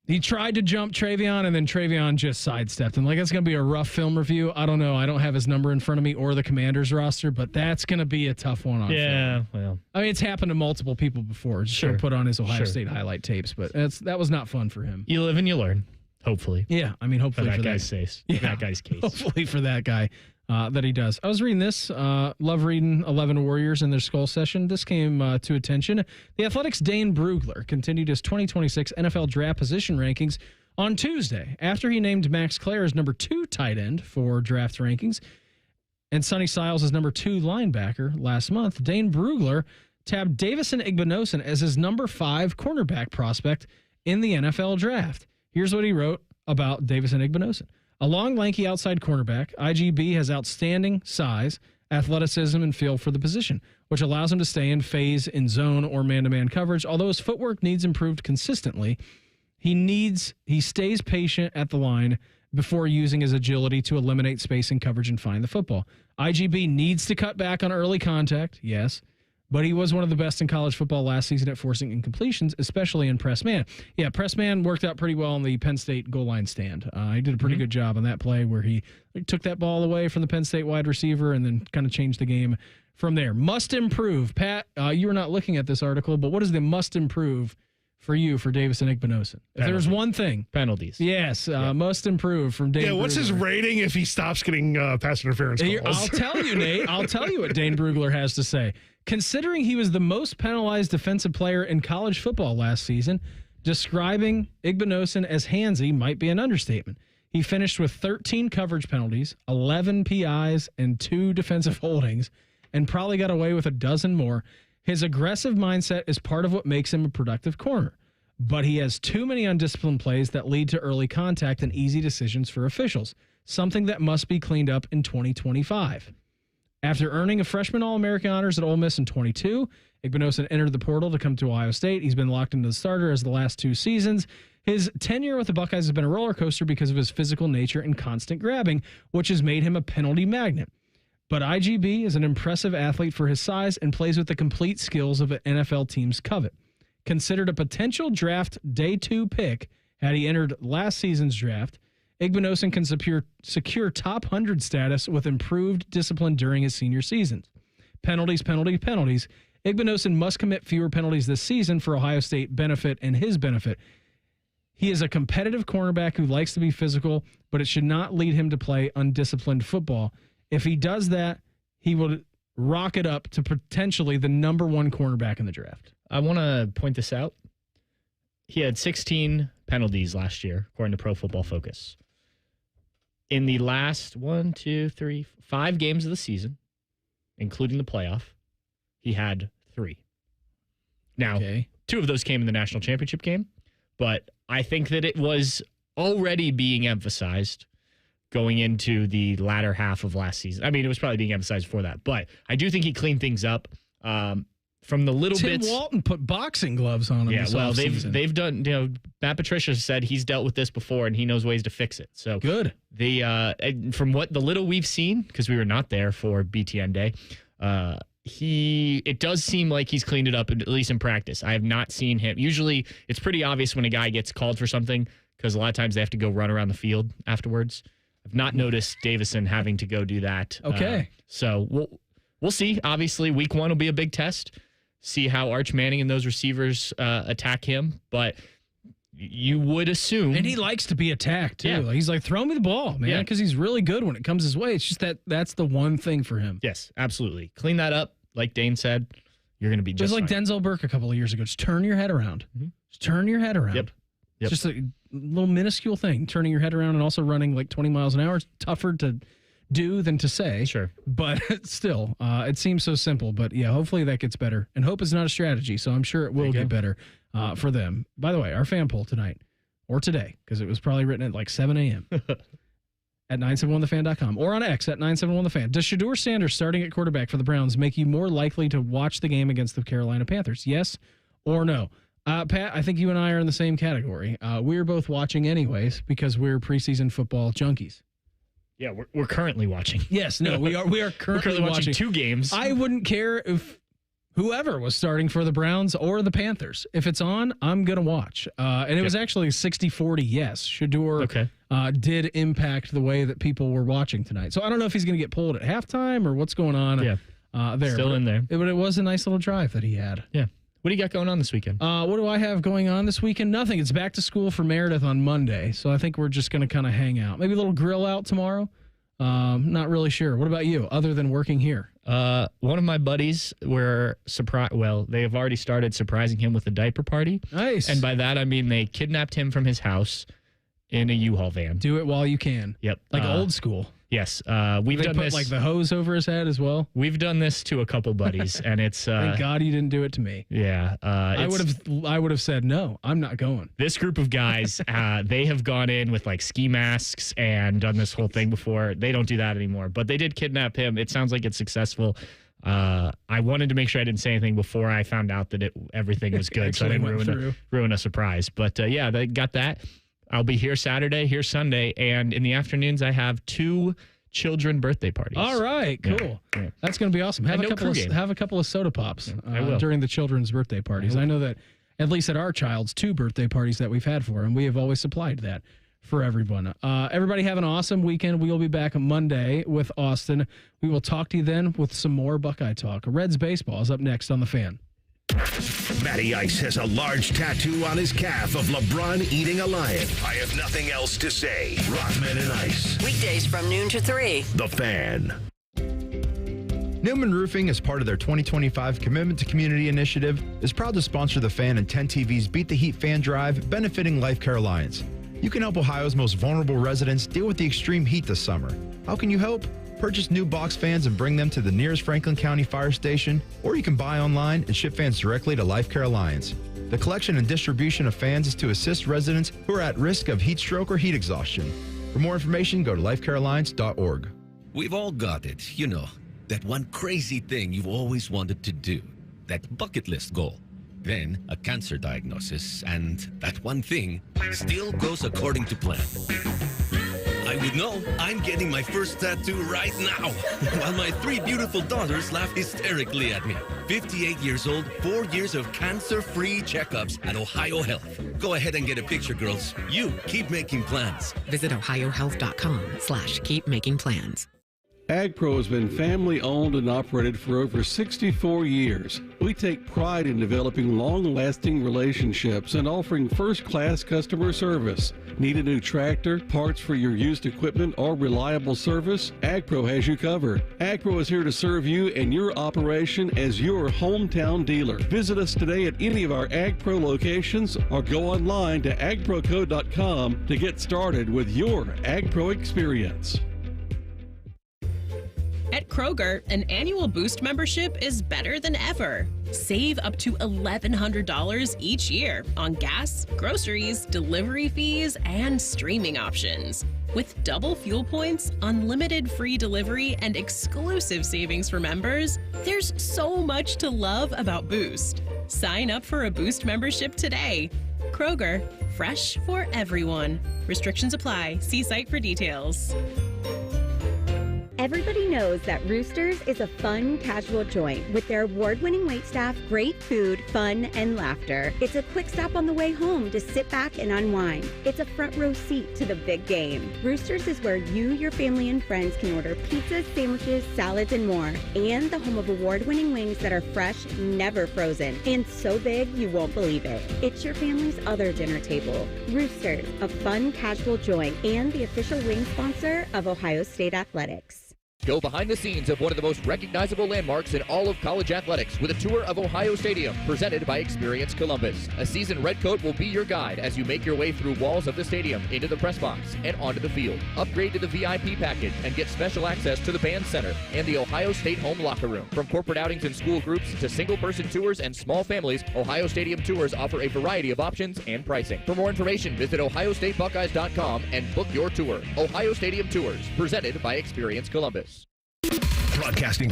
He tried to jump Travion, and then Travion just sidestepped him. Like, it's going to be a rough film review. I don't know. I don't have his number in front of me or the Commanders roster, but that's going to be a tough one on film. Well. I mean, it's happened to multiple people before. Just put on his Ohio State highlight tapes, but that was not fun for him. You live and you learn, hopefully. Yeah, I mean, hopefully for that guy's case. Yeah, that guy's case. Hopefully for that guy. That he does. I was reading this. Love reading 11 Warriors in their skull session. This came to attention. The Athletics' Dane Brugler continued his 2026 NFL draft position rankings on Tuesday after he named Max Clare as number 2 tight end for draft rankings. and Sonny Siles as number 2 linebacker last month, Dane Brugler tabbed Davison Igbinosun as his number 5 cornerback prospect in the NFL draft. Here's what he wrote about Davison Igbinosun. A long, lanky outside cornerback, IGB has outstanding size, athleticism, and feel for the position, which allows him to stay in phase in zone or man-to-man coverage. Although his footwork needs improved consistently, he stays patient at the line before using his agility to eliminate space and coverage and find the football. IGB needs to cut back on early contact, yes, but he was one of the best in college football last season at forcing incompletions, especially in press man. Yeah, press man worked out pretty well on the Penn State goal line stand. He did a pretty good job on that play where he took that ball away from the Penn State wide receiver and then kind of changed the game from there. Must improve. Pat, you were not looking at this article, but what is the must improve for you for Davison Igbinosun? If there's one thing. Penalties. Yes, must improve from Dane Yeah, what's his rating if he stops getting pass interference calls? I'll tell you, Nate. I'll tell you what Dane Brugler has to say. Considering he was the most penalized defensive player in college football last season, describing Igbinosun as handsy might be an understatement. He finished with 13 coverage penalties, 11 PIs, and 2 defensive holdings, and probably got away with a dozen more. His aggressive mindset is part of what makes him a productive corner, but he has too many undisciplined plays that lead to early contact and easy decisions for officials, something that must be cleaned up in 2025. After earning a freshman All-American honors at Ole Miss in 22, Igbinosun entered the portal to come to Ohio State. He's been locked into the starter as the last 2 seasons. His tenure with the Buckeyes has been a roller coaster because of his physical nature and constant grabbing, which has made him a penalty magnet. But IGB is an impressive athlete for his size and plays with the complete skills of an NFL team's covet. Considered a potential draft day 2 pick had he entered last season's draft, Igbinosun can secure top 100 status with improved discipline during his senior seasons. Penalties. Igbinosun must commit fewer penalties this season for Ohio State benefit and his benefit. He is a competitive cornerback who likes to be physical, but it should not lead him to play undisciplined football. If he does that, he will rocket up to potentially the number 1 cornerback in the draft. I want to point this out. He had 16 penalties last year, according to Pro Football Focus. In the last 5 games of the season, including the playoff, he had 3. Now, 2 of those came in the national championship game, but I think that it was already being emphasized going into the latter half of last season. I mean, it was probably being emphasized before that, but I do think he cleaned things up. From the little Tim bits. Walton put boxing gloves on him. Yeah, this well, offseason. they've done. Matt Patricia said he's dealt with this before and he knows ways to fix it. So good. From what the little we've seen, because we were not there for BTN Day, it does seem like he's cleaned it up, at least in practice. I have not seen him. Usually, it's pretty obvious when a guy gets called for something because a lot of times they have to go run around the field afterwards. I've not noticed Davison having to go do that. Okay. So we'll see. Obviously, week 1 will be a big test. See how Arch Manning and those receivers attack him, but you would assume. And he likes to be attacked, too. Yeah. He's like, throw me the ball, man, because he's really good when it comes his way. It's just that's the one thing for him. Yes, absolutely. Clean that up. Like Dane said, you're going to be just like fine. Denzel Burke a couple of years ago. Just turn your head around. Mm-hmm. Just turn your head around. Yep. It's just a little minuscule thing. Turning your head around and also running like 20 miles an hour is tougher to do than to say. Sure. But still, it seems so simple. But yeah, hopefully that gets better. And hope is not a strategy, so I'm sure it will get better for them. By the way, our fan poll tonight, or today, because it was probably written at like 7 a.m. at 971thefan.com or on X at 971thefan. Does Shedeur Sanders starting at quarterback for the Browns make you more likely to watch the game against the Carolina Panthers? Yes or no? Pat, I think you and I are in the same category. We're both watching anyways because we're preseason football junkies. Yeah, we're currently watching. Yes, no, we are currently watching 2 games. I wouldn't care if whoever was starting for the Browns or the Panthers. If it's on, I'm going to watch. And it was actually 60-40 yes. Shedeur did impact the way that people were watching tonight. So I don't know if he's going to get pulled at halftime or what's going on there. Still in there. But it was a nice little drive that he had. Yeah. What do you got going on this weekend? What do I have going on this weekend? Nothing. It's back to school for Meredith on Monday, so I think we're just going to kind of hang out. Maybe a little grill out tomorrow. Not really sure. What about you, other than working here? One of my buddies were surprised. Well, they have already started surprising him with a diaper party. Nice. And by that, I mean they kidnapped him from his house in a U-Haul van. Do it while you can. Yep. Like old school. Yes, we've done put this like the hose over his head as well. We've done this to a couple buddies, and it's thank God you didn't do it to me. Yeah, I would have said no. I'm not going. This group of guys, they have gone in with like ski masks and done this whole thing before. They don't do that anymore, but they did kidnap him. It sounds like it's successful. I wanted to make sure I didn't say anything before I found out that everything was good, so I didn't ruin a surprise. But yeah, they got that. I'll be here Saturday, here Sunday, and in the afternoons I have 2 children birthday parties. All right, cool. Yeah. That's going to be awesome. Have a couple of soda pops during the children's birthday parties. I know that at least at our child's 2 birthday parties that we've had for him, we have always supplied that for everyone. Everybody have an awesome weekend. We will be back Monday with Austin. We will talk to you then with some more Buckeye talk. Reds baseball is up next on The Fan. Matty Ice has a large tattoo on his calf of LeBron eating a lion. I have nothing else to say. Rothman and Ice. Weekdays from noon to 3. The Fan. Newman Roofing, as part of their 2025 Commitment to Community initiative, is proud to sponsor The Fan and 10 TV's Beat the Heat Fan Drive, benefiting Life Care Alliance. You can help Ohio's most vulnerable residents deal with the extreme heat this summer. How can you help? Purchase new box fans and bring them to the nearest Franklin County Fire Station, or you can buy online and ship fans directly to Life Care Alliance. The collection and distribution of fans is to assist residents who are at risk of heat stroke or heat exhaustion. For more information, go to lifecarealliance.org. We've all got it, you know, that one crazy thing you've always wanted to do, that bucket list goal. Then a cancer diagnosis, and that one thing still goes according to plan. I would know I'm getting my first tattoo right now, while my 3 beautiful daughters laugh hysterically at me. 58 years old, 4 years of cancer-free checkups at Ohio Health. Go ahead and get a picture, girls. You keep making plans. Visit ohiohealth.com/keepmakingplans. AgPro has been family-owned and operated for over 64 years. We take pride in developing long-lasting relationships and offering first-class customer service. Need a new tractor, parts for your used equipment, or reliable service? AgPro has you covered. AgPro is here to serve you and your operation as your hometown dealer. Visit us today at any of our AgPro locations or go online to agproco.com to get started with your AgPro experience. At Kroger, an annual Boost membership is better than ever. Save up to $1,100 each year on gas, groceries, delivery fees, and streaming options. With double fuel points, unlimited free delivery, and exclusive savings for members, there's so much to love about Boost. Sign up for a Boost membership today. Kroger, fresh for everyone. Restrictions apply. See site for details. Everybody knows that Roosters is a fun, casual joint with their award-winning waitstaff, great food, fun, and laughter. It's a quick stop on the way home to sit back and unwind. It's a front row seat to the big game. Roosters is where you, your family, and friends can order pizzas, sandwiches, salads, and more. And the home of award-winning wings that are fresh, never frozen, and so big you won't believe it. It's your family's other dinner table. Roosters, a fun, casual joint, and the official wing sponsor of Ohio State Athletics. Go behind the scenes of one of the most recognizable landmarks in all of college athletics with a tour of Ohio Stadium presented by Experience Columbus. A seasoned redcoat will be your guide as you make your way through walls of the stadium, into the press box, and onto the field. Upgrade to the VIP package and get special access to the band center and the Ohio State home locker room. From corporate outings and school groups to single-person tours and small families, Ohio Stadium tours offer a variety of options and pricing. For more information, visit ohiostatebuckeyes.com and book your tour. Ohio Stadium Tours, presented by Experience Columbus. Broadcasting